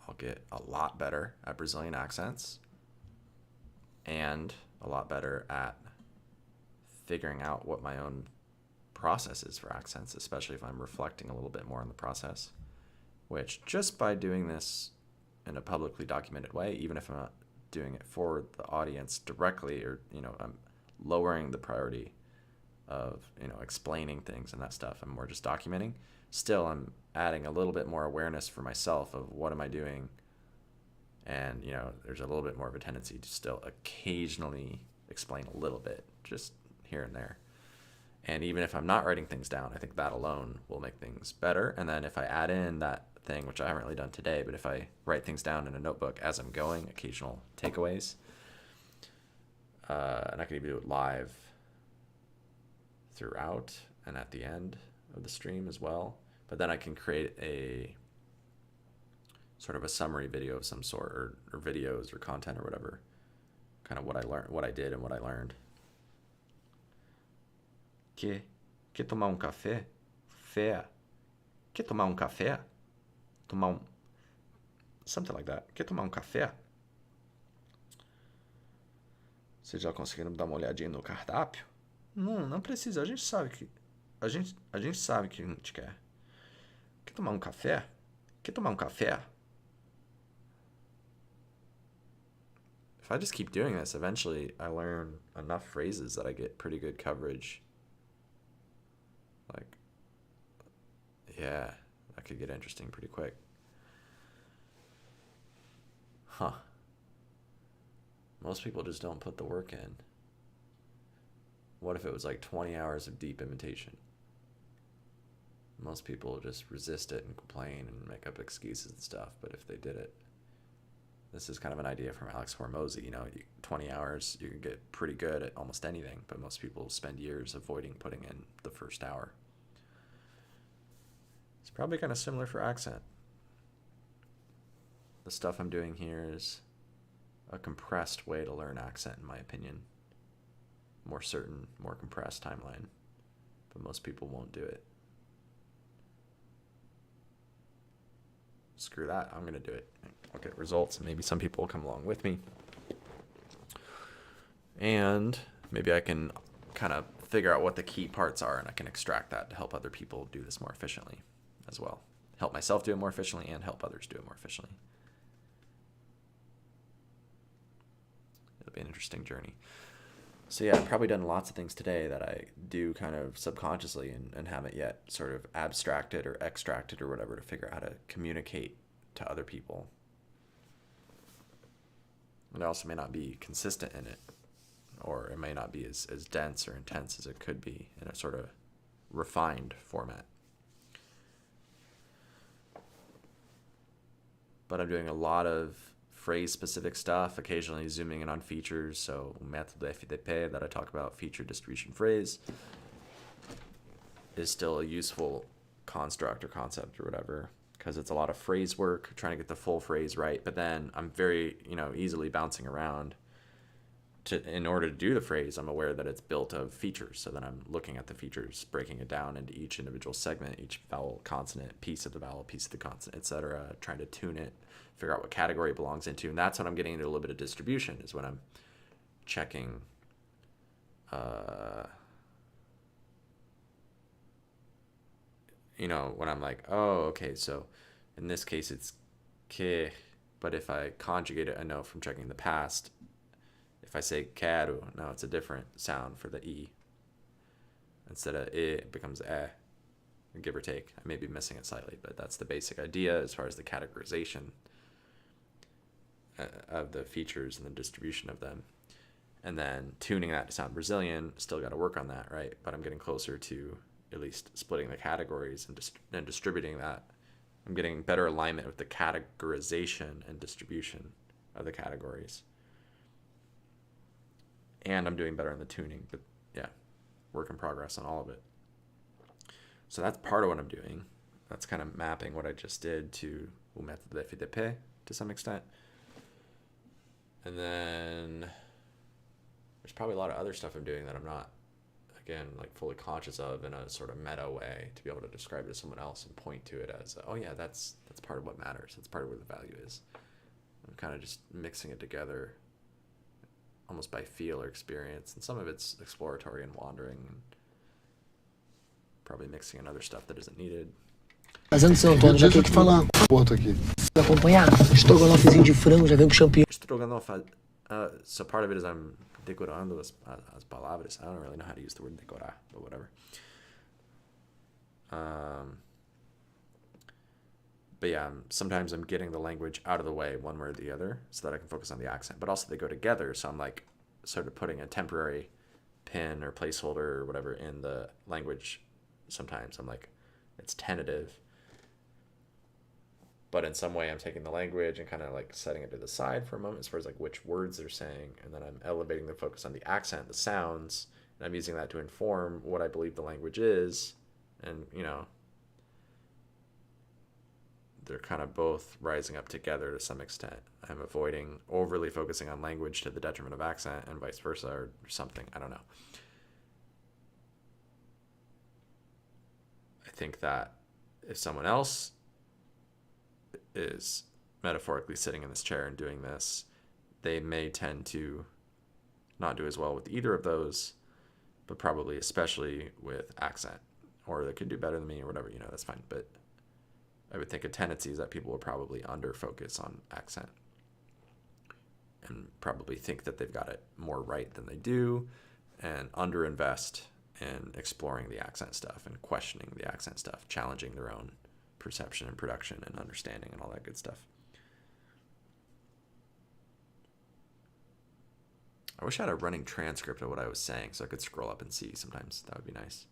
Speaker 1: I'll get a lot better at Brazilian accents and a lot better at figuring out what my own process is for accents, especially if I'm reflecting a little bit more on the process, which just by doing this in a publicly documented way, even if I'm not doing it for the audience directly, or, I'm lowering the priority of, explaining things and that stuff. I'm more just documenting. Still, I'm adding a little bit more awareness for myself of what am I doing. And, there's a little bit more of a tendency to still occasionally explain a little bit, just here and there. And even if I'm not writing things down, I think that alone will make things better. And then if I add in that thing, which I haven't really done today, but if I write things down in a notebook as I'm going, occasional takeaways, and I can even do it live throughout and at the end of the stream as well. But then I can create a sort of a summary video of some sort, or videos or content or whatever, kind of what I learned, what I did and what I learned. Quer tomar um café? Quer tomar um café? Something like that. Quer tomar um café? Vocês já conseguiram dar uma olhadinha no cardápio? Não precisa. A gente sabe que a gente sabe que a gente quer. Quer tomar um café? Quer tomar um café? If I just keep doing this, eventually I learn enough phrases that I get pretty good coverage. Like, yeah, that could get interesting pretty quick. Huh. Most people just don't put the work in. What if it was like 20 hours of deep imitation? Most people just resist it and complain and make up excuses and stuff, but if they did it, this is kind of an idea from Alex Hormozy, 20 hours, you can get pretty good at almost anything, but most people spend years avoiding putting in the first hour. It's probably kind of similar for accent. The stuff I'm doing here is a compressed way to learn accent, in my opinion. More certain, more compressed timeline, but most people won't do it. Screw that, I'm gonna do it. I'll get results, and maybe some people will come along with me. And maybe I can kind of figure out what the key parts are, and I can extract that to help other people do this more efficiently as well. Help myself do it more efficiently and help others do it more efficiently. It'll be an interesting journey. So yeah, I've probably done lots of things today that I do kind of subconsciously and haven't yet sort of abstracted or extracted or whatever to figure out how to communicate to other people. And I also may not be consistent in it, or it may not be as dense or intense as it could be in a sort of refined format. But I'm doing a lot of phrase-specific stuff, occasionally zooming in on features. So méthode FDP that I talk about, feature distribution phrase, is still a useful construct or concept or whatever, because it's a lot of phrase work, trying to get the full phrase right. But then I'm very, easily bouncing around. In order to do the phrase, I'm aware that it's built of features. So then I'm looking at the features, breaking it down into each individual segment, each vowel, consonant, piece of the vowel, piece of the consonant, etc., trying to tune it, figure out what category it belongs into. And that's when I'm getting into a little bit of distribution, is when I'm checking when I'm like, oh, okay, so in this case it's que, but if I conjugate it, I know from checking the past. If I say quero, no, it's a different sound for the E. Instead of it becomes give or take. I may be missing it slightly, but that's the basic idea as far as the categorization of the features and the distribution of them. And then tuning that to sound Brazilian, still got to work on that, right? But I'm getting closer to at least splitting the categories and distributing that. I'm getting better alignment with the categorization and distribution of the categories. And I'm doing better in the tuning, but yeah, work in progress on all of it. So that's part of what I'm doing. That's kind of mapping what I just did to o méthode FDP to some extent. And then there's probably a lot of other stuff I'm doing that I'm not, again, like fully conscious of in a sort of meta way, to be able to describe it to someone else and point to it as, oh yeah, that's part of what matters. That's part of where the value is. I'm kind of just mixing it together almost by feel or experience, and some of it's exploratory and wandering, and probably mixing in other stuff that isn't needed.
Speaker 10: Mas antes, Antônio, já quer te falar.
Speaker 18: Bota aqui.
Speaker 10: Acompanhar estrogonofezinho de frango, já vem com champignon.
Speaker 1: So part of it is I'm decorando as palavras. I don't really know how to use the word decorar, but whatever. But yeah, sometimes I'm getting the language out of the way one way or the other so that I can focus on the accent. But also they go together, so I'm like sort of putting a temporary pin or placeholder or whatever in the language. Sometimes I'm like, it's tentative. But in some way I'm taking the language and kind of like setting it to the side for a moment as far as like which words they're saying. And then I'm elevating the focus on the accent, the sounds. And I'm using that to inform what I believe the language is. And, they're kind of both rising up together to some extent. I'm avoiding overly focusing on language to the detriment of accent and vice versa or something. I don't know. I think that if someone else is metaphorically sitting in this chair and doing this, they may tend to not do as well with either of those, but probably especially with accent. Or they could do better than me or whatever, that's fine. But I would think a tendency is that people will probably under focus on accent. and probably think that they've got it more right than they do, and underinvest in exploring the accent stuff and questioning the accent stuff, challenging their own perception and production and understanding and all that good stuff. I wish I had a running transcript of what I was saying so I could scroll up and see sometimes. That would be nice.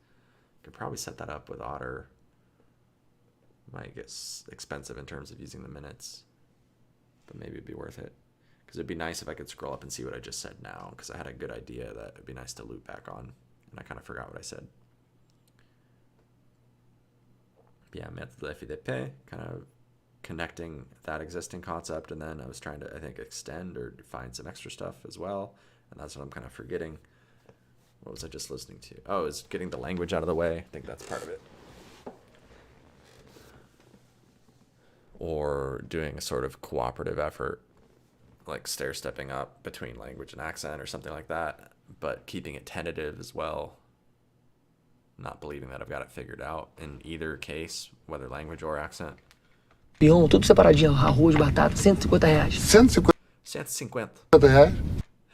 Speaker 1: Could probably set that up with Otter. Might get expensive in terms of using the minutes, but maybe it'd be worth it. Because it'd be nice if I could scroll up and see what I just said now, because I had a good idea that it'd be nice to loop back on, and I kind of forgot what I said. Yeah, méthode FIDP, kind of connecting that existing concept, and then I was trying to, I think, extend or define some extra stuff as well, and that's what I'm kind of forgetting. What was I just listening to? Oh, it's getting the language out of the way. I think that's part of it. Or doing a sort of cooperative effort, like stair-stepping up between language and accent or something like that, but keeping it tentative as well. Not believing that I've got it figured out in either case, whether language or accent.
Speaker 10: Peão, tudo separadinho, arroz, batata, R$150.
Speaker 18: 150
Speaker 1: 150
Speaker 18: reais?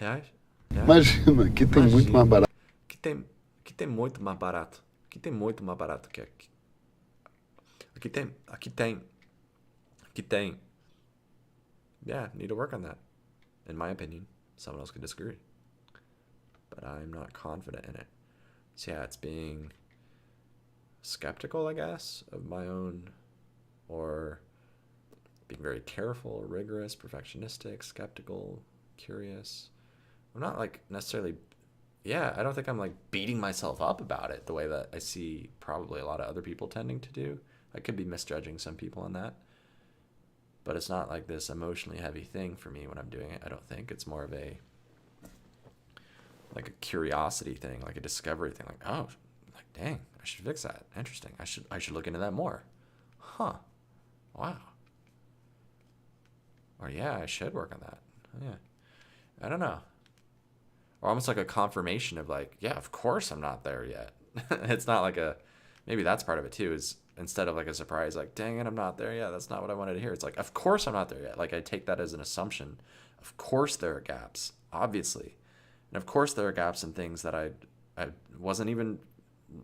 Speaker 1: reais?
Speaker 18: Imagina, aqui tem muito mais barato.
Speaker 1: Aqui tem muito mais barato. Aqui tem muito mais barato que aqui. Aqui tem. Yeah, need to work on that, in my opinion. Someone else could disagree, but I'm not confident in it. So yeah, it's being skeptical, I guess, of my own, or being very careful, rigorous, perfectionistic, skeptical, curious. I'm not like necessarily, yeah, I don't think I'm like beating myself up about it the way that I see probably a lot of other people tending to do. I could be misjudging some people on that, but it's not like this emotionally heavy thing for me when I'm doing it. I don't think it's more of a like a curiosity thing, like a discovery thing, like, oh, like, dang, I should fix that. Interesting. I should look into that more. Huh. Wow. Or yeah, I should work on that. Yeah. I don't know. Or almost like a confirmation of like, yeah, of course I'm not there yet. It's not like a, maybe that's part of it too, is instead of like a surprise, like, dang it, I'm not there yet. That's not what I wanted to hear. It's like, of course I'm not there yet. Like I take that as an assumption. Of course there are gaps, obviously. And of course there are gaps in things that I wasn't even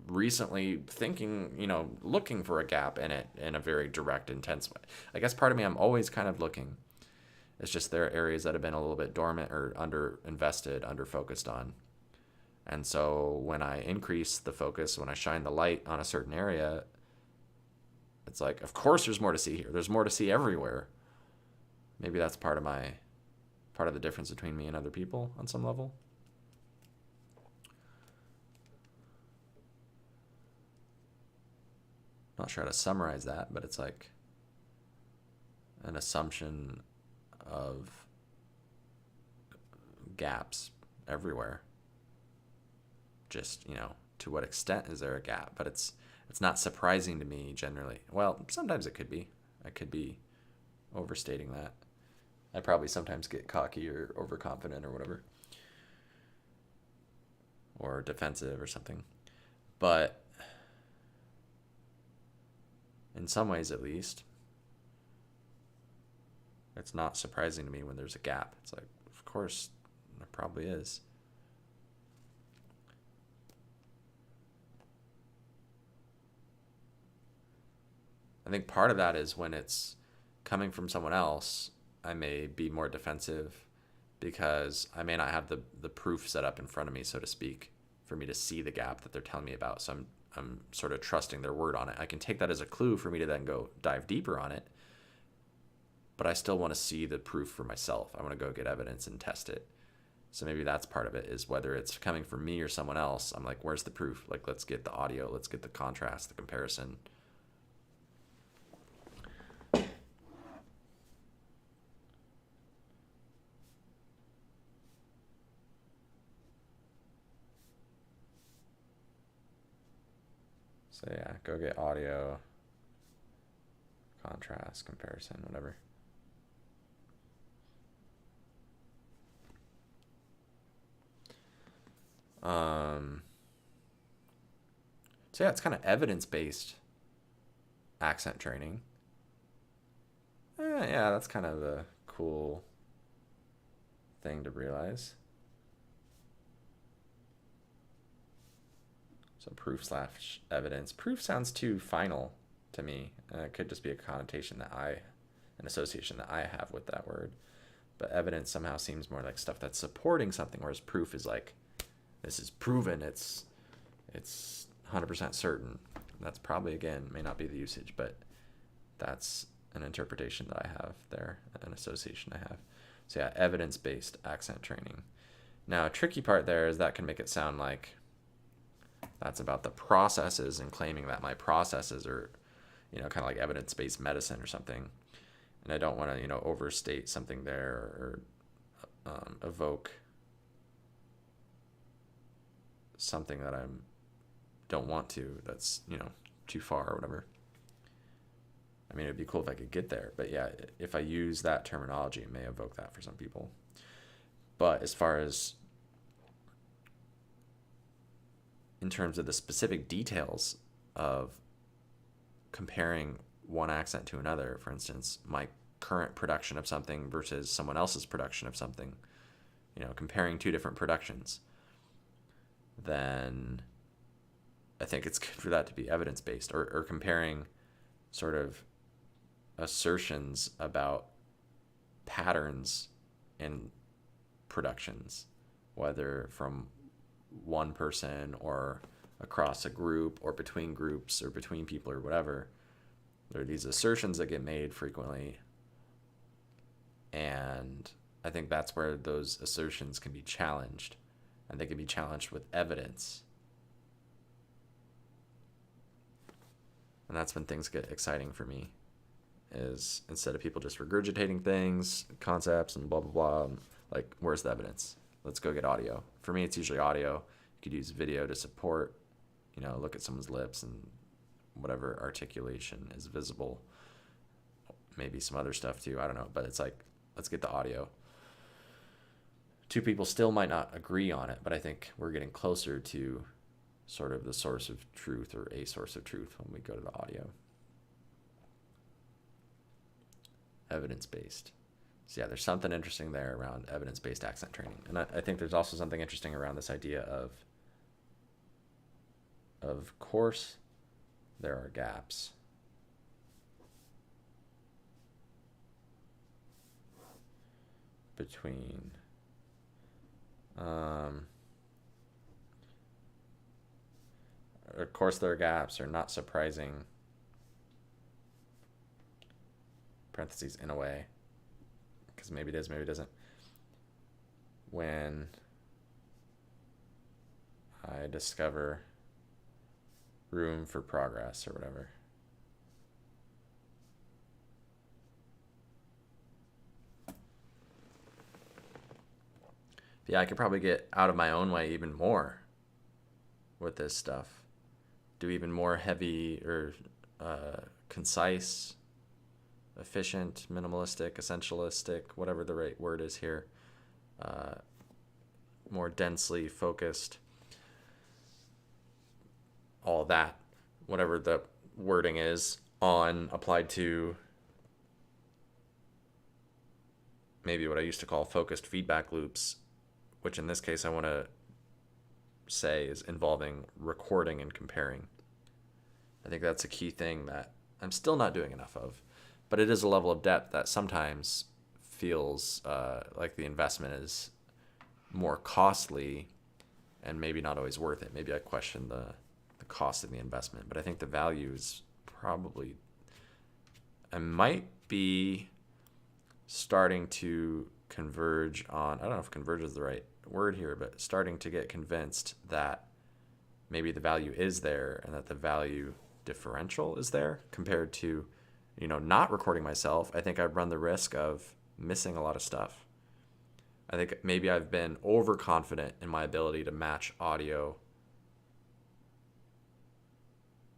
Speaker 1: recently thinking, you know, looking for a gap in it in a very direct, intense way. I guess part of me, I'm always kind of looking. It's just there are areas that have been a little bit dormant or under-invested, under-focused on. And so when I increase the focus, when I shine the light on a certain area, it's like, of course there's more to see here. There's more to see everywhere. Maybe that's part of the difference between me and other people on some level. Not sure how to summarize that, but it's like an assumption of gaps everywhere. Just, you know, to what extent is there a gap? But it's not surprising to me generally. Well, sometimes it could be. I could be overstating that. I probably sometimes get cocky or overconfident or whatever. Or defensive or something. But in some ways at least, it's not surprising to me when there's a gap. It's like, of course, there probably is. I think part of that is when it's coming from someone else, I may be more defensive because I may not have the proof set up in front of me, so to speak, for me to see the gap that they're telling me about. So I'm sort of trusting their word on it. I can take that as a clue for me to then go dive deeper on it, but I still want to see the proof for myself. I want to go get evidence and test it. So maybe that's part of it, is whether it's coming from me or someone else. I'm like, where's the proof? Like, let's get the audio, let's get the contrast, the comparison. So yeah, go get audio, contrast, comparison, whatever. So yeah, it's kind of evidence-based accent training. Yeah, that's kind of a cool thing to realize. So proof/evidence. Proof sounds too final to me. It could just be a connotation that an association that I have with that word. But evidence somehow seems more like stuff that's supporting something, whereas proof is like, this is proven, it's 100% certain. That's probably, again, may not be the usage, but that's an interpretation that I have there, an association I have. So yeah, evidence-based accent training. Now, a tricky part there is that can make it sound like that's about the processes and claiming that my processes are, kind of like evidence-based medicine or something. And I don't want to, overstate something there or evoke something that I don't want to, that's, too far or whatever. I mean, it'd be cool if I could get there, but yeah, if I use that terminology, it may evoke that for some people. But as far as in terms of the specific details of comparing one accent to another, for instance, my current production of something versus someone else's production of something, comparing two different productions, then I think it's good for that to be evidence-based, or comparing sort of assertions about patterns in productions, whether from one person or across a group or between groups or between people or whatever. There are these assertions that get made frequently, and I think that's where those assertions can be challenged, and they can be challenged with evidence. And that's when things get exciting for me, is instead of people just regurgitating things, concepts, and blah, blah, blah, like, where's the evidence? Let's go get audio. For me, it's usually audio. You could use video to support, look at someone's lips and whatever articulation is visible. Maybe some other stuff too, I don't know. But it's like, let's get the audio. Two people still might not agree on it, but I think we're getting closer to sort of the source of truth, or a source of truth, when we go to the audio. Evidence-based. So yeah, there's something interesting there around evidence-based accent training. And I think there's also something interesting around this idea of course, there are gaps. Between of course, there are gaps, or not surprising, parentheses, in a way, because maybe it is, maybe it isn't, when I discover room for progress or whatever. Yeah, I could probably get out of my own way even more with this stuff. Do even more heavy or concise, efficient, minimalistic, essentialistic, whatever the right word is here. More densely focused. All that, whatever the wording is, on applied to maybe what I used to call focused feedback loops, which in this case I want to say is involving recording and comparing. I think that's a key thing that I'm still not doing enough of, but it is a level of depth that sometimes feels like the investment is more costly and maybe not always worth it. Maybe I question the cost of the investment, but I think the value is probably, I might be starting to converge on, I don't know if converge is the right word here, but starting to get convinced that maybe the value is there, and that the value differential is there compared to, not recording myself. I think I'd run the risk of missing a lot of stuff. I think maybe I've been overconfident in my ability to match audio,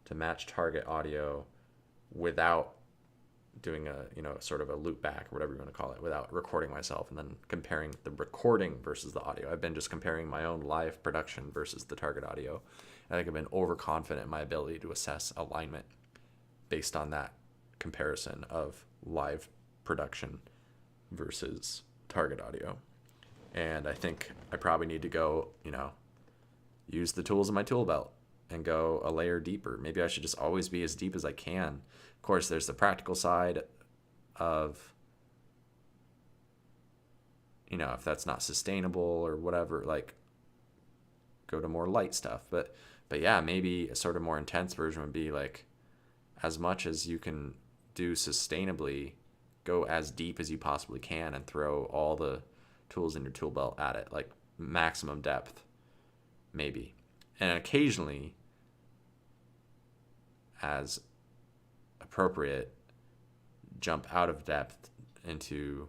Speaker 1: to match target audio without doing a, sort of a loop back, or whatever you want to call it, without recording myself and then comparing the recording versus the audio. I've been just comparing my own live production versus the target audio. I think I've been overconfident in my ability to assess alignment based on that comparison of live production versus target audio. And I think I probably need to go, you know, use the tools in my tool belt and go a layer deeper. Maybe I should just always be as deep as I can. Of course, there's the practical side of, you know, if that's not sustainable or whatever, like go to more light stuff. But yeah, maybe a sort of more intense version would be like, as much as you can do sustainably, go as deep as you possibly can and throw all the tools in your tool belt at it, like maximum depth, maybe. And occasionally, as appropriate, jump out of depth into,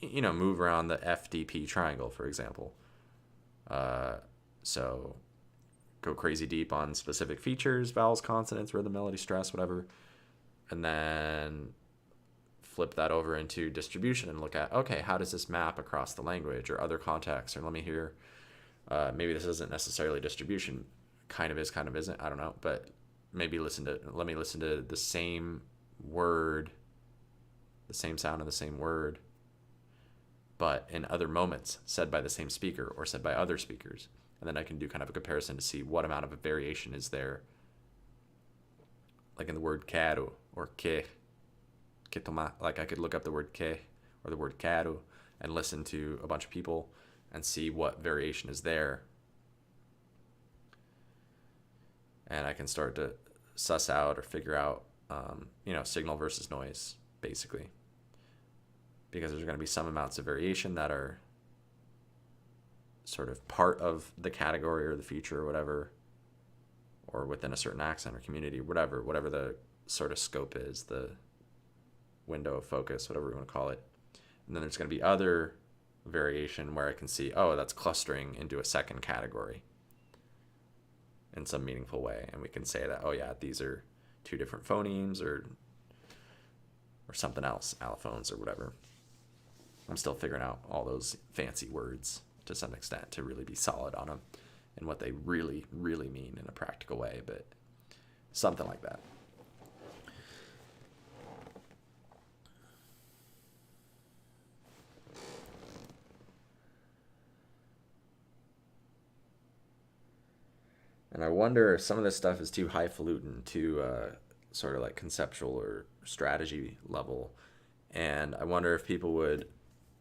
Speaker 1: you know, move around the FDP triangle, for example. So go crazy deep on specific features, vowels, consonants, rhythm, melody, stress, whatever, and then flip that over into distribution and look at, okay, how does this map across the language or other contexts? Or let me hear, maybe this isn't necessarily distribution, kind of is, kind of isn't, I don't know, but maybe let me listen to the same word, the same sound of the same word, but in other moments said by the same speaker or said by other speakers. And then I can do kind of a comparison to see what amount of a variation is there. Like in the word quero or que toma. Like I could look up the word que or the word quero and listen to a bunch of people and see what variation is there. And I can start to suss out or figure out, you know, signal versus noise, basically. Because there's going to be some amounts of variation that are sort of part of the category or the feature or whatever, or within a certain accent or community, whatever the sort of scope is, the window of focus, whatever you want to call it. And then there's going to be other variation where I can see, oh, that's clustering into a second category in some meaningful way. And we can say that, oh yeah, these are two different phonemes or something else, allophones or whatever. I'm still figuring out all those fancy words to some extent to really be solid on them and what they really, really mean in a practical way, but something like that. And I wonder if some of this stuff is too highfalutin, too sort of like conceptual or strategy level. And I wonder if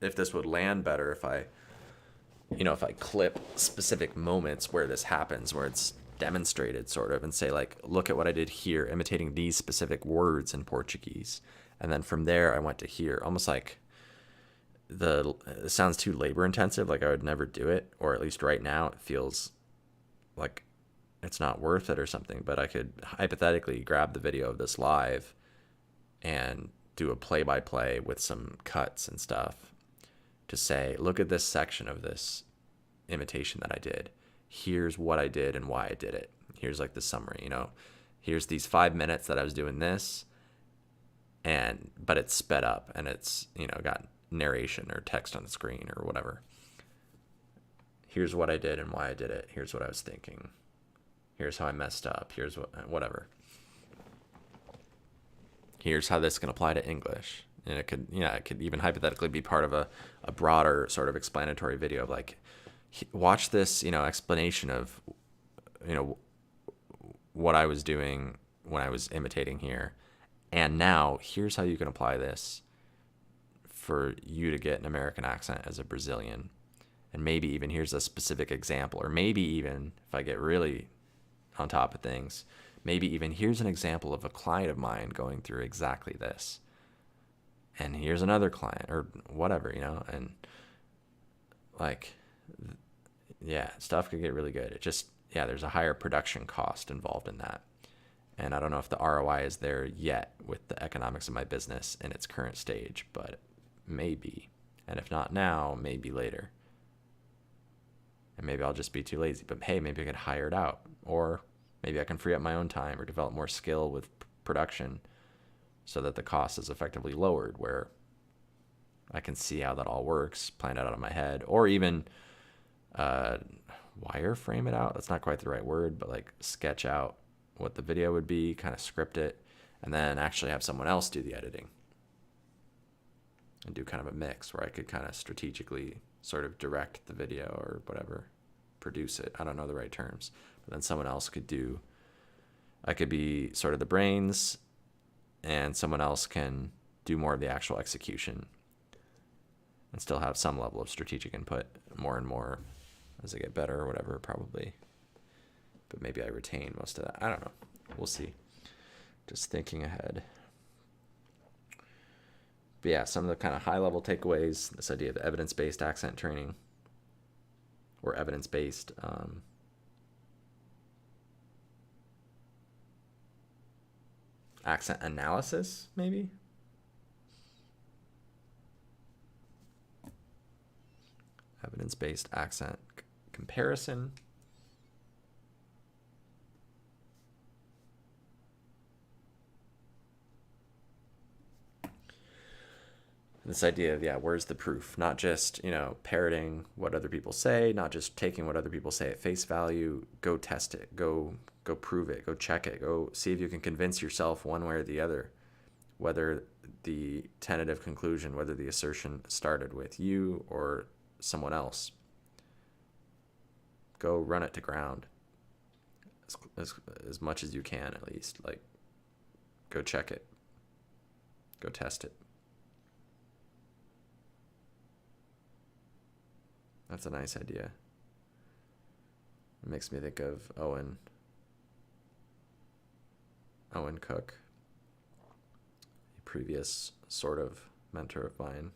Speaker 1: if this would land better if I clip specific moments where this happens, where it's demonstrated sort of, and say like, look at what I did here, imitating these specific words in Portuguese. And then from there I went to here, almost like it sounds too labor intensive, like I would never do it, or at least right now it feels like it's not worth it or something. But I could hypothetically grab the video of this live and do a play-by-play with some cuts and stuff to say, look at this section of this imitation that I did. Here's what I did and why I did it. Here's like the summary, you know, here's these 5 minutes that I was doing this, but it's sped up and it's, you know, got narration or text on the screen or whatever. Here's what I did and why I did it. Here's what I was thinking. Here's how I messed up. Here's whatever. Here's how this can apply to English. And it could even hypothetically be part of a broader sort of explanatory video of like, watch this, you know, explanation of, you know, what I was doing when I was imitating here. And now here's how you can apply this for you to get an American accent as a Brazilian. And maybe even here's a specific example, or maybe even if I get really on top of things, maybe even here's an example of a client of mine going through exactly this. And here's another client or whatever, you know, and like, yeah, stuff could get really good. It just, yeah, there's a higher production cost involved in that. And I don't know if the ROI is there yet with the economics of my business in its current stage, but maybe. And if not now, maybe later. And maybe I'll just be too lazy, but hey, maybe I could hire it out, or maybe I can free up my own time or develop more skill with production so that the cost is effectively lowered, where I can see how that all works, plan it out in my head, or even wireframe it out. That's not quite the right word, but like sketch out what the video would be, kind of script it, and then actually have someone else do the editing. and do kind of a mix where I could kind of strategically sort of direct the video or whatever, produce it. I don't know the right terms, but then someone else could do, I could be sort of the brains and someone else can do more of the actual execution and still have some level of strategic input more and more as I get better or whatever, probably. But maybe I retain most of that. I don't know. We'll see. Just thinking ahead. But yeah, some of the kind of high level takeaways, this idea of evidence-based accent training or evidence-based accent analysis, maybe. Evidence-based accent comparison. This idea of, yeah, where's the proof? Not just, you know, parroting what other people say, not just taking what other people say at face value. Go test it. Go prove it. Go check it. Go see if you can convince yourself one way or the other, whether the tentative conclusion, whether the assertion started with you or someone else. Go run it to ground as much as you can, at least. Like, go check it. Go test it. That's a nice idea. It makes me think of Owen Cook, a previous sort of mentor of mine.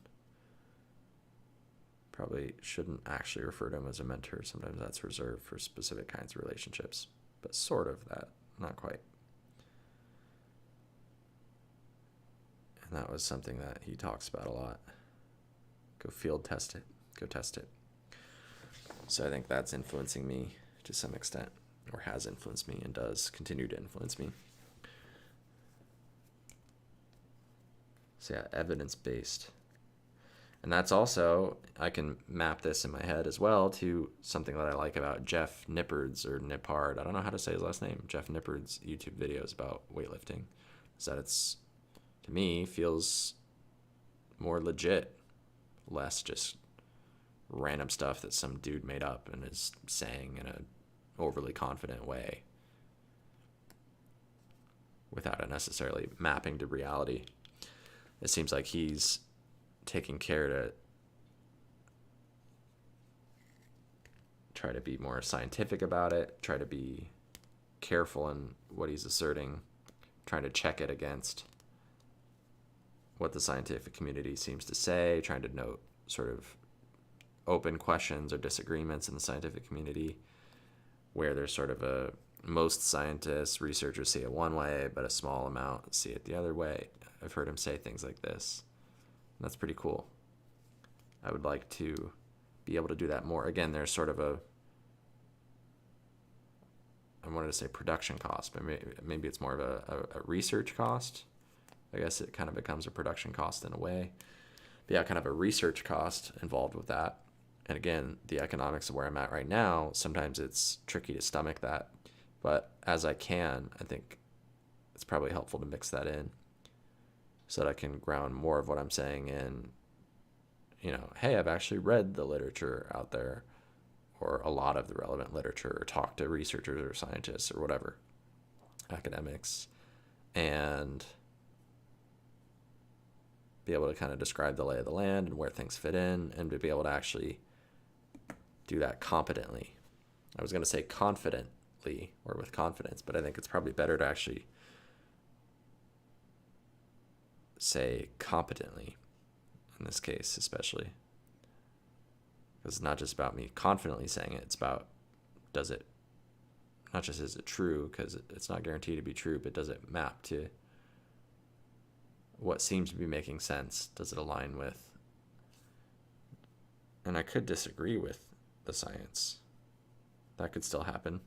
Speaker 1: Probably shouldn't actually refer to him as a mentor. Sometimes that's reserved for specific kinds of relationships, but sort of that, not quite. And that was something that he talks about a lot. Go field test it. Go test it. So I think that's influencing me to some extent, or has influenced me and does continue to influence me. So yeah, evidence-based. And that's also, I can map this in my head as well to something that I like about Jeff Nippard's or Nippard. I don't know how to say his last name. Jeff Nippard's YouTube videos about weightlifting. Is that it's, to me, feels more legit, less just random stuff that some dude made up and is saying in an overly confident way without it necessarily mapping to reality. It seems like he's taking care to try to be more scientific about it, try to be careful in what he's asserting, trying to check it against what the scientific community seems to say, trying to note sort of open questions or disagreements in the scientific community where there's sort of a, most scientists, researchers see it one way, but a small amount see it the other way. I've heard him say things like this. And that's pretty cool. I would like to be able to do that more. Again, there's sort of a, I wanted to say production cost, but maybe it's more of a research cost. I guess it kind of becomes a production cost in a way. But yeah, kind of a research cost involved with that. And again, the economics of where I'm at right now, sometimes it's tricky to stomach that. But as I can, I think it's probably helpful to mix that in so that I can ground more of what I'm saying in, you know, hey, I've actually read the literature out there, or a lot of the relevant literature, or talked to researchers or scientists or whatever, academics, and be able to kind of describe the lay of the land and where things fit in, and to be able to actually do that competently. I was going to say confidently or with confidence, but I think it's probably better to actually say competently in this case, especially. Because it's not just about me confidently saying it, it's about, does it, not just is it true, because it's not guaranteed to be true, but does it map to what seems to be making sense? Does it align with, and I could disagree with the science. That could still happen.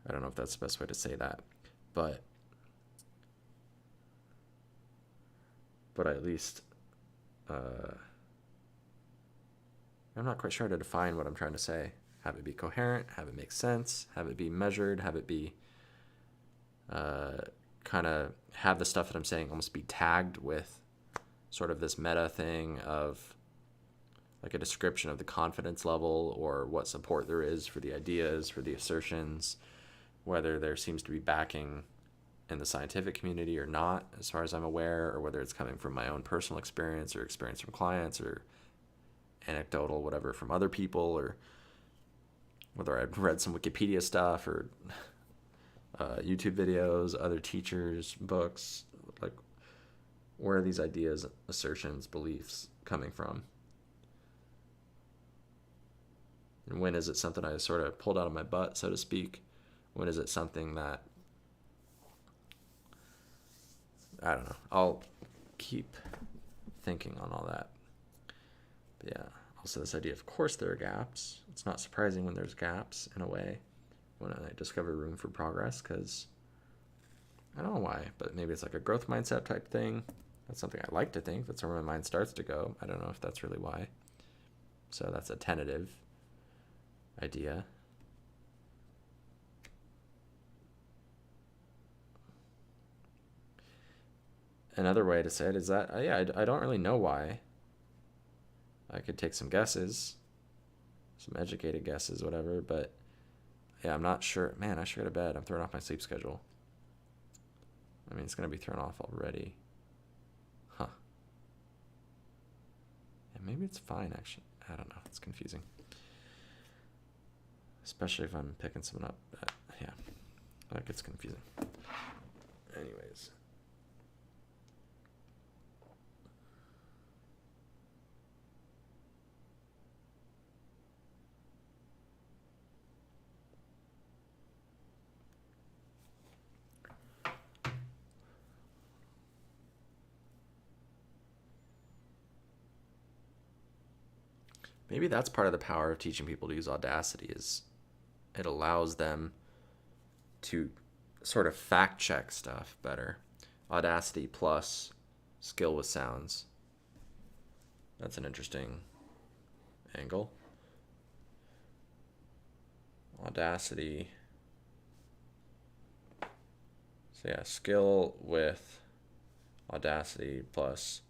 Speaker 1: I don't know if that's the best way to say that, but at least I'm not quite sure how to define what I'm trying to say. Have it be coherent, have it make sense, have it be measured, have it be kind of have the stuff that I'm saying almost be tagged with sort of this meta thing of like a description of the confidence level or what support there is for the ideas, for the assertions, whether there seems to be backing in the scientific community or not, as far as I'm aware, or whether it's coming from my own personal experience or experience from clients or anecdotal, whatever, from other people, or whether I've read some Wikipedia stuff or YouTube videos, other teachers, books, like where are these ideas, assertions, beliefs coming from? And when is it something I sort of pulled out of my butt, so to speak? When is it something that, I don't know, I'll keep thinking on all that. But yeah, also this idea, of course there are gaps. It's not surprising when there's gaps, in a way, when I discover room for progress, because I don't know why, but maybe it's like a growth mindset type thing. That's something I like to think. That's where my mind starts to go. I don't know if that's really why. So that's a tentative idea. Another way to say it is that, yeah, I don't really know why. I could take some guesses, some educated guesses, whatever, but yeah, I'm not sure. Man, I should go to bed. I'm throwing off my sleep schedule. I mean, it's going to be thrown off already. Huh. Yeah, maybe it's fine, actually. I don't know. It's confusing. Especially if I'm picking someone up. Yeah, that gets confusing. Anyways. Maybe that's part of the power of teaching people to use Audacity, is it allows them to sort of fact check stuff better. Audacity plus skill with sounds. That's an interesting angle. Audacity. So yeah, skill with Audacity plus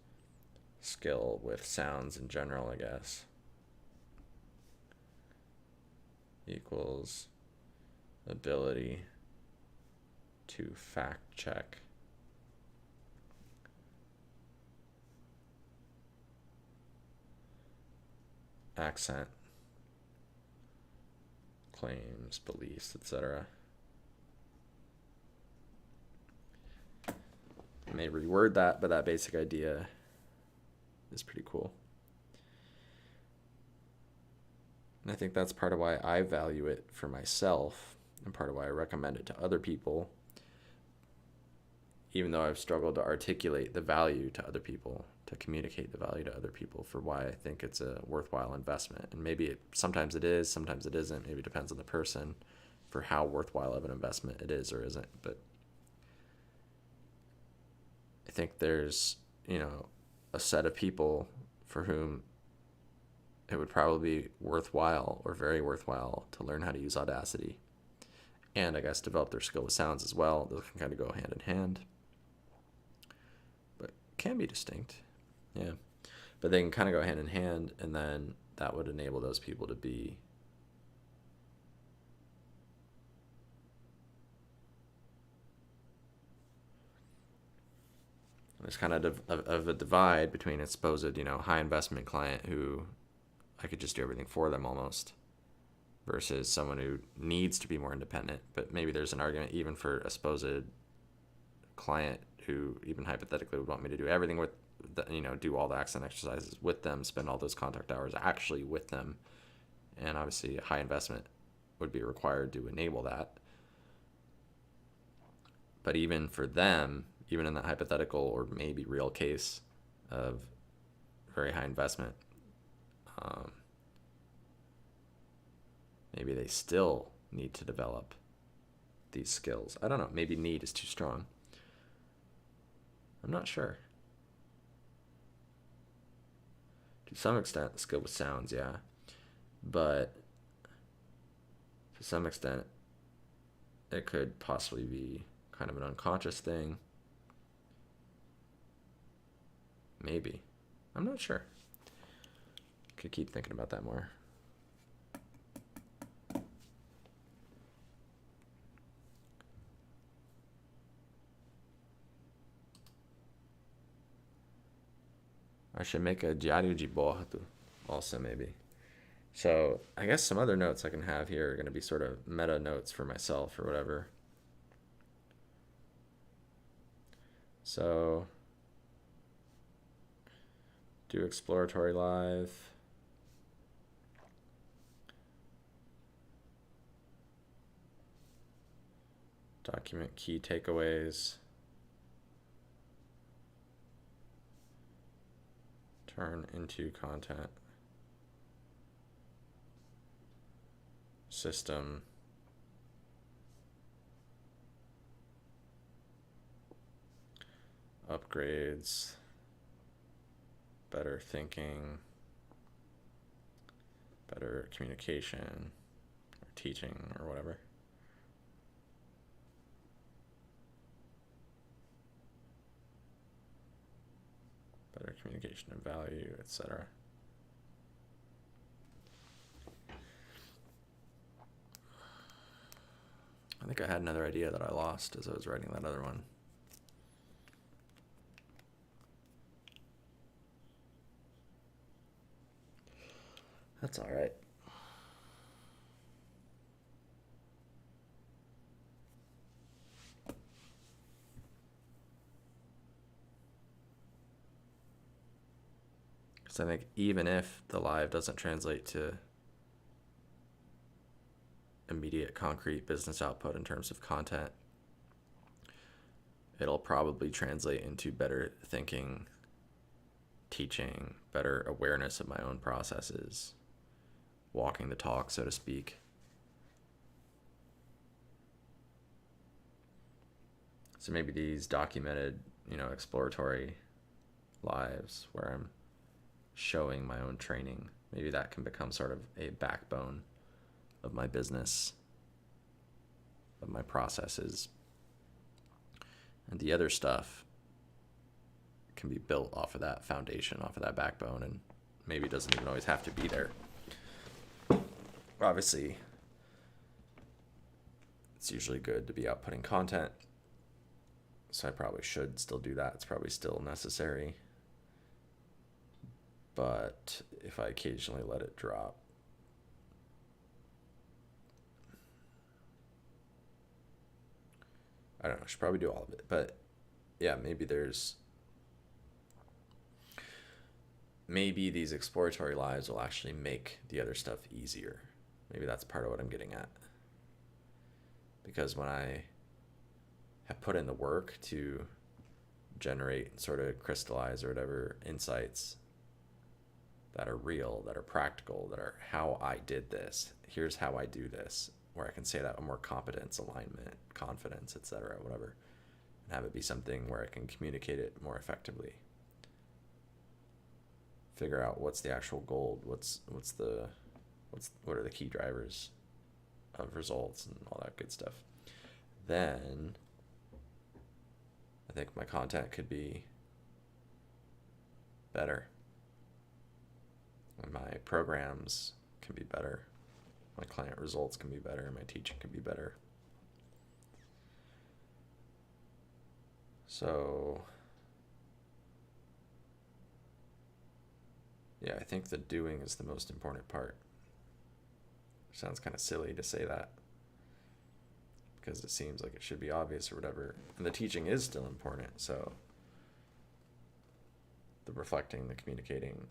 Speaker 1: skill with sounds in general, I guess, equals ability to fact check accent, claims, beliefs, etc. I may reword that, but that basic idea is pretty cool. And I think that's part of why I value it for myself, and part of why I recommend it to other people, even though I've struggled to articulate the value to other people, to communicate the value to other people for why I think it's a worthwhile investment. And maybe sometimes it is, sometimes it isn't. Maybe it depends on the person for how worthwhile of an investment it is or isn't. But I think there's, a set of people for whom it would probably be worthwhile or very worthwhile to learn how to use Audacity. And I guess develop their skill with sounds as well. Those can kind of go hand in hand, but can be distinct. Yeah. But they can kind of go hand in hand, and then that would enable those people to be there's kind of a divide between a supposed, high investment client who I could just do everything for them almost, versus someone who needs to be more independent. But maybe there's an argument even for a supposed client who even hypothetically would want me to do everything with, do all the accent exercises with them, spend all those contact hours actually with them. And obviously a high investment would be required to enable that. But even for them, even in that hypothetical or maybe real case of very high investment, maybe they still need to develop these skills. I don't know. Maybe need is too strong. I'm not sure. To some extent, the skill with sounds, yeah. But to some extent, it could possibly be kind of an unconscious thing. Maybe. I'm not sure. Could keep thinking about that more. I should make a diário de bordo also, maybe. So I guess some other notes I can have here are going to be sort of meta notes for myself or whatever. So do exploratory live. Document key takeaways. Turn into content. System. Upgrades. Better thinking. Better communication. Or teaching or whatever. Better communication of value, etc. I think I had another idea that I lost as I was writing that other one. That's all right. Because I think even if the live doesn't translate to immediate concrete business output in terms of content, it'll probably translate into better thinking, teaching, better awareness of my own processes, walking the talk, so to speak. So maybe these documented, exploratory lives where I'm showing my own training, maybe that can become sort of a backbone of my business, of my processes. And the other stuff can be built off of that foundation, off of that backbone, and maybe it doesn't even always have to be there. Obviously, it's usually good to be outputting content, so I probably should still do that. It's probably still necessary. But if I occasionally let it drop, I don't know, I should probably do all of it. But yeah, maybe these exploratory lives will actually make the other stuff easier. Maybe that's part of what I'm getting at. Because when I have put in the work to generate, sort of crystallize or whatever insights that are real, that are practical, that are how I did this, here's how I do this, where I can say that with more competence, alignment, confidence, etc., whatever, and have it be something where I can communicate it more effectively. Figure out what's the actual goal, what are the key drivers of results and all that good stuff. Then I think my content could be better. And my programs can be better. My client results can be better. My teaching can be better. So, yeah, I think the doing is the most important part. Sounds kind of silly to say that, because it seems like it should be obvious or whatever. And the teaching is still important, so the reflecting, the communicating,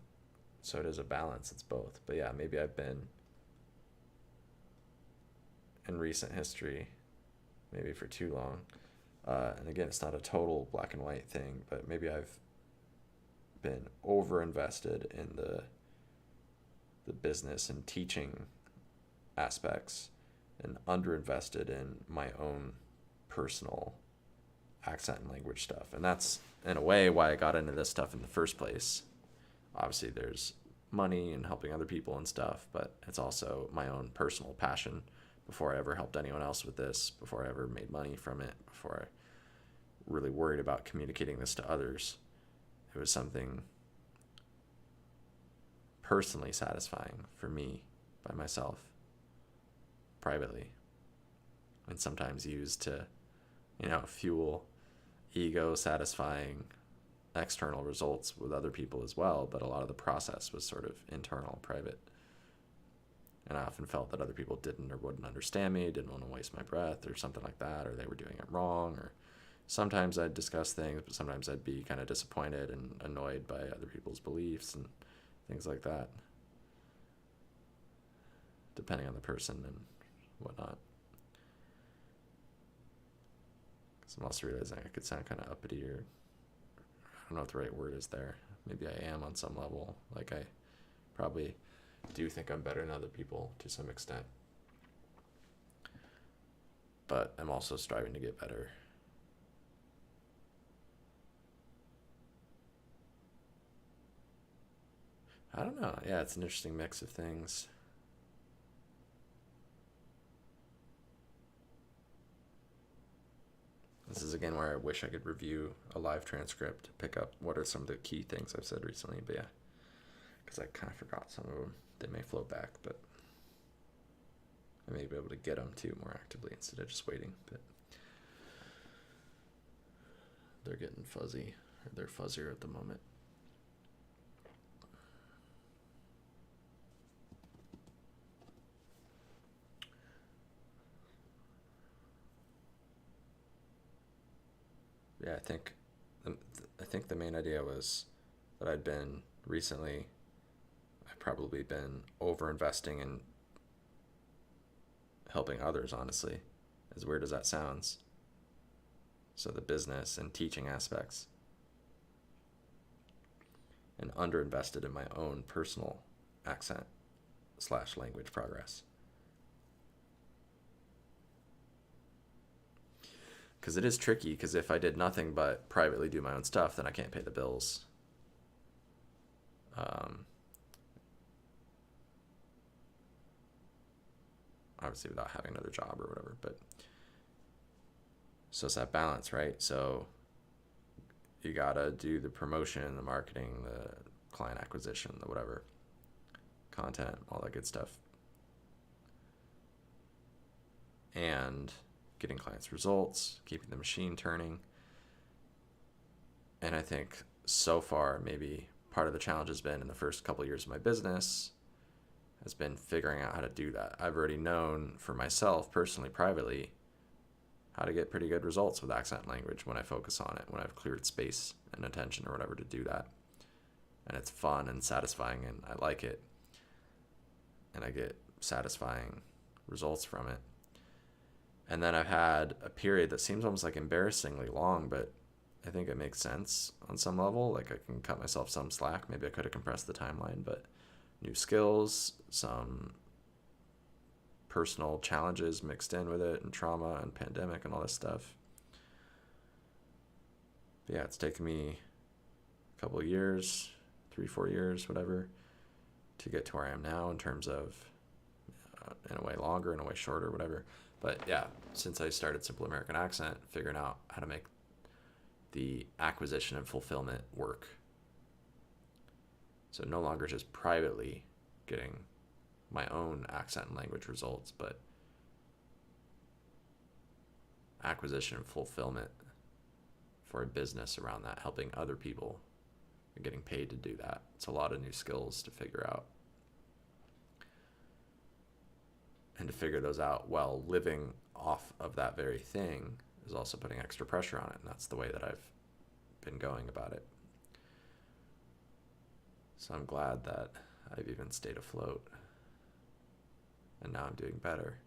Speaker 1: so it is a balance, it's both. But yeah, maybe I've been, in recent history, maybe for too long, and again, it's not a total black and white thing, but maybe I've been over-invested in the business and teaching aspects and under-invested in my own personal accent and language stuff. And that's, in a way, why I got into this stuff in the first place. Obviously, there's money and helping other people and stuff, but it's also my own personal passion. Before I ever helped anyone else with this, before I ever made money from it, before I really worried about communicating this to others, it was something personally satisfying for me by myself, privately, and sometimes used to, fuel ego satisfying external results with other people as well, but a lot of the process was sort of internal, private. And I often felt that other people didn't or wouldn't understand me, didn't want to waste my breath or something like that, or they were doing it wrong, or sometimes I'd discuss things, but sometimes I'd be kind of disappointed and annoyed by other people's beliefs and things like that, depending on the person and whatnot. Because I'm also realizing I could sound kind of uppity, or I don't know what the right word is there. Maybe I am on some level. Like, I probably do think I'm better than other people to some extent. But I'm also striving to get better. I don't know. Yeah, it's an interesting mix of things. This is again where I wish I could review a live transcript to pick up what are some of the key things I've said recently. But yeah, because I kind of forgot some of them. They may flow back, but I may be able to get them too more actively instead of just waiting. But they're getting fuzzy, or they're fuzzier at the moment. Yeah, I think the main idea was that I'd probably been over investing in helping others, honestly, as weird as that sounds. So the business and teaching aspects, and underinvested in my own personal accent / language progress. Because it is tricky, because if I did nothing but privately do my own stuff, then I can't pay the bills. Obviously without having another job or whatever, but so it's that balance, right? So you gotta do the promotion, the marketing, the client acquisition, the whatever, content, all that good stuff, and getting clients results, keeping the machine turning. And I think so far, maybe part of the challenge has been in the first couple of years of my business has been figuring out how to do that. I've already known for myself, personally, privately, how to get pretty good results with accent language when I focus on it, when I've cleared space and attention or whatever to do that. And it's fun and satisfying, and I like it. And I get satisfying results from it. And then I've had a period that seems almost like embarrassingly long, but I think it makes sense on some level. Like, I can cut myself some slack. Maybe I could have compressed the timeline, but new skills, some personal challenges mixed in with it, and trauma and pandemic and all this stuff. But yeah, it's taken me a couple of years, 3-4 years, whatever, to get to where I am now in terms of, in a way longer, in a way shorter, whatever. But yeah, since I started Simple American Accent, figuring out how to make the acquisition and fulfillment work. So no longer just privately getting my own accent and language results, but acquisition and fulfillment for a business around that, helping other people and getting paid to do that. It's a lot of new skills to figure out. And to figure those out while living off of that very thing is also putting extra pressure on it. And that's the way that I've been going about it. So I'm glad that I've even stayed afloat. And now I'm doing better.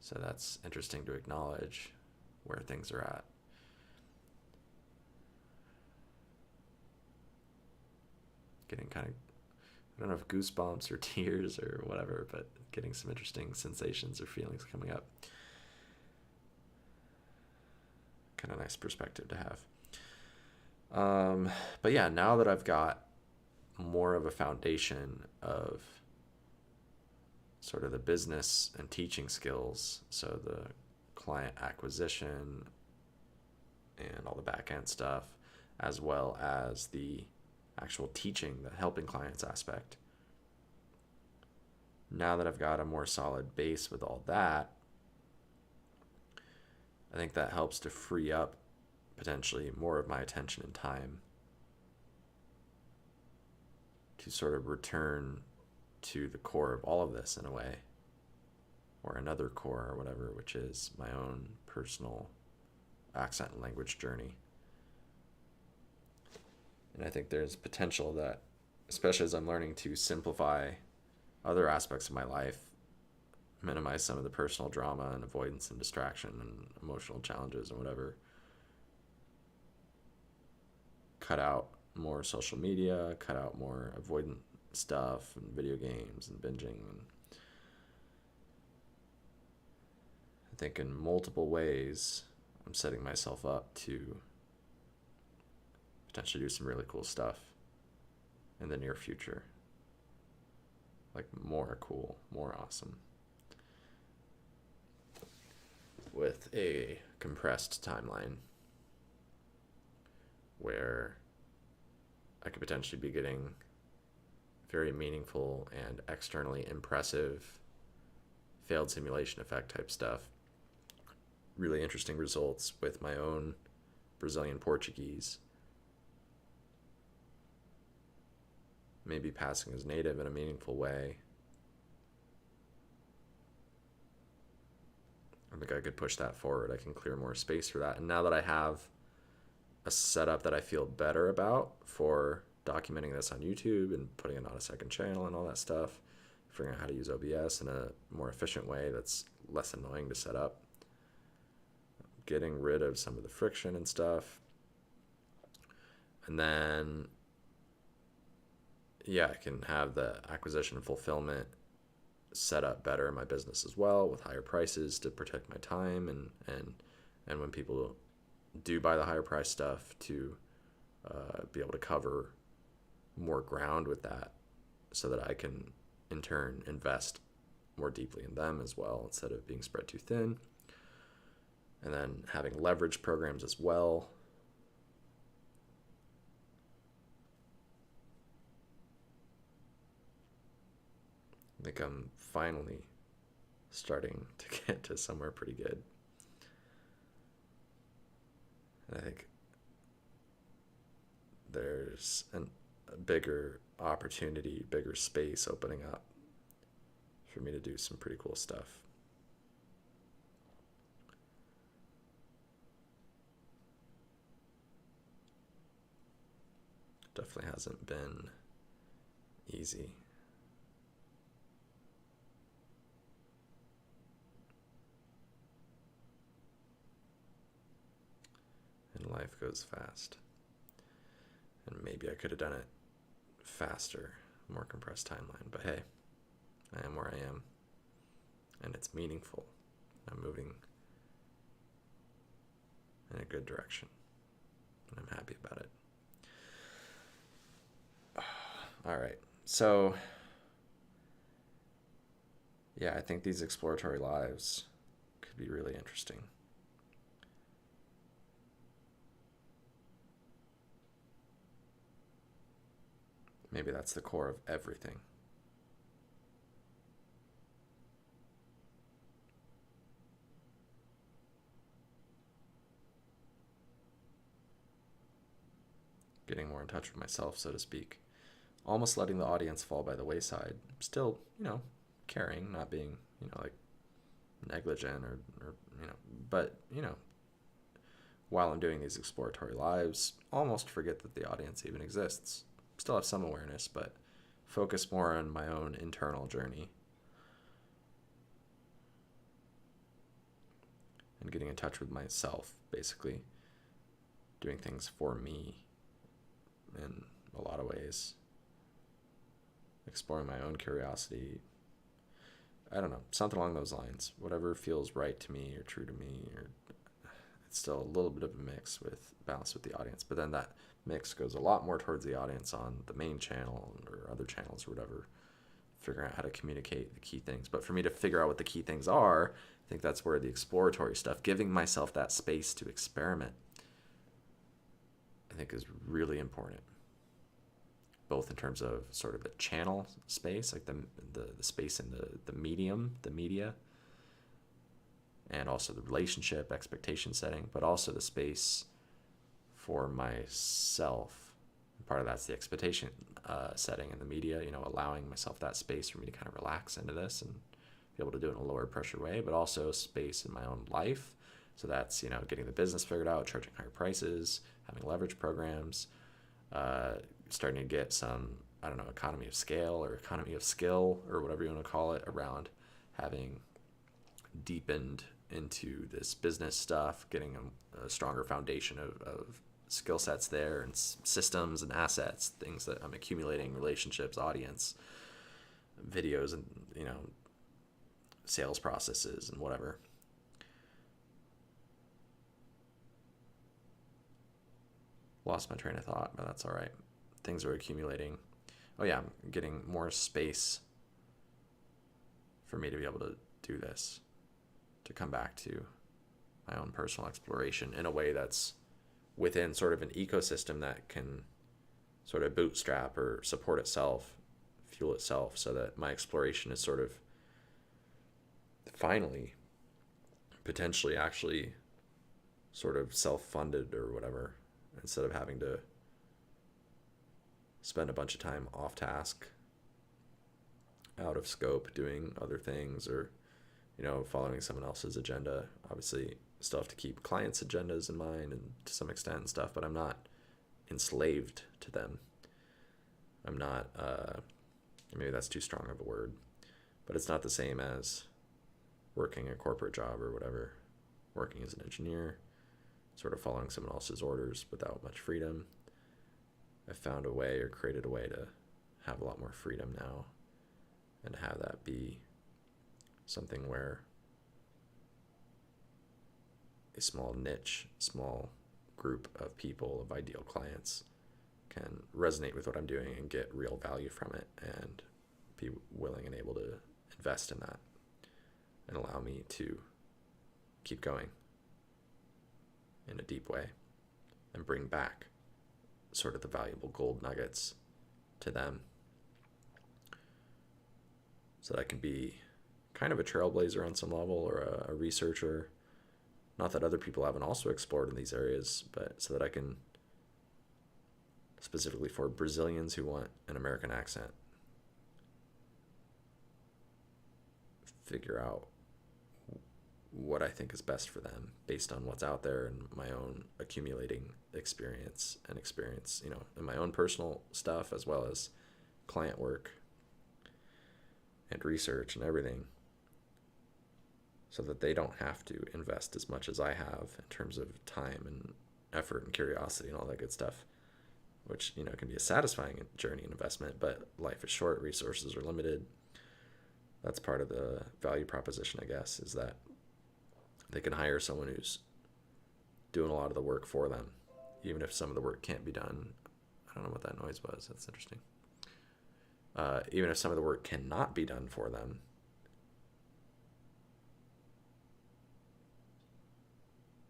Speaker 1: So that's interesting to acknowledge where things are at. Getting kind of, I don't know if goosebumps or tears or whatever, but getting some interesting sensations or feelings coming up. Kind of nice perspective to have. But yeah, now that I've got more of a foundation of sort of the business and teaching skills, so the client acquisition and all the back end stuff, as well as the actual teaching, the helping clients aspect. Now that I've got a more solid base with all that, I think that helps to free up potentially more of my attention and time to sort of return to the core of all of this in a way, or another core or whatever, which is my own personal accent and language journey. And I think there's potential that, especially as I'm learning to simplify other aspects of my life, minimize some of the personal drama and avoidance and distraction and emotional challenges and whatever, cut out more social media, cut out more avoidant stuff and video games and binging. And I think in multiple ways, I'm setting myself up to potentially do some really cool stuff in the near future. Like more cool, more awesome. With a compressed timeline where I could potentially be getting very meaningful and externally impressive failed simulation effect type stuff. Really interesting results with my own Brazilian Portuguese. Maybe passing as native in a meaningful way. I think I could push that forward. I can clear more space for that. And now that I have a setup that I feel better about for documenting this on YouTube and putting it on a second channel and all that stuff, figuring out how to use OBS in a more efficient way that's less annoying to set up, getting rid of some of the friction and stuff. And then, yeah, I can have the acquisition and fulfillment set up better in my business as well, with higher prices to protect my time, and when people do buy the higher price stuff, to be able to cover more ground with that, so that I can in turn invest more deeply in them as well, instead of being spread too thin. And then having leverage programs as well. I think I'm finally starting to get to somewhere pretty good. And I think there's a bigger opportunity, bigger space opening up for me to do some pretty cool stuff. Definitely hasn't been easy. And life goes fast. And maybe I could have done it faster, more compressed timeline. But hey, I am where I am. And it's meaningful. I'm moving in a good direction. And I'm happy about it. All right. So, yeah, I think these exploratory lives could be really interesting. Maybe that's the core of everything. Getting more in touch with myself, so to speak. Almost letting the audience fall by the wayside. Still, caring, not being, like negligent or but, while I'm doing these exploratory lives, almost forget that the audience even exists. Still have some awareness, but focus more on my own internal journey and getting in touch with myself, basically doing things for me in a lot of ways, exploring my own curiosity. I don't know, something along those lines. Whatever feels right to me or true to me, or it's still a little bit of a mix with balance with the audience, but then that mix goes a lot more towards the audience on the main channel or other channels or whatever, figuring out how to communicate the key things. But for me to figure out what the key things are, I think that's where the exploratory stuff, giving myself that space to experiment, I think is really important, both in terms of sort of the channel space, like the space in the medium, the media, and also the relationship, expectation setting, but also the space for myself. Part of that's the expectation setting in the media, you know, allowing myself that space for me to kind of relax into this and be able to do it in a lower pressure way, but also space in my own life. So that's, you know, getting the business figured out, charging higher prices, having leverage programs, starting to get some, I don't know, economy of scale or economy of skill or whatever you want to call it around having deepened into this business stuff, getting a stronger foundation of skill sets there and systems and assets, things that I'm accumulating, relationships, audience, videos, and, you know, sales processes and whatever. Lost my train of thought, but that's all right. Things are accumulating. Oh yeah, I'm getting more space for me to be able to do this, to come back to my own personal exploration in a way that's within sort of an ecosystem that can sort of bootstrap or support itself, fuel itself, so that my exploration is sort of finally, potentially actually sort of self-funded or whatever, instead of having to spend a bunch of time off task, out of scope, doing other things, or, you know, following someone else's agenda. Obviously, still have to keep clients' agendas in mind and to some extent and stuff, but I'm not enslaved to them. I'm not, maybe that's too strong of a word, but it's not the same as working a corporate job or whatever, working as an engineer, sort of following someone else's orders without much freedom. I've found a way or created a way to have a lot more freedom now and have that be something where a small niche, small group of people, of ideal clients, can resonate with what I'm doing and get real value from it and be willing and able to invest in that and allow me to keep going in a deep way and bring back sort of the valuable gold nuggets to them, so that I can be kind of a trailblazer on some level, or a researcher, not that other people haven't also explored in these areas, but so that I can, specifically for Brazilians who want an American accent, figure out what I think is best for them based on what's out there and my own accumulating experience, you know, in my own personal stuff as well as client work and research and everything, so that they don't have to invest as much as I have in terms of time and effort and curiosity and all that good stuff, which, you know, can be a satisfying journey and investment, but life is short, resources are limited. That's part of the value proposition, I guess, is that they can hire someone who's doing a lot of the work for them, even if some of the work can't be done. I don't know what that noise was. That's interesting. Even if some of the work cannot be done for them,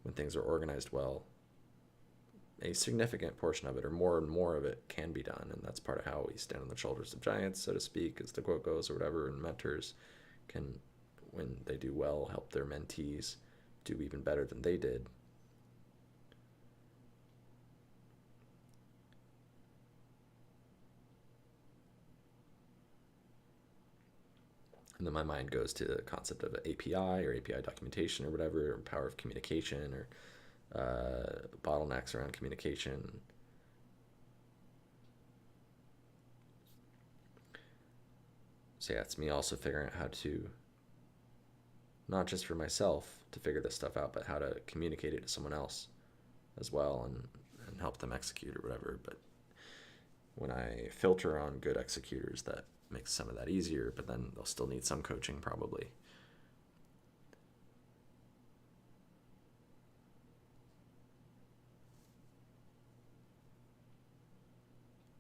Speaker 1: when things are organized well, a significant portion of it, or more and more of it, can be done. And that's part of how we stand on the shoulders of giants, so to speak, as the quote goes, or whatever. And mentors can, when they do well, help their mentees do even better than they did. And then my mind goes to the concept of API or API documentation or whatever, or power of communication, or bottlenecks around communication. So yeah, it's me also figuring out how to, not just for myself to figure this stuff out, but how to communicate it to someone else as well, and help them execute or whatever. But when I filter on good executors, that makes some of that easier, but then they'll still need some coaching probably.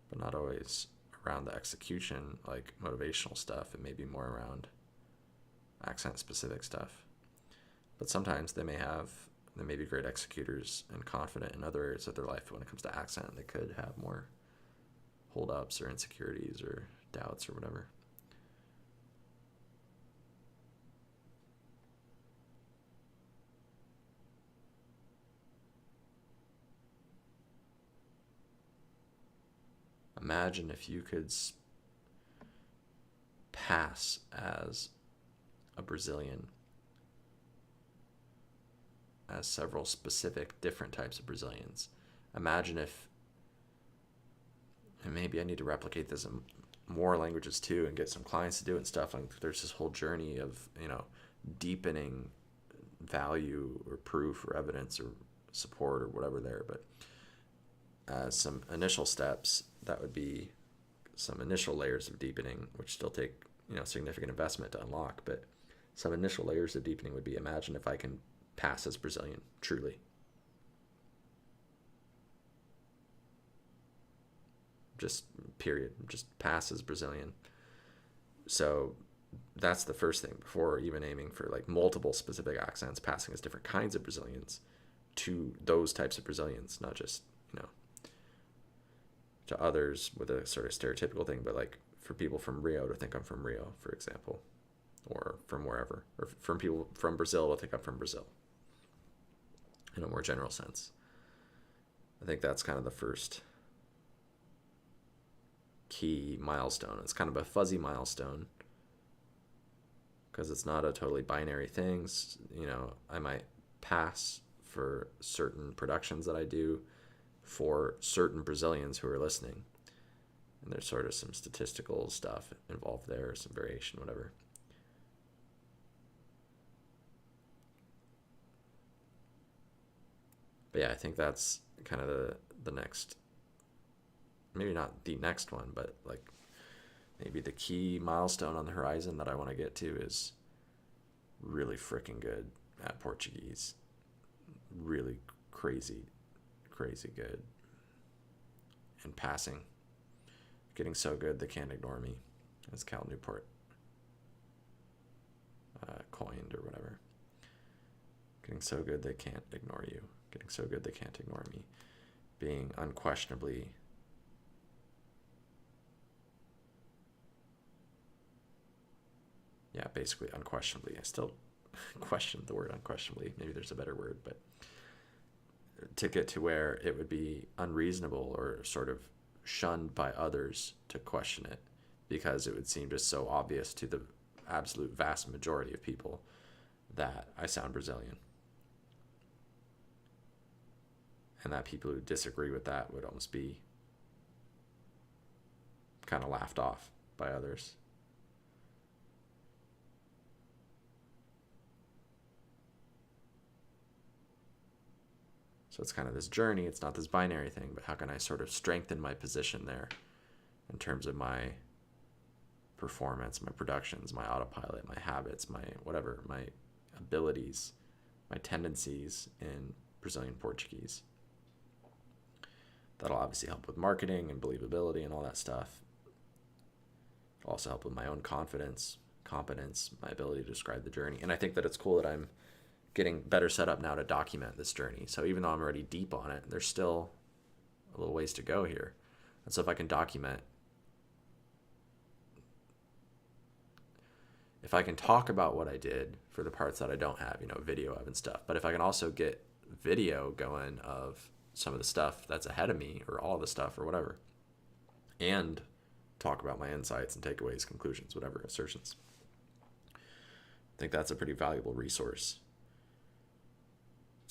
Speaker 1: But not always around the execution, like motivational stuff. It may be more around accent specific stuff. But sometimes they may have They may be great executors and confident in other areas of their life, but when it comes to accent, they could have more hold-ups or insecurities or doubts or whatever. Imagine if you could pass as a Brazilian, as several specific different types of Brazilians. Imagine if, and maybe I need to replicate this in more languages too and get some clients to do it and stuff. Like there's this whole journey of, deepening value or proof or evidence or support or whatever there. But as some initial steps, that would be some initial layers of deepening, which still take, significant investment to unlock. But some initial layers of deepening would be, imagine if I can pass as Brazilian, truly. Just period. Just pass as Brazilian. So that's the first thing, before even aiming for like multiple specific accents, passing as different kinds of Brazilians to those types of Brazilians, not just, to others with a sort of stereotypical thing, but like for people from Rio to think I'm from Rio, for example, or from wherever, or from people from Brazil to think I'm from Brazil, in a more general sense. I think that's kind of the first key milestone. It's kind of a fuzzy milestone because it's not a totally binary thing. I might pass for certain productions that I do for certain Brazilians who are listening, and there's sort of some statistical stuff involved there, some variation, whatever. But yeah, I think that's kind of the next, maybe not the next one, but like maybe the key milestone on the horizon that I want to get to is really freaking good at Portuguese. Really crazy good. And passing. Getting so good they can't ignore me, as Cal Newport coined or whatever. Getting so good they can't ignore you. Getting so good they can't ignore me. Being unquestionably basically unquestionably. I still question the word unquestionably. Maybe there's a better word, but to get to where it would be unreasonable or sort of shunned by others to question it, because it would seem just so obvious to the absolute vast majority of people that I sound Brazilian. And that people who disagree with that would almost be kind of laughed off by others. So it's kind of this journey. It's not this binary thing, but how can I sort of strengthen my position there in terms of my performance, my productions, my autopilot, my habits, my whatever, my abilities, my tendencies in Brazilian Portuguese. That'll obviously help with marketing and believability and all that stuff. It'll also help with my own confidence, competence, my ability to describe the journey. And I think that it's cool that I'm getting better set up now to document this journey. So even though I'm already deep on it, there's still a little ways to go here. And so if I can document, if I can talk about what I did for the parts that I don't have, video of and stuff, but if I can also get video going of some of the stuff that's ahead of me, or all of the stuff or whatever, and talk about my insights and takeaways, conclusions, whatever, assertions, I think that's a pretty valuable resource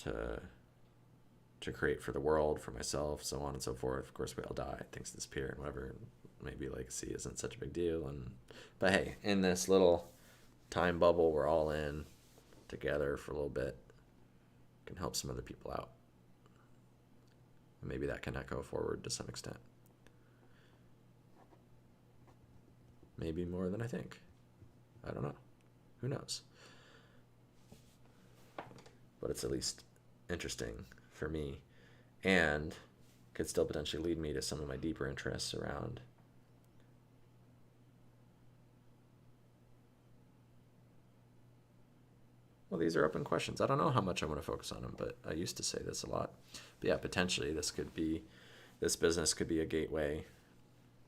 Speaker 1: to create for the world, for myself, so on and so forth. Of course, we all die, things disappear and whatever. Maybe legacy isn't such a big deal, but hey, in this little time bubble we're all in together for a little bit, can help some other people out. And maybe that can echo forward to some extent. Maybe more than I think. I don't know. Who knows? But it's at least interesting for me, and could still potentially lead me to some of my deeper interests around Well, these are open questions. I don't know how much I want to focus on them, but I used to say this a lot. But yeah, potentially this business could be a gateway.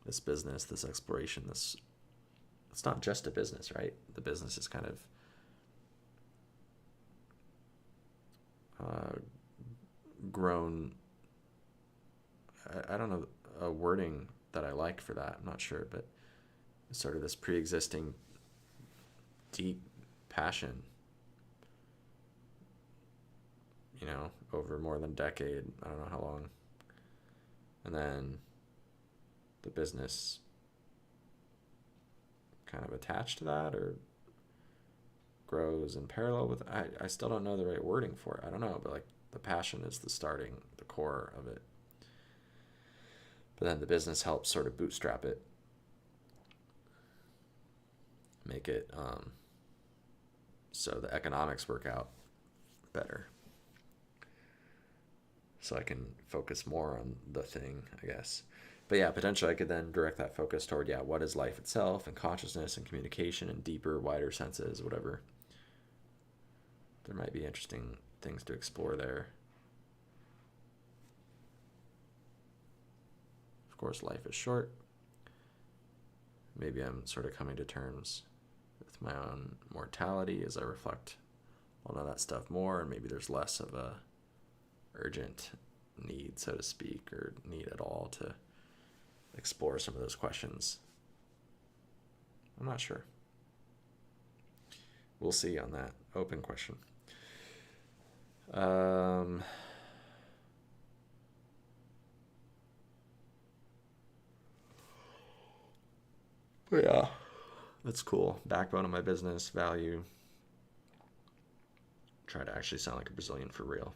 Speaker 1: This business, this exploration, it's not just a business, right? The business is kind of grown. I don't know a wording that I like for that. I'm not sure, but sort of this pre-existing deep passion, over more than a decade. I don't know how long. And then the business kind of attached to that or grows in parallel with I still don't know the right wording for it. I don't know, but like the passion is the core of it. But then the business helps sort of bootstrap it, make it so the economics work out better. So I can focus more on the thing, I guess. But yeah, potentially I could then direct that focus toward, what is life itself and consciousness and communication and deeper, wider senses, whatever. There might be interesting things to explore there. Of course, life is short. Maybe I'm sort of coming to terms with my own mortality as I reflect on all that stuff more, and maybe there's less of a urgent need, so to speak, or need at all to explore some of those questions. I'm not sure. We'll see on that open question. But yeah, that's cool. Backbone of my business, value. Try to actually sound like a Brazilian for real.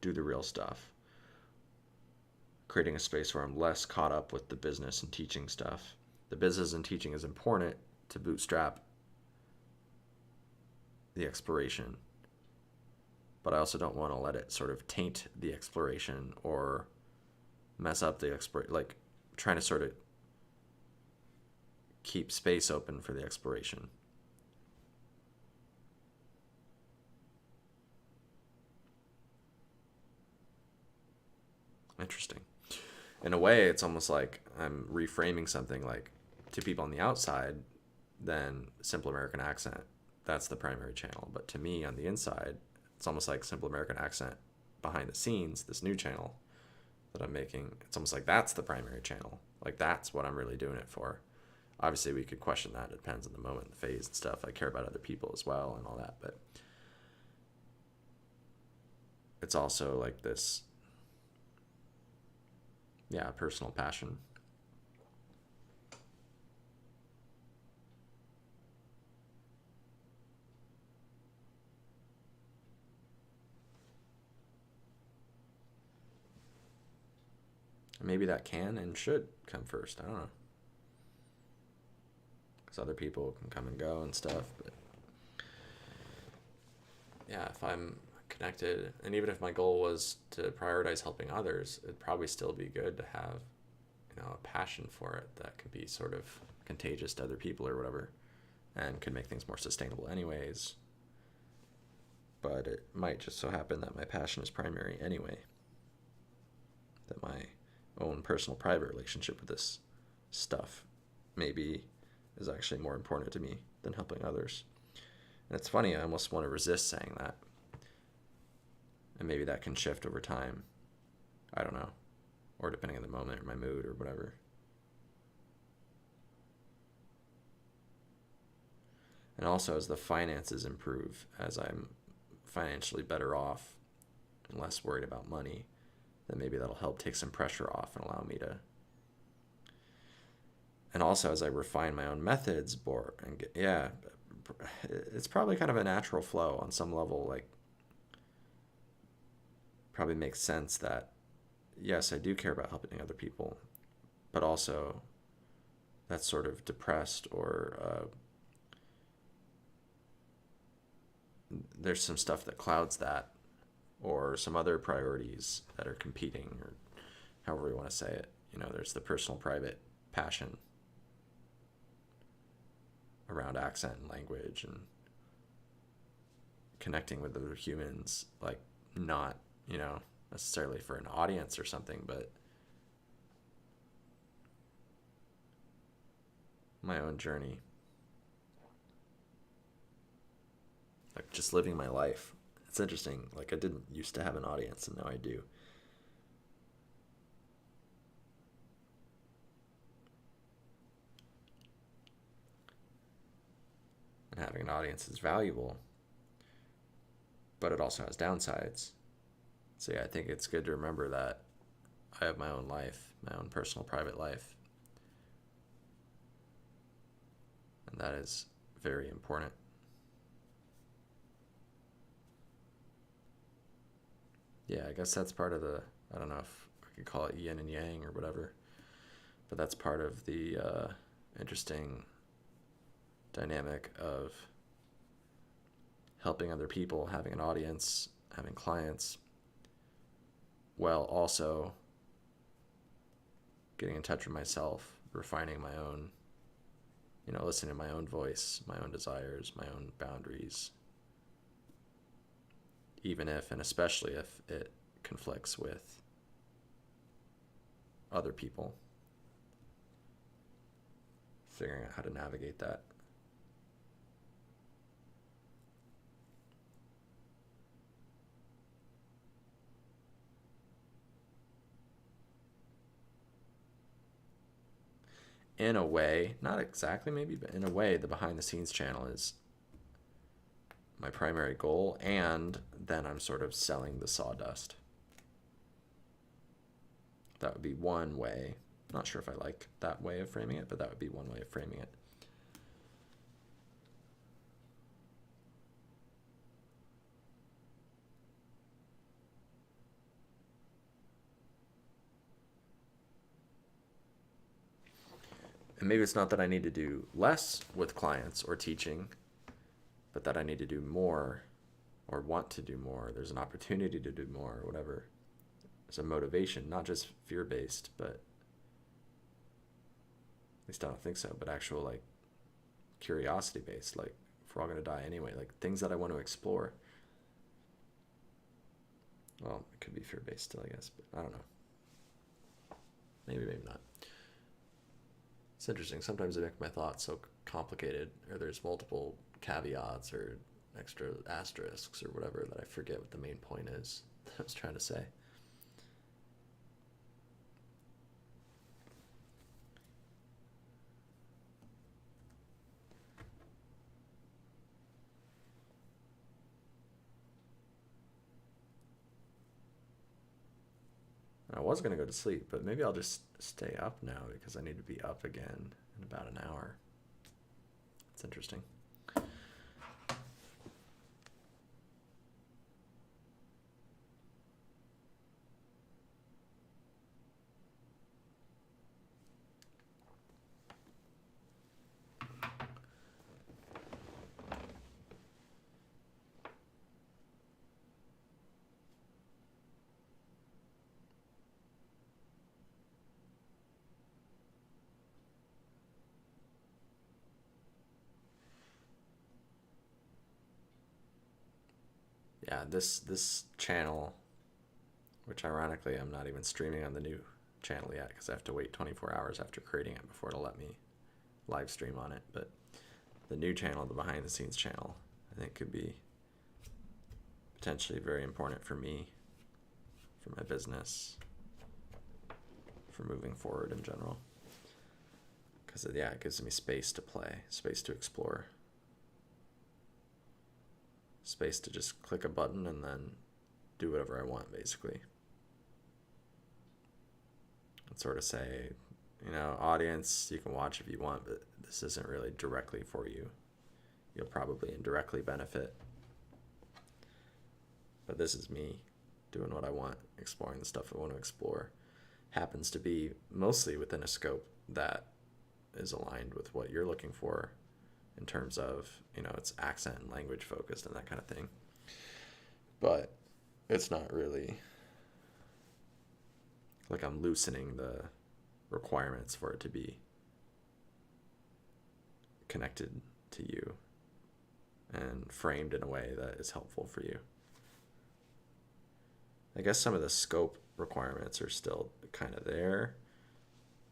Speaker 1: Do the real stuff. Creating a space where I'm less caught up with the business and teaching stuff. The business and teaching is important to bootstrap the exploration, but I also don't want to let it sort of taint the exploration or mess up the like trying to sort of keep space open for the exploration. Interesting. In a way, it's almost like I'm reframing something like to people on the outside, then Simple American Accent, that's the primary channel. But to me on the inside, it's almost like Simple American Accent behind the scenes, this new channel that I'm making. It's almost like that's the primary channel. Like that's what I'm really doing it for. Obviously, we could question that. It depends on the moment, the phase and stuff. I care about other people as well and all that. But it's also like this, personal passion. Maybe that can and should come first. I don't know. Because other people can come and go and stuff. But yeah, if I'm connected, and even if my goal was to prioritize helping others, it'd probably still be good to have, a passion for it that could be sort of contagious to other people or whatever, and could make things more sustainable anyways. But it might just so happen that my passion is primary anyway. That my own personal private relationship with this stuff maybe is actually more important to me than helping others. And it's funny, I almost want to resist saying that. And maybe that can shift over time. I don't know. Or depending on the moment or my mood or whatever. And also as the finances improve, as I'm financially better off and less worried about money, then maybe that'll help take some pressure off and allow me to. And also as I refine my own methods it's probably kind of a natural flow on some level. Like, probably makes sense that yes, I do care about helping other people, but also that's sort of depressed or there's some stuff that clouds that, or some other priorities that are competing, or however you want to say it. There's the personal private passion around accent and language and connecting with other humans, like not, you know, necessarily for an audience or something, but my own journey. Like just living my life. It's interesting. Like I didn't used to have an audience and now I do. And having an audience is valuable, but it also has downsides. So yeah, I think it's good to remember that I have my own life, my own personal private life. And that is very important. Yeah, I guess that's part of the, I don't know if I could call it yin and yang or whatever, but that's part of the interesting dynamic of helping other people, having an audience, having clients, while also getting in touch with myself, refining my own, you know, listening to my own voice, my own desires, my own boundaries, even if and especially if it conflicts with other people. Figuring out how to navigate that. In a way, not exactly maybe, but in a way, the behind the scenes channel is my primary goal, and then I'm sort of selling the sawdust. That would be one way. Not sure if I like that way of framing it, but that would be one way of framing it. And maybe it's not that I need to do less with clients or teaching, but that I need to do more or want to do more. There's an opportunity to do more or whatever. There's a motivation, not just fear-based, but at least I don't think so, but actual like curiosity-based, like if we're all going to die anyway, like things that I want to explore. Well, it could be fear-based still, I guess, but I don't know. Maybe, maybe not. It's interesting. Sometimes I make my thoughts so complicated, or there's multiple caveats or extra asterisks or whatever, that I forget what the main point is that I was trying to say. I was going to go to sleep, but maybe I'll just stay up now because I need to be up again in about an hour. It's interesting. Yeah, this channel, which ironically I'm not even streaming on the new channel yet because I have to wait 24 hours after creating it before it'll let me live stream on it, but the new channel, the behind the scenes channel, I think could be potentially very important for me, for my business, for moving forward in general. Because yeah, it gives me space to play, space to explore, space to just click a button and then do whatever I want, basically. And sort of say, you know, audience, you can watch if you want, but this isn't really directly for you. You'll probably indirectly benefit. But this is me doing what I want, exploring the stuff I want to explore. Happens to be mostly within a scope that is aligned with what you're looking for in terms of, you know, it's accent and language focused and that kind of thing. But it's not really like I'm loosening the requirements for it to be connected to you and framed in a way that is helpful for you. I guess some of the scope requirements are still kind of there,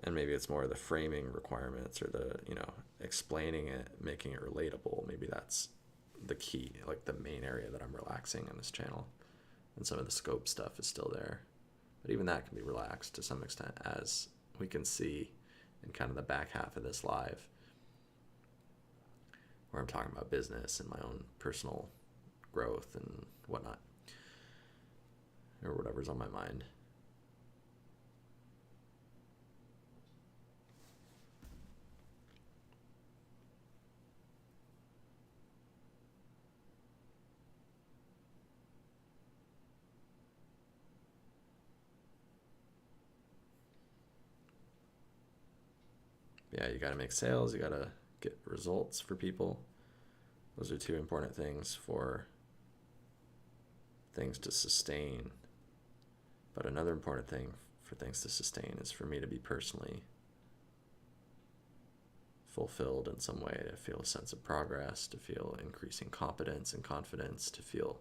Speaker 1: and maybe it's more the framing requirements or the, you know, explaining it, making it relatable. Maybe that's the key, like the main area that I'm relaxing on this channel, and some of the scope stuff is still there. But even that can be relaxed to some extent, as we can see in kind of the back half of this live, where I'm talking about business and my own personal growth and whatnot, or whatever's on my mind. Yeah, you got to make sales, you got to get results for people. Those are two important things for things to sustain. But another important thing for things to sustain is for me to be personally fulfilled in some way, to feel a sense of progress, to feel increasing competence and confidence, to feel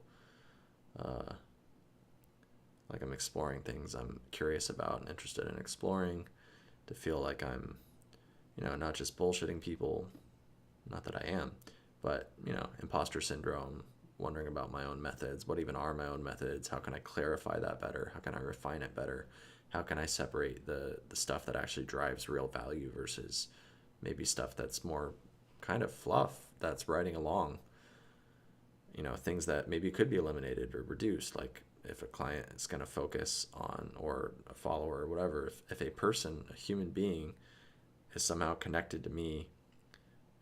Speaker 1: like I'm exploring things I'm curious about and interested in exploring, to feel like I'm, you know, not just bullshitting people, not that I am, but, you know, imposter syndrome, wondering about my own methods. What even are my own methods? How can I clarify that better? How can I refine it better? How can I separate the stuff that actually drives real value versus maybe stuff that's more kind of fluff, that's riding along? You know, things that maybe could be eliminated or reduced, like if a client is going to focus on, or a follower or whatever, if a person, a human being, is somehow connected to me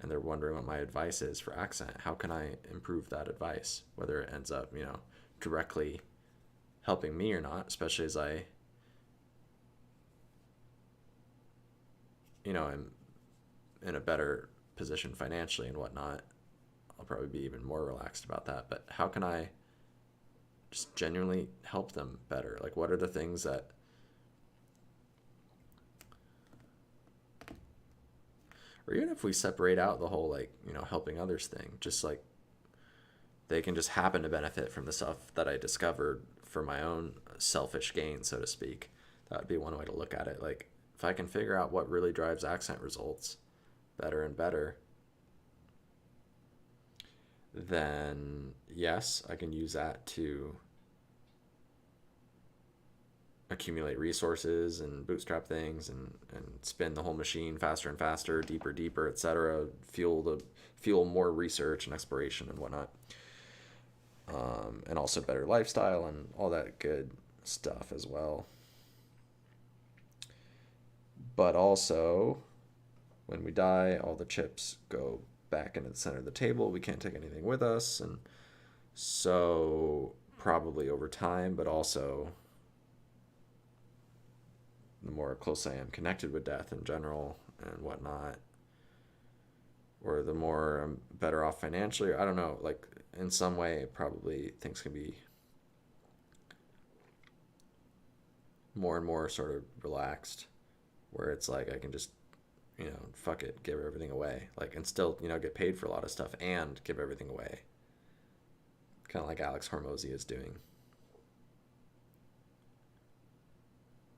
Speaker 1: and they're wondering what my advice is for accent, how can I improve that advice? Whether it ends up, you know, directly helping me or not, especially as I, you know, am in a better position financially and whatnot, I'll probably be even more relaxed about that. But how can I just genuinely help them better? Like, what are the things that, or even if we separate out the whole, like, you know, helping others thing, just like they can just happen to benefit from the stuff that I discovered for my own selfish gain, so to speak. That would be one way to look at it. Like, if I can figure out what really drives accent results better and better, then yes, I can use that to accumulate resources and bootstrap things and spin the whole machine faster and faster, deeper, deeper, etc. Fuel more research and exploration and whatnot. And also better lifestyle and all that good stuff as well. But also, when we die, all the chips go back into the center of the table. We can't take anything with us. And so probably over time, but also the more close I am connected with death in general and whatnot, or the more I'm better off financially, I don't know, like in some way, probably things can be more and more sort of relaxed, where it's like I can just, you know, fuck it, give everything away, like, and still, you know, get paid for a lot of stuff and give everything away. Kind of like Alex Hormozy is doing,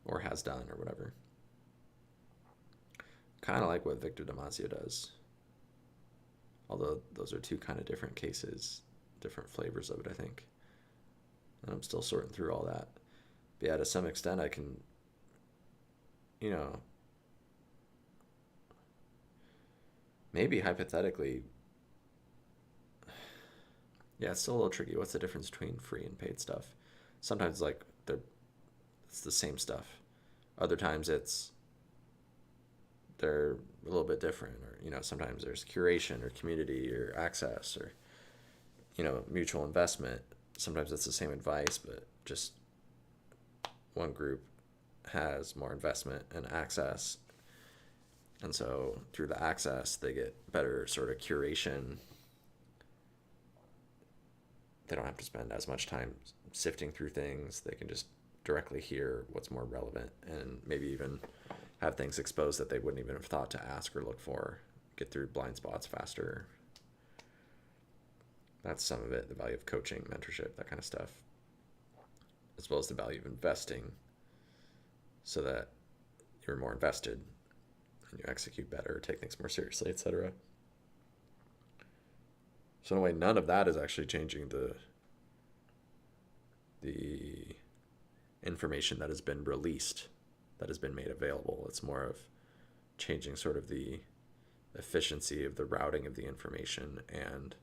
Speaker 1: or has done, or whatever. Kind of like what Victor Damasio does. Although those are two kind of different cases, different flavors of it, I think. And I'm still sorting through all that. But yeah, to some extent I can, you know, maybe hypothetically, yeah, it's still a little tricky. What's the difference between free and paid stuff? Sometimes, like, it's the same stuff. Other times they're a little bit different, or, you know, sometimes there's curation or community or access or, you know, mutual investment. Sometimes it's the same advice, but just one group has more investment and access, and so through the access they get better sort of curation. They don't have to spend as much time sifting through things. They can just directly hear what's more relevant, and maybe even have things exposed that they wouldn't even have thought to ask or look for, get through blind spots faster. That's some of it, the value of coaching, mentorship, that kind of stuff, as well as the value of investing so that you're more invested and you execute better, take things more seriously, etc. So in a way, none of that is actually changing the information that has been released, that has been made available. It's more of changing sort of the efficiency of the routing of the information and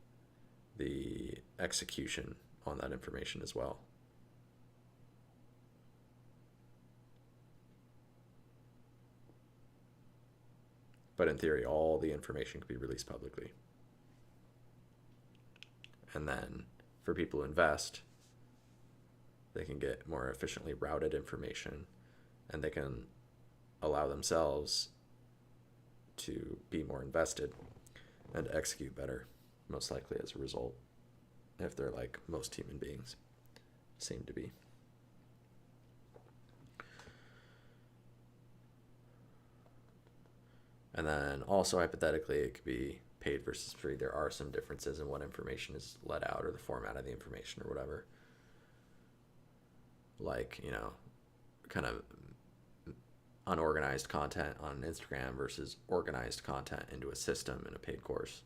Speaker 1: the execution on that information as well. But in theory, all the information could be released publicly. And then for people who invest, they can get more efficiently routed information, and they can allow themselves to be more invested and execute better, most likely as a result, if they're like most human beings seem to be. And then also hypothetically, it could be paid versus free. There are some differences in what information is let out or the format of the information or whatever. Like, you know, kind of unorganized content on Instagram versus organized content into a system in a paid course.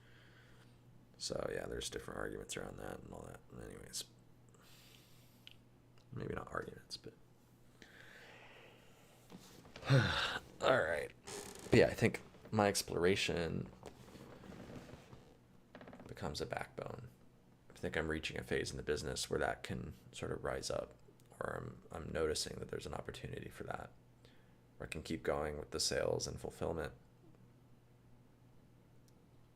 Speaker 1: So yeah, there's different arguments around that and all that. Anyways, maybe not arguments, but all right. But yeah, I think my exploration becomes a backbone. I think I'm reaching a phase in the business where that can sort of rise up, or I'm noticing that there's an opportunity for that, where I can keep going with the sales and fulfillment,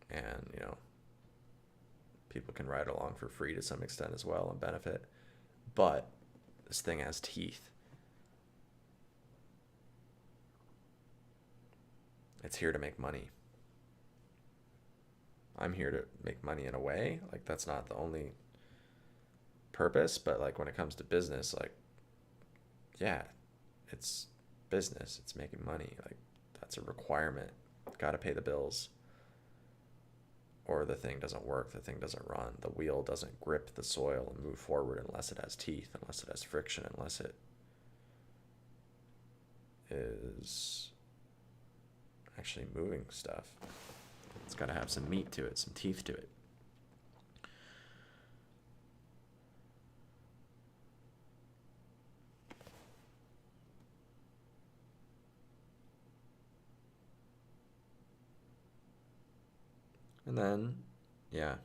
Speaker 1: and you know, people can ride along for free to some extent as well and benefit. But this thing has teeth. It's here to make money. I'm here to make money in a way. Like, that's not the only purpose, but like when it comes to business, like, yeah, it's business. It's making money. Like, that's a requirement. Got to pay the bills, or the thing doesn't work. The thing doesn't run. The wheel doesn't grip the soil and move forward unless it has teeth, unless it has friction, unless it is actually moving stuff. It's got to have some meat to it, some teeth to it. And then, yeah,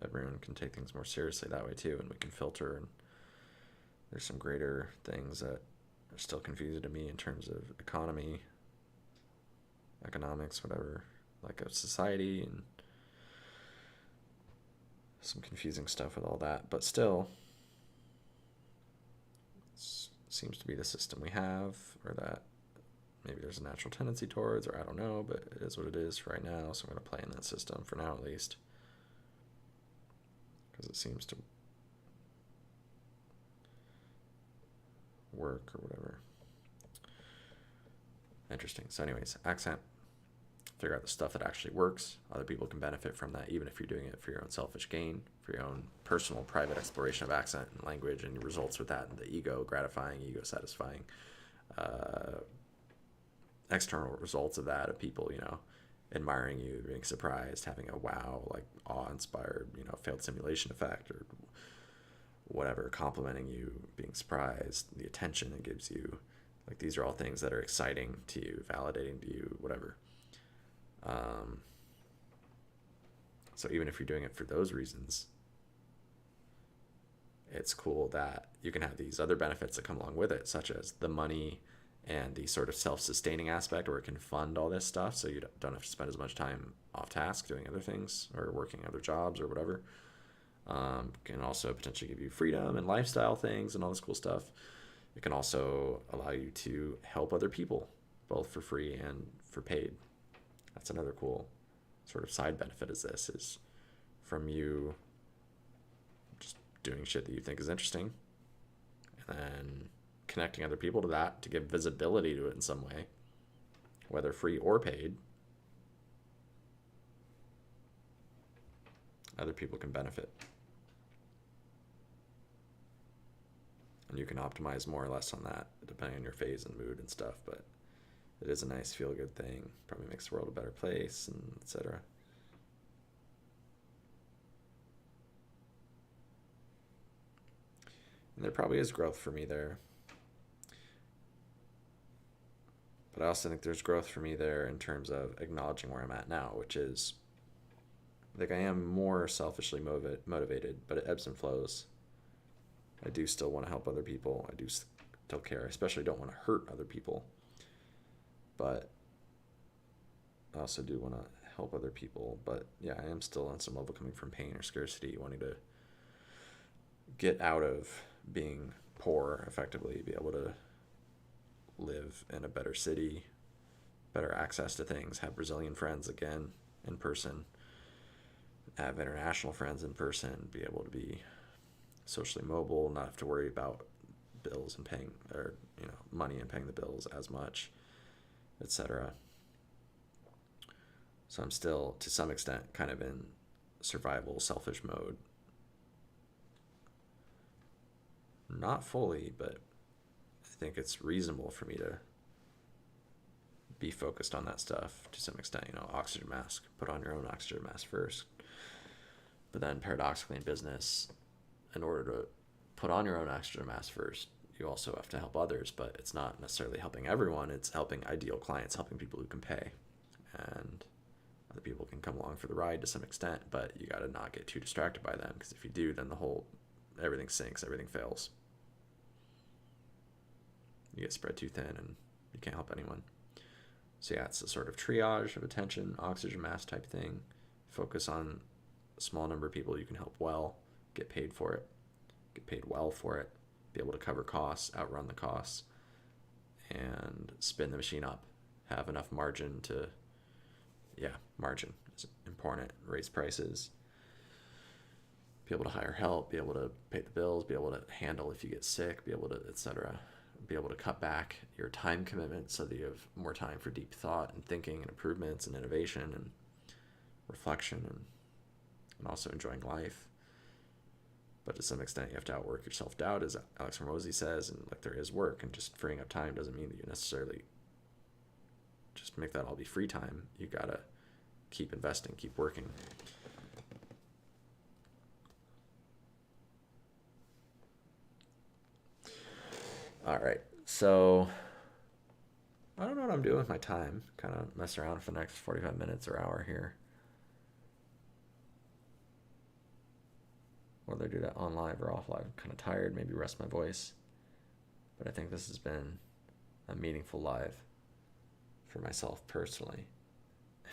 Speaker 1: everyone can take things more seriously that way too, and we can filter, and there's some greater things that are still confusing to me in terms of economy, economics, whatever, like a society, and some confusing stuff with all that, but still seems to be the system we have, or that maybe there's a natural tendency towards, or I don't know, but it is what it is right now, so I'm going to play in that system for now at least, because it seems to work or whatever. Interesting. So anyways, accent. Figure out the stuff that actually works. Other people can benefit from that, even if you're doing it for your own selfish gain, for your own personal, private exploration of accent and language and your results with that, and the ego gratifying, ego satisfying external results of that, of people, you know, admiring you, being surprised, having a wow, like awe-inspired, you know, failed simulation effect or whatever, complimenting you, being surprised, the attention it gives you. Like, these are all things that are exciting to you, validating to you, whatever. So even if you're doing it for those reasons, it's cool that you can have these other benefits that come along with it, such as the money and the sort of self-sustaining aspect, where it can fund all this stuff, so you don't have to spend as much time off task doing other things or working other jobs or whatever. Can also potentially give you freedom and lifestyle things and all this cool stuff. It can also allow you to help other people, both for free and for paid. That's another cool sort of side benefit is from you just doing shit that you think is interesting, and then connecting other people to that to give visibility to it in some way, whether free or paid. Other people can benefit and you can optimize more or less on that depending on your phase and mood and stuff, but it is a nice feel-good thing. Probably makes the world a better place, and etc. And there probably is growth for me there. But I also think there's growth for me there in terms of acknowledging where I'm at now, which is, like, I am more selfishly motivated, but it ebbs and flows. I do still want to help other people. I do still care. I especially don't want to hurt other people. But I also do want to help other people. But yeah, I am still on some level coming from pain or scarcity, wanting to get out of being poor effectively, be able to live in a better city, better access to things, have Brazilian friends again in person, have international friends in person, be able to be socially mobile, not have to worry about bills and paying, or money and paying the bills as much, etc. So I'm still, to some extent, kind of in survival, selfish mode. Not fully, but I think it's reasonable for me to be focused on that stuff to some extent. Oxygen mask, put on your own oxygen mask first. But then paradoxically in business, in order to put on your own oxygen mask first, you also have to help others, but it's not necessarily helping everyone. It's helping ideal clients, helping people who can pay. And other people can come along for the ride to some extent, but you got to not get too distracted by them, because if you do, then everything sinks, everything fails. You get spread too thin and you can't help anyone. So yeah, it's a sort of triage of attention, oxygen mask type thing. Focus on a small number of people you can help well, get paid for it, get paid well for it, be able to cover costs, outrun the costs, and spin the machine up. Have enough margin to, margin is important. Raise prices, be able to hire help, be able to pay the bills, be able to handle if you get sick, be able to, etc. Be able to cut back your time commitment so that you have more time for deep thought and thinking and improvements and innovation and reflection and also enjoying life. But to some extent, you have to outwork your self-doubt, as Alex Hormozy says, and like there is work, and just freeing up time doesn't mean that you necessarily just make that all be free time. You gotta keep investing, keep working. All right, so I don't know what I'm doing with my time. Kind of mess around for the next 45 minutes or hour here. Whether I do that on live or off live, I'm kind of tired, maybe rest my voice. But I think this has been a meaningful live for myself personally.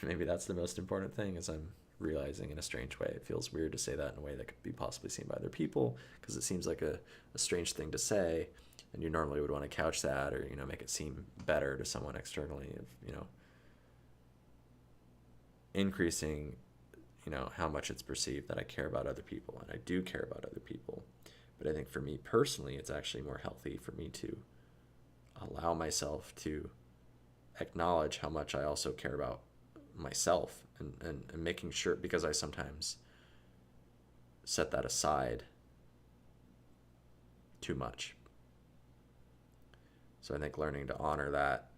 Speaker 1: And maybe that's the most important thing, is I'm realizing in a strange way. It feels weird to say that in a way that could be possibly seen by other people, because it seems like a strange thing to say. And you normally would want to couch that or, make it seem better to someone externally of, increasing, how much it's perceived that I care about other people. And I do care about other people. But I think for me personally, it's actually more healthy for me to allow myself to acknowledge how much I also care about myself and making sure, because I sometimes set that aside too much. So I think learning to honor that,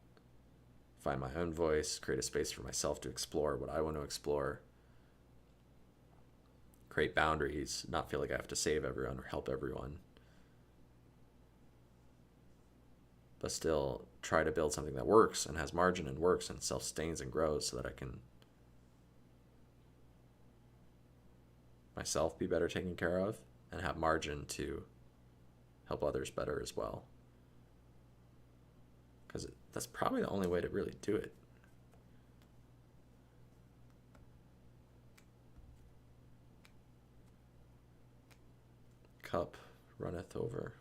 Speaker 1: find my own voice, create a space for myself to explore what I want to explore, create boundaries, not feel like I have to save everyone or help everyone, but still try to build something that works and has margin and works and self-sustains and grows, so that I can myself be better taken care of and have margin to help others better as well. Because that's probably the only way to really do it. Cup runneth over.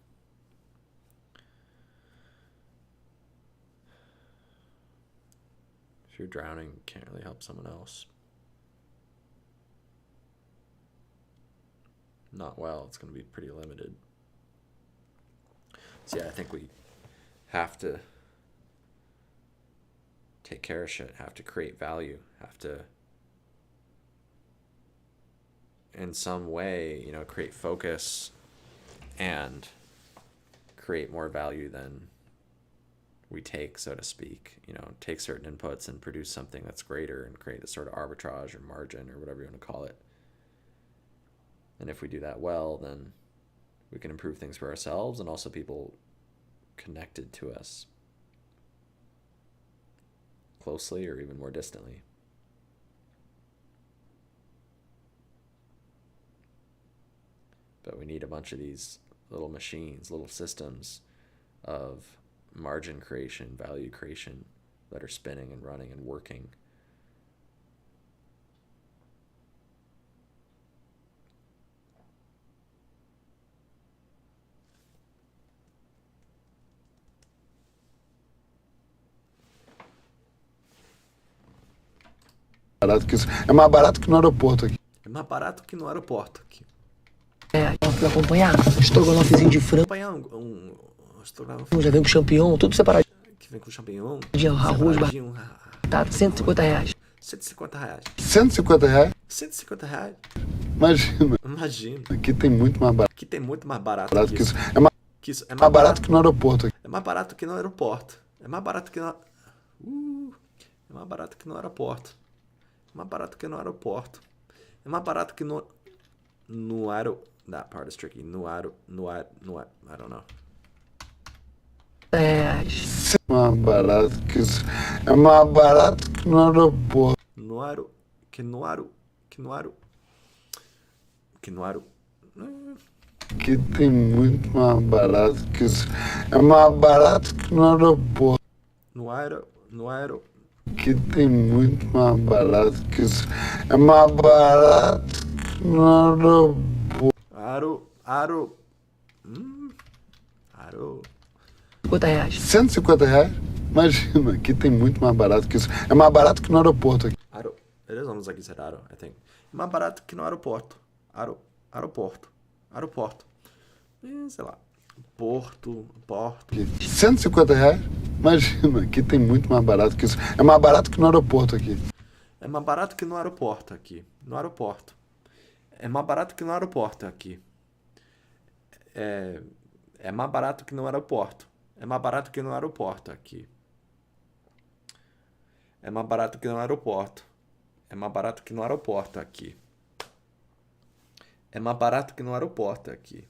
Speaker 1: If you're drowning, you can't really help someone else. Not well, it's going to be pretty limited. So yeah, I think we have to take care of shit, have to create value, have to in some way, create focus and create more value than we take, so to speak. You know, take certain inputs and produce something that's greater and create this sort of arbitrage or margin or whatever you want to call it. And if we do that well, then we can improve things for ourselves and also people connected to us closely or even more distantly. But we need a bunch of these little machines, little systems of margin creation, value creation that are spinning and running and working.
Speaker 18: Barato que isso. É mais barato que no aeroporto aqui.
Speaker 1: É mais barato que no aeroporto aqui.
Speaker 10: Pra acompanhar, estrogonofezinho de frango.
Speaker 1: Acompanhar estrogonofe.
Speaker 10: Já vem com champignon, tudo separado.
Speaker 1: Que vem com champignon.
Speaker 10: Arroz,
Speaker 1: separadinho,
Speaker 10: batata, R$150.
Speaker 1: R$150.
Speaker 18: R$150?
Speaker 1: R$150?
Speaker 18: Imagina.
Speaker 1: Imagina.
Speaker 18: Aqui tem muito mais barato.
Speaker 1: Aqui tem muito mais barato
Speaker 18: Que isso. É mais,
Speaker 1: é
Speaker 18: mais barato que no aeroporto aqui.
Speaker 1: É mais barato que no aeroporto. É mais barato que no... É mais barato que no aeroporto. É mais barato que no aeroporto. É mais barato que no... No aero... That part is tricky. No aero... I don't know.
Speaker 18: Mais barato que isso. É mais barato que no aeroporto.
Speaker 1: No aero... Que no aero... Que no aero... Que no aero...
Speaker 18: Aqui tem muito mais barato que isso. É mais barato que no aeroporto.
Speaker 1: No aero... No aero...
Speaker 18: Aqui tem muito mais barato que isso. É mais barato que no aeroporto.
Speaker 1: Aro...
Speaker 10: R$50.
Speaker 18: R$150? Imagina, aqui tem muito mais barato que isso. É mais barato que no aeroporto aqui.
Speaker 1: It is almost like you said aro, I think. É mais barato que no aeroporto. Aeroporto. Sei lá. Porto.
Speaker 18: R$150? Imagina, aqui tem muito mais barato que isso. É mais barato que no aeroporto aqui.
Speaker 1: É mais barato que no aeroporto aqui. No aeroporto. É mais barato que no aeroporto aqui. É mais barato que no aeroporto. É mais barato que no aeroporto aqui. É mais barato que no aeroporto. É mais barato que no aeroporto aqui. É mais barato que no aeroporto aqui.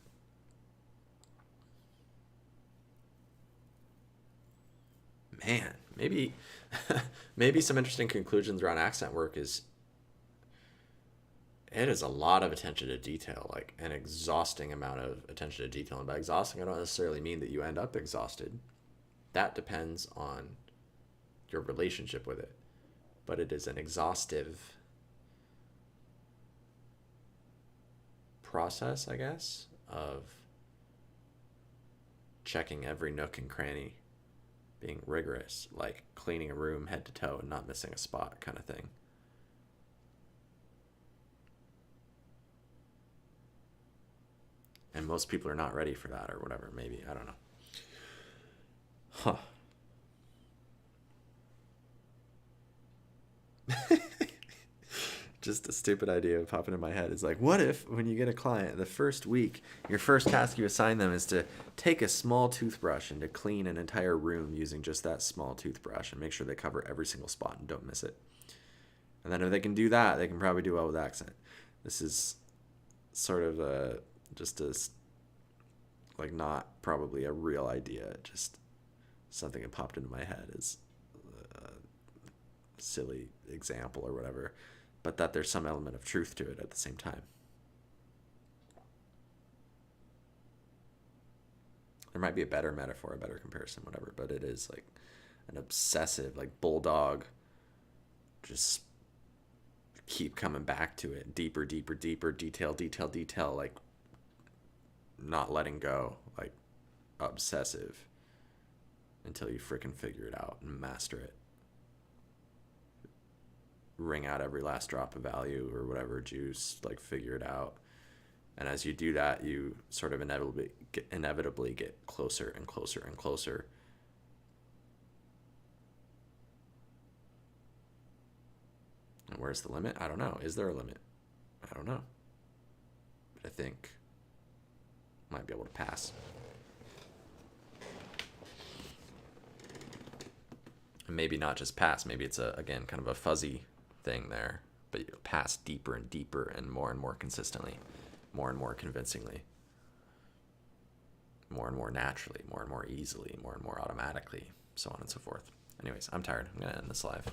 Speaker 1: Man, maybe some interesting conclusions around accent work is it is a lot of attention to detail, like an exhausting amount of attention to detail. And by exhausting, I don't necessarily mean that you end up exhausted. That depends on your relationship with it. But it is an exhaustive process, I guess, of checking every nook and cranny, being rigorous, like cleaning a room head to toe and not missing a spot kind of thing. And most people are not ready for that or whatever, maybe. I don't know. Huh. Just a stupid idea popping in my head. It's like, what if when you get a client, the first week, your first task you assign them is to take a small toothbrush and to clean an entire room using just that small toothbrush and make sure they cover every single spot and don't miss it. And then if they can do that, they can probably do well with accent. This is sort of just like not probably a real idea, just something that popped into my head as a silly example or whatever, but that there's some element of truth to it at the same time. There might be a better metaphor, a better comparison, whatever, but it is like an obsessive, like bulldog, just keep coming back to it, deeper, detail, like not letting go, like obsessive until you freaking figure it out and master it. Wring out every last drop of value or whatever juice, like figure it out. And as you do that, you sort of inevitably get closer and closer and closer. And where's the limit? I don't know. Is there a limit? I don't know. But I think might be able to pass. And maybe not just pass, maybe it's again kind of a fuzzy thing there, but you pass deeper and deeper and more consistently, more and more convincingly, more and more naturally, more and more easily, more and more automatically, so on and so forth. Anyways, I'm tired. I'm gonna end this live.